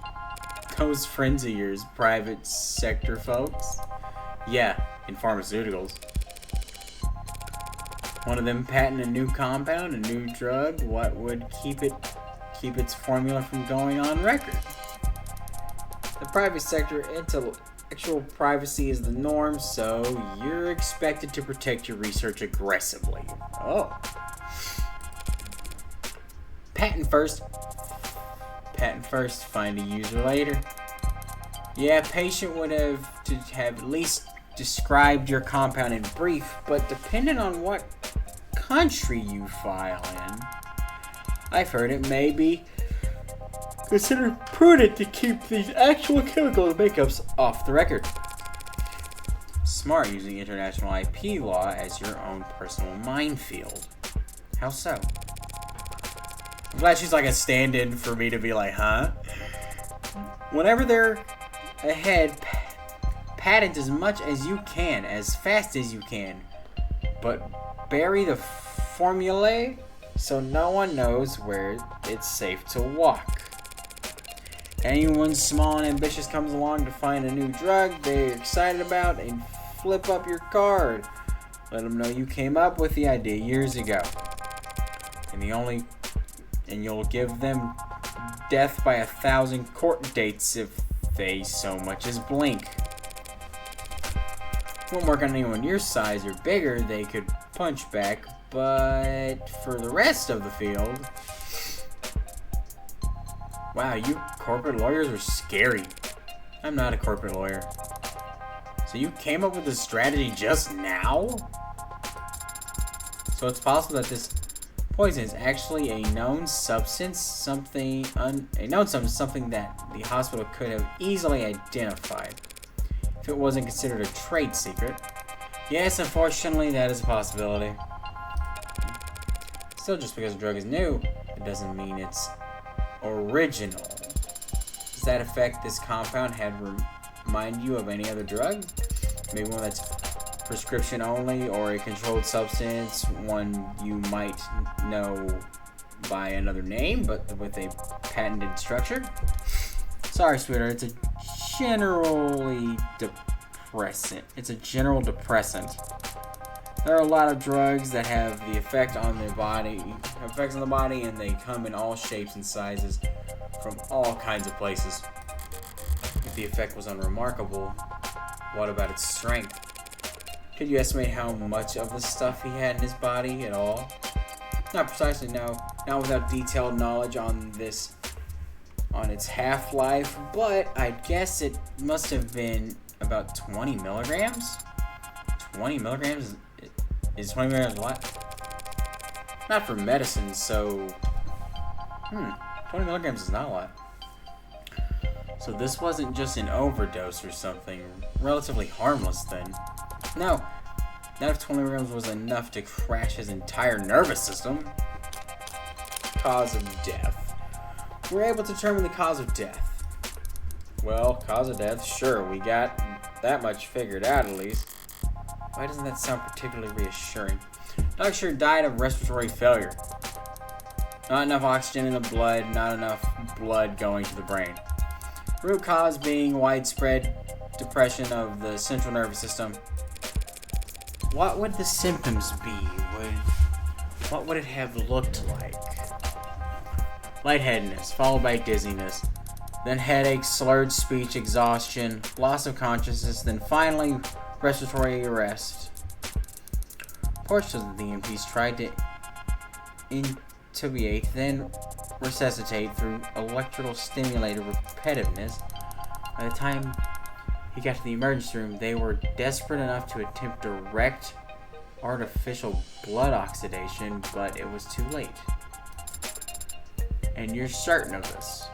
Those friends of yours, private sector folks? Yeah, in pharmaceuticals. One of them patent a new compound, a new drug. What would keep its formula from going on record? The private sector, intellectual privacy is the norm, so you're expected to protect your research aggressively. Oh. Patent first, find a user later. Yeah, patient would have to have at least described your compound in brief, but depending on what country you file in, I've heard it may be considered prudent to keep these actual chemical makeups off the record. Smart, using international IP law as your own personal minefield. How so? I'm glad she's like a stand-in for me to be like, huh? Whenever they're ahead, patent as much as you can, as fast as you can, but bury the formulae so no one knows where it's safe to walk. Anyone small and ambitious comes along to find a new drug they're excited about and flip up your card. Let them know you came up with the idea years ago. And you'll give them death by 1,000 court dates if they so much as blink. Won't work on anyone your size or bigger, they could punch back, but for the rest of the field... Wow, you corporate lawyers are scary. I'm not a corporate lawyer. So you came up with this strategy just now? So it's possible that this poison is actually a known substance, something that the hospital could have easily identified if it wasn't considered a trade secret. Yes, unfortunately, that is a possibility. Still, just because a drug is new, it doesn't mean it's original. Does that affect this compound remind you of any other drug? Maybe one that's prescription only, or a controlled substance, one you might know by another name, but with a patented structure? Sorry, sweetheart, it's a generally depressant. It's a general depressant. There are a lot of drugs that have the effects on the body, and they come in all shapes and sizes from all kinds of places. If the effect was unremarkable, what about its strength? Could you estimate how much of the stuff he had in his body at all? Not precisely, no. Not without detailed knowledge on its half-life, but I'd guess it must have been about 20 milligrams? 20 milligrams? Is 20 milligrams a lot? Not for medicine, so... 20 milligrams is not a lot. So this wasn't just an overdose or something. Relatively harmless then. No, not if 20 milligrams was enough to crash his entire nervous system. Cause of death. We're able to determine the cause of death. Well, cause of death, sure, we got that much figured out at least. Why doesn't that sound particularly reassuring? Doctor died of respiratory failure. Not enough oxygen in the blood, not enough blood going to the brain. Root cause being widespread depression of the central nervous system. What would the symptoms be? What would it have looked like? Lightheadedness, followed by dizziness, then headache, slurred speech, exhaustion, loss of consciousness, then finally respiratory arrest. Portions of the EMTs tried to intubate, then resuscitate through electrical stimulated repetitiveness. By the time he got to the emergency room, they were desperate enough to attempt direct artificial blood oxidation, but it was too late. And you're certain of this?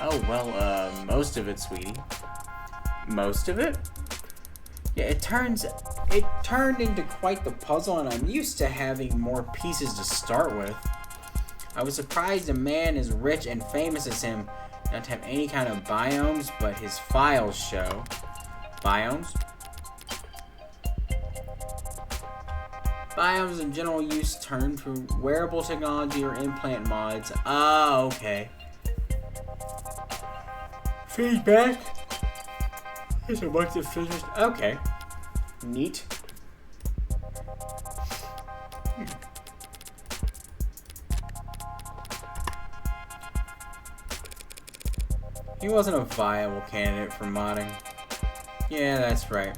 Oh, well, most of it, sweetie. Most of it? Yeah, it turned into quite the puzzle, and I'm used to having more pieces to start with. I was surprised a man as rich and famous as him not to have any kind of biomes, but his files show. Biomes? Biomes in general use term for wearable technology or implant mods. Ah, okay. Feedback? Is a bunch of finished. Okay. Neat. He wasn't a viable candidate for modding. Yeah, that's right.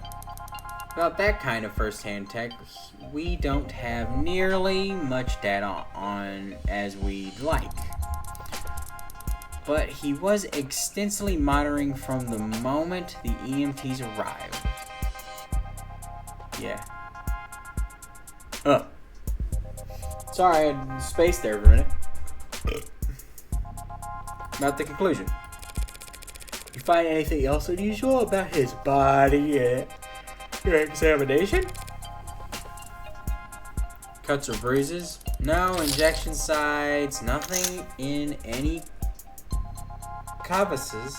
Without that kind of first-hand tech, we don't have nearly much data on as we'd like. But he was extensively monitoring from the moment the EMTs arrived. Yeah. Sorry, I had space there for a minute. About the conclusion. You find anything else unusual about his body in your examination? Cuts or bruises? No injection sites, nothing in any crevices.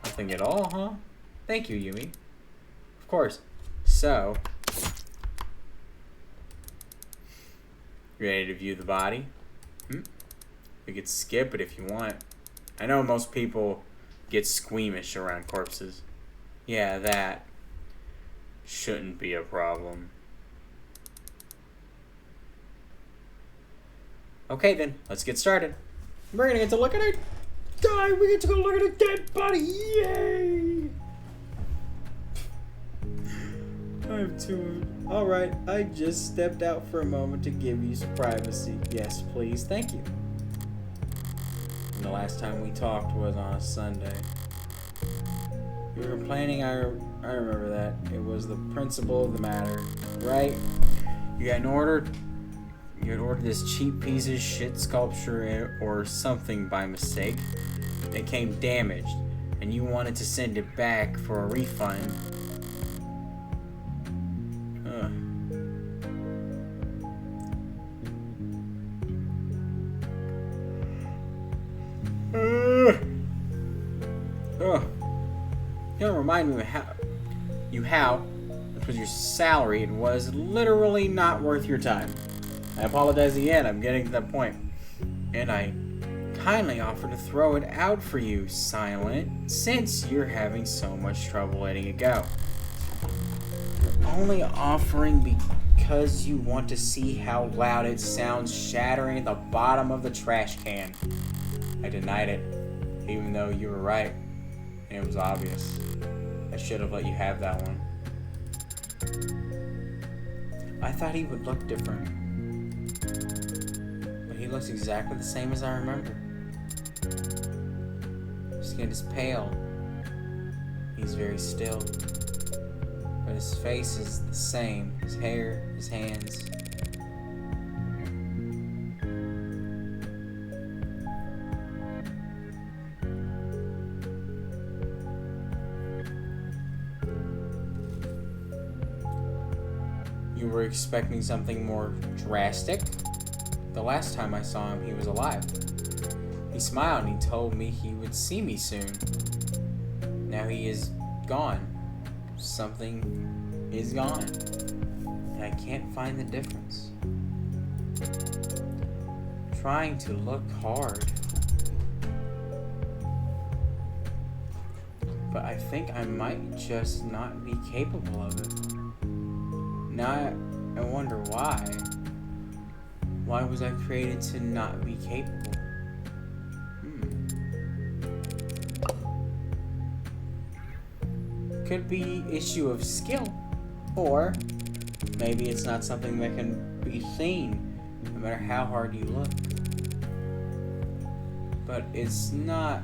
Nothing at all, huh? Thank you, Yumi. Of course. So, ready to view the body? We could skip it if you want. I know most people get squeamish around corpses. Yeah, that shouldn't be a problem. Okay then, let's get started. We're gonna get to look at it. We get to go look at a dead body. Yay! I'm too. Alright, I just stepped out for a moment to give you some privacy. Yes, please. Thank you. And the last time we talked was on a Sunday. You were complaining, I remember that. It was the principle of the matter, right? You had ordered this cheap piece of shit sculpture or something by mistake. It came damaged, and you wanted to send it back for a refund. Don't remind me how this was your salary. It was literally not worth your time. I apologize again. I'm getting to that point. And I kindly offer to throw it out for you, Silent, since you're having so much trouble letting it go. You're only offering because you want to see how loud it sounds shattering at the bottom of the trash can. I denied it, even though you were right. And it was obvious. I should have let you have that one. I thought he would look different. But he looks exactly the same as I remember. His skin is pale. He's very still. But his face is the same. His hair, his hands. You were expecting something more drastic? The last time I saw him, he was alive. He smiled and he told me he would see me soon. Now he is gone. Something is gone. And I can't find the difference. I'm trying to look hard. But I think I might just not be capable of it. Now I wonder why. Why was I created to not be capable? Could be issue of skill. Or maybe it's not something that can be seen, no matter how hard you look. But it's not.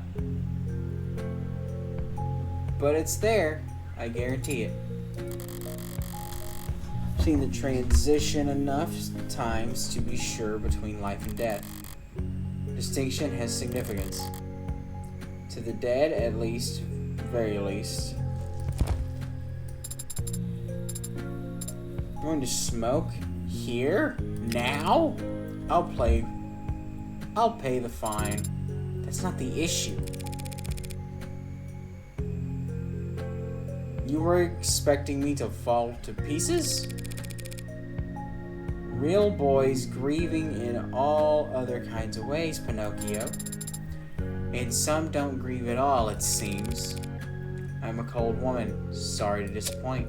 But it's there. I guarantee it. Seen the transition enough times to be sure between life and death. Distinction has significance. To the dead, at least, very least. I'm going to smoke here? Now? I'll pay the fine. That's not the issue. You were expecting me to fall to pieces? Real boys grieving in all other kinds of ways, Pinocchio. And some don't grieve at all, it seems. I'm a cold woman. Sorry to disappoint.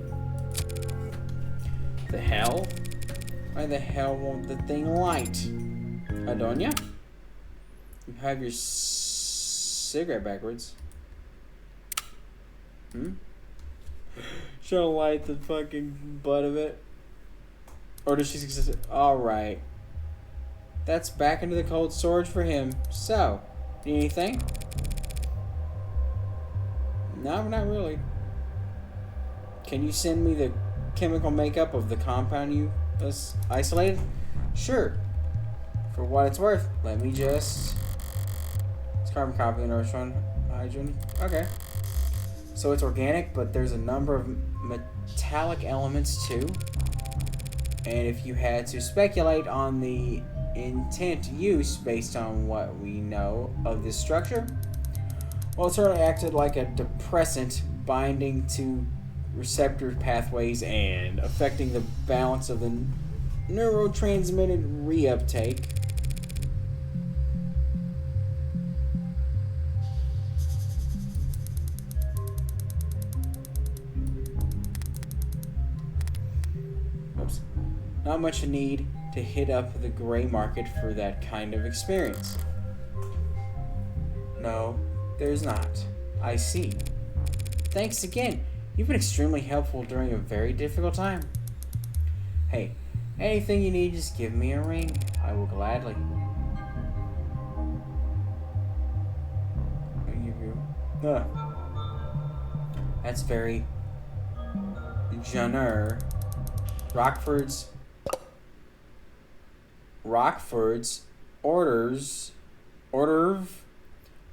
The hell? Why the hell won't the thing light? Adonia? You have your cigarette backwards. Should I light the fucking butt of it? Or does she succeed? Alright. That's back into the cold storage for him. So, need anything? No, not really. Can you send me the chemical makeup of the compound you isolated? Sure. For what it's worth, let me just... It's carbon copy and earthstone hydrogen. Okay. So it's organic, but there's a number of metallic elements too. And if you had to speculate on the intent use based on what we know of this structure, well, it certainly acted like a depressant, binding to receptor pathways and affecting the balance of the neurotransmitted reuptake. Oops. Not much need to hit up the gray market for that kind of experience. No, there's not. I see. Thanks again. You've been extremely helpful during a very difficult time. Hey, anything you need, just give me a ring. I will gladly. I give you. That's very genre. Rockford's orders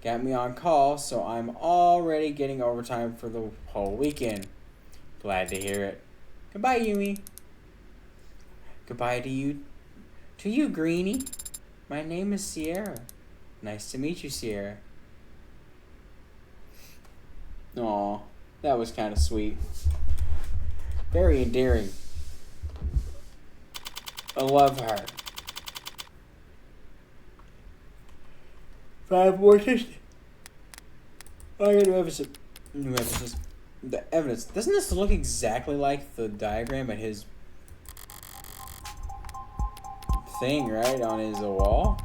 got me on call, so I'm already getting overtime for the whole weekend. Glad to hear it. Goodbye, Yumi. Goodbye to you, Greenie. My name is Sierra. Nice to meet you, Sierra. Aw, that was kind of sweet. Very endearing. I love her. 5 more tissues. I got new evidence. The evidence. Doesn't this look exactly like the diagram at his thing, right? On his wall?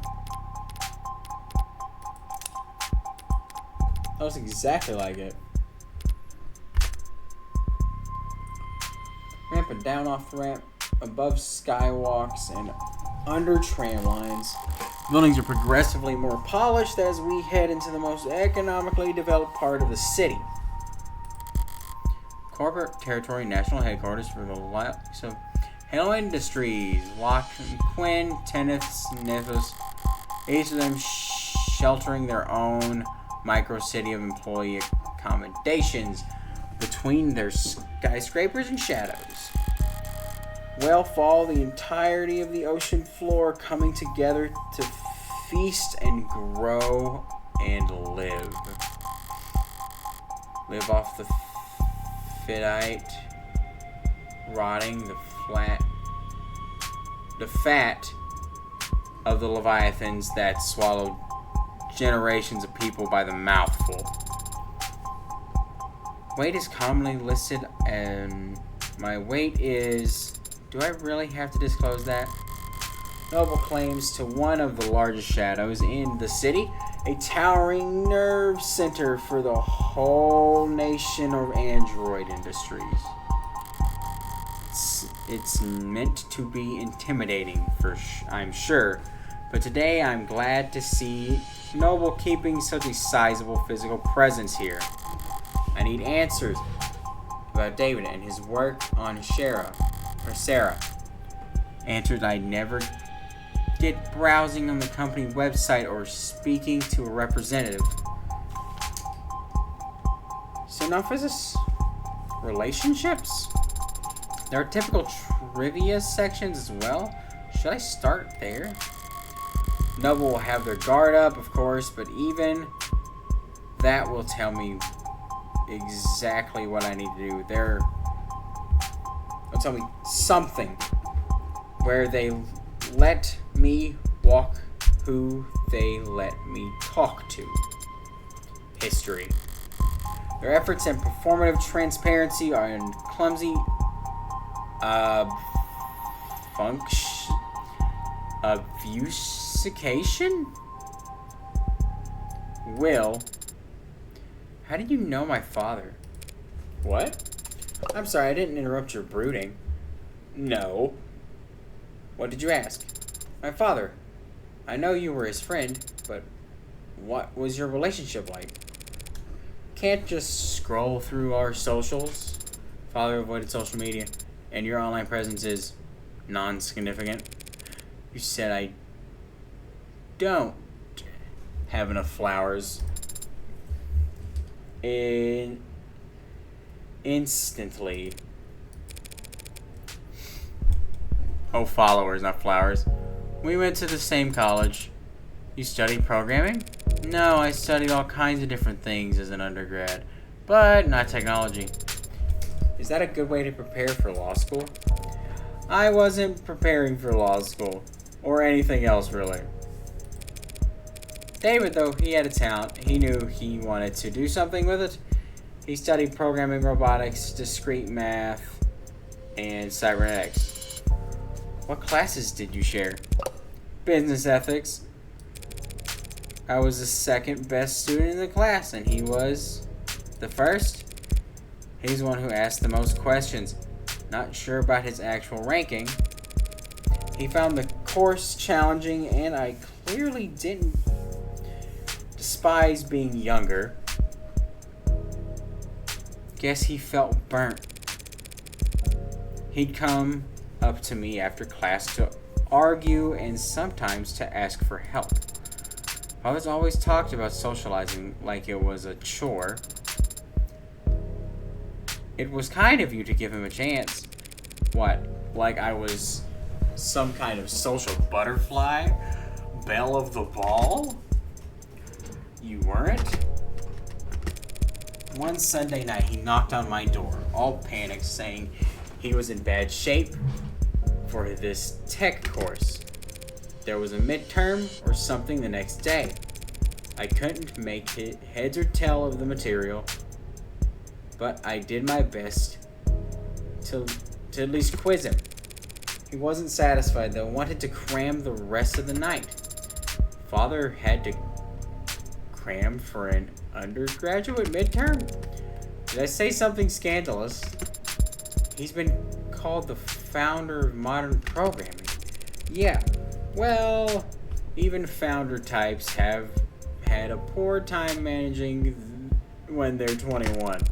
That looks exactly like it. Ramp and down off the ramp, above skywalks, and under tram lines. Buildings are progressively more polished as we head into the most economically developed part of the city. Corporate territory, national headquarters for the likes of Halo Industries, Lock and Quinn, Tennis, Nifus, each of them sheltering their own micro-city of employee accommodations between their skyscrapers and shadows. Well, fall, the entirety of the ocean floor coming together to feast and grow and live. Live off the fetite, rotting the fat of the leviathans that swallowed generations of people by the mouthful. Weight is commonly listed, and my weight is... Do I really have to disclose that? Noble claims to one of the largest shadows in the city, a towering nerve center for the whole nation of android industries. It's meant to be intimidating, I'm sure, but today I'm glad to see Noble keeping such a sizable physical presence here. I need answers about David and his work on Sarah. Answers I never get browsing on the company website or speaking to a representative. So enough is this relationships? There are typical trivia sections as well. Should I start there? Noble will have their guard up, of course, but even that will tell me exactly what I need to do. They'll tell me something where they let me walk who they let me talk to. History. Their efforts and performative transparency are in clumsy obfuscation? Will, how did you know my father? What? I'm sorry, I didn't interrupt your brooding. No. What did you ask? My father. I know you were his friend, but what was your relationship like? Can't just scroll through our socials. Father avoided social media, and your online presence is non-significant. You said I don't have enough flowers. Instantly. Oh, followers, not flowers. We went to the same college. You studied programming? No, I studied all kinds of different things as an undergrad, but not technology. Is that a good way to prepare for law school? I wasn't preparing for law school, or anything else really. David, though, he had a talent. He knew he wanted to do something with it. He studied programming, robotics, discrete math, and cybernetics. What classes did you share? Business ethics. I was the second best student in the class, and he was the first. He's the one who asked the most questions. Not sure about his actual ranking. He found the course challenging, and I clearly didn't despise being younger. Guess he felt burnt. He'd come up to me after class to argue and sometimes to ask for help. Father's always talked about socializing like it was a chore. It was kind of you to give him a chance. What? Like I was some kind of social butterfly? Belle of the ball? You weren't? One Sunday night, he knocked on my door, all panicked, saying he was in bad shape for this tech course. There was a midterm or something the next day. I couldn't make heads or tail of the material, but I did my best to at least quiz him. He wasn't satisfied though, wanted to cram the rest of the night. Father had to cram for an undergraduate midterm? Did I say something scandalous? He's been called the founder of modern programming. Yeah, well, even founder types have had a poor time managing when they're 21.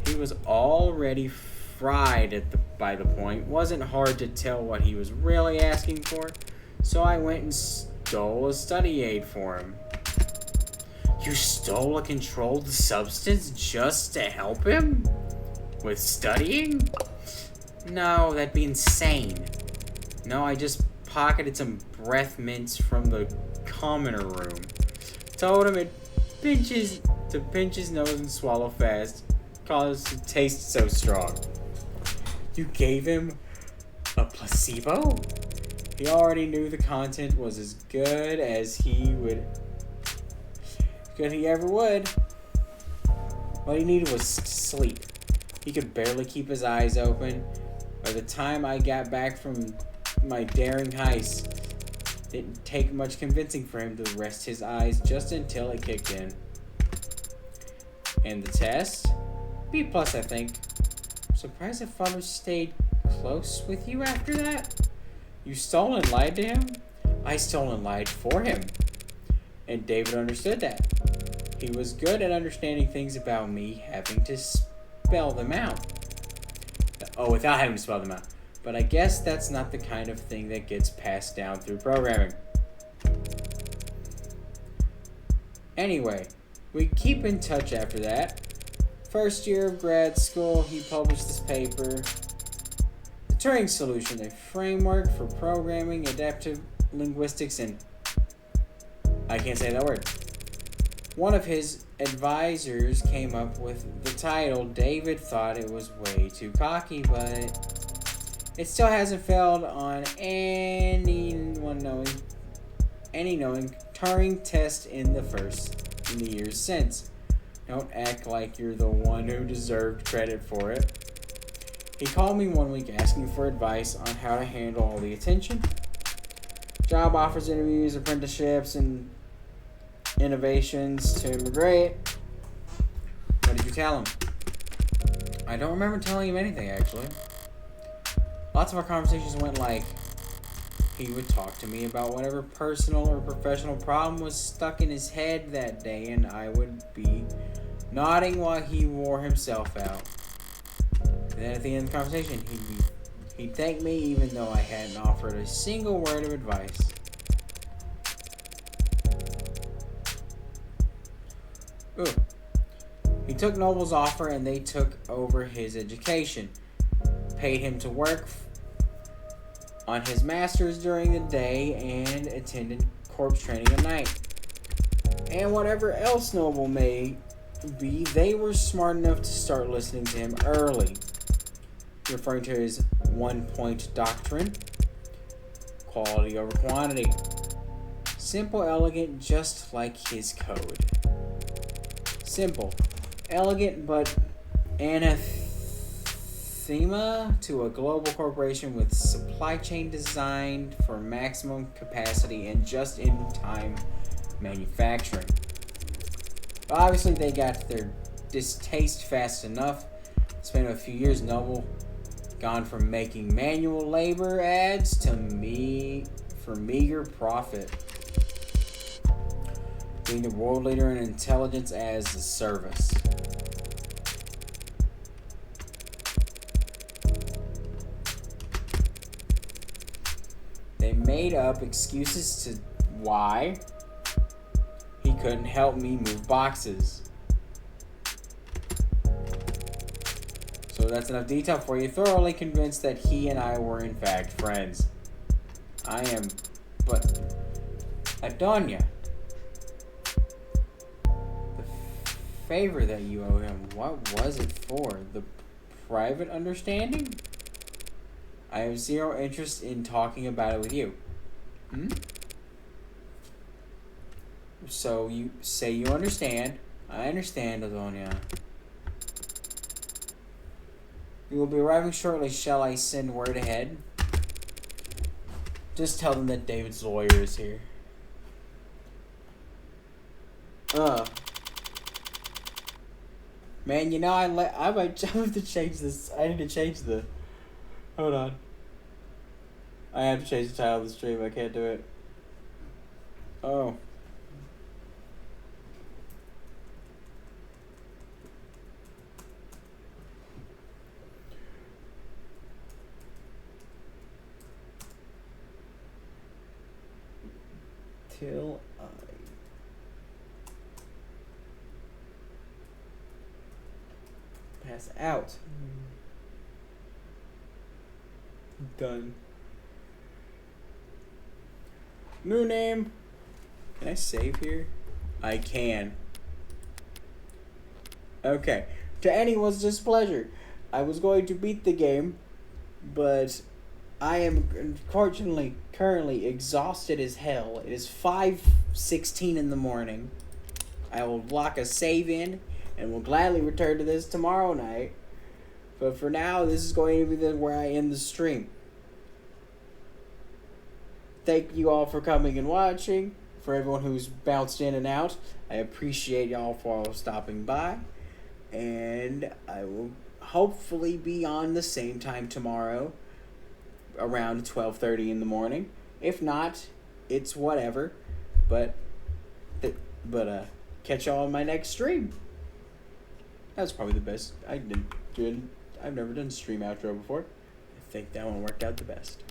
He was already fried by the point. Wasn't hard to tell what he was really asking for, so I went and stole a study aid for him. You stole a controlled substance just to help him? With studying? No, that'd be insane. No, I just pocketed some breath mints from the commoner room. Told him to pinch his nose and swallow fast, cause it tastes so strong. You gave him a placebo? He already knew the content was as good as he ever would. What he needed was sleep. He could barely keep his eyes open. By the time I got back from my daring heist, it didn't take much convincing for him to rest his eyes just until it kicked in. And the test? B plus, I think. I'm surprised that father stayed close with you after that. You stole and lied to him? I stole and lied for him. And David understood that. He was good at understanding things about me having to spell them out. Oh, without having to spell them out. But I guess that's not the kind of thing that gets passed down through programming. Anyway, we keep in touch after that. First year of grad school, he published this paper, The Turing Solution, a framework for programming, adaptive linguistics, and I can't say that word. One of his advisors came up with the title. David thought it was way too cocky, but it still hasn't failed on any knowing Turing test in the years since. Don't act like you're the one who deserved credit for it. He called me one week asking for advice on how to handle all the attention. Job offers, interviews, apprenticeships, and innovations to immigrate. What did you tell him? I don't remember telling him anything, actually. Lots of our conversations went like, he would talk to me about whatever personal or professional problem was stuck in his head that day, and I would be nodding while he wore himself out. And then at the end of the conversation, he'd thank me even though I hadn't offered a single word of advice. Ooh. He took Noble's offer and they took over his education. Paid him to work on his master's during the day and attended corpse training at night. And whatever else Noble may be, they were smart enough to start listening to him early. Referring to his 1-point doctrine, quality over quantity. Simple, elegant, just like his code. Simple, elegant, but anathema to a global corporation with supply chain designed for maximum capacity and just-in-time manufacturing. But obviously, they got their distaste fast enough. Spent a few years, Noble gone from making manual labor ads to meager profit. Being the world leader in intelligence as a service. They made up excuses to why he couldn't help me move boxes. So that's enough detail for you. Thoroughly convinced that he and I were in fact friends. I am, but Adonia, the favor that you owe him, what was it for? The private understanding? I have zero interest in talking about it with you. So you say you understand. I understand, Adonia. You will be arriving shortly. Shall I send word ahead? Just tell them that David's lawyer is here. Man, you know, I might have to change this. I need to change the... Hold on. I have to change the title of the stream. I can't do it. Oh. Till I pass out. Done. New name. Can I save here? I can. Okay. To anyone's displeasure, I was going to beat the game, but I am unfortunately currently exhausted as hell. It is 5:16 in the morning. I will lock a save in, and will gladly return to this tomorrow night. But for now, this is going to be where I end the stream. Thank you all for coming and watching. For everyone who's bounced in and out, I appreciate y'all for stopping by. And I will hopefully be on the same time tomorrow, around 12:30 in the morning. If not, it's whatever. But catch y'all on my next stream. That's probably the best. I've never done stream outro before. I think that one worked out the best.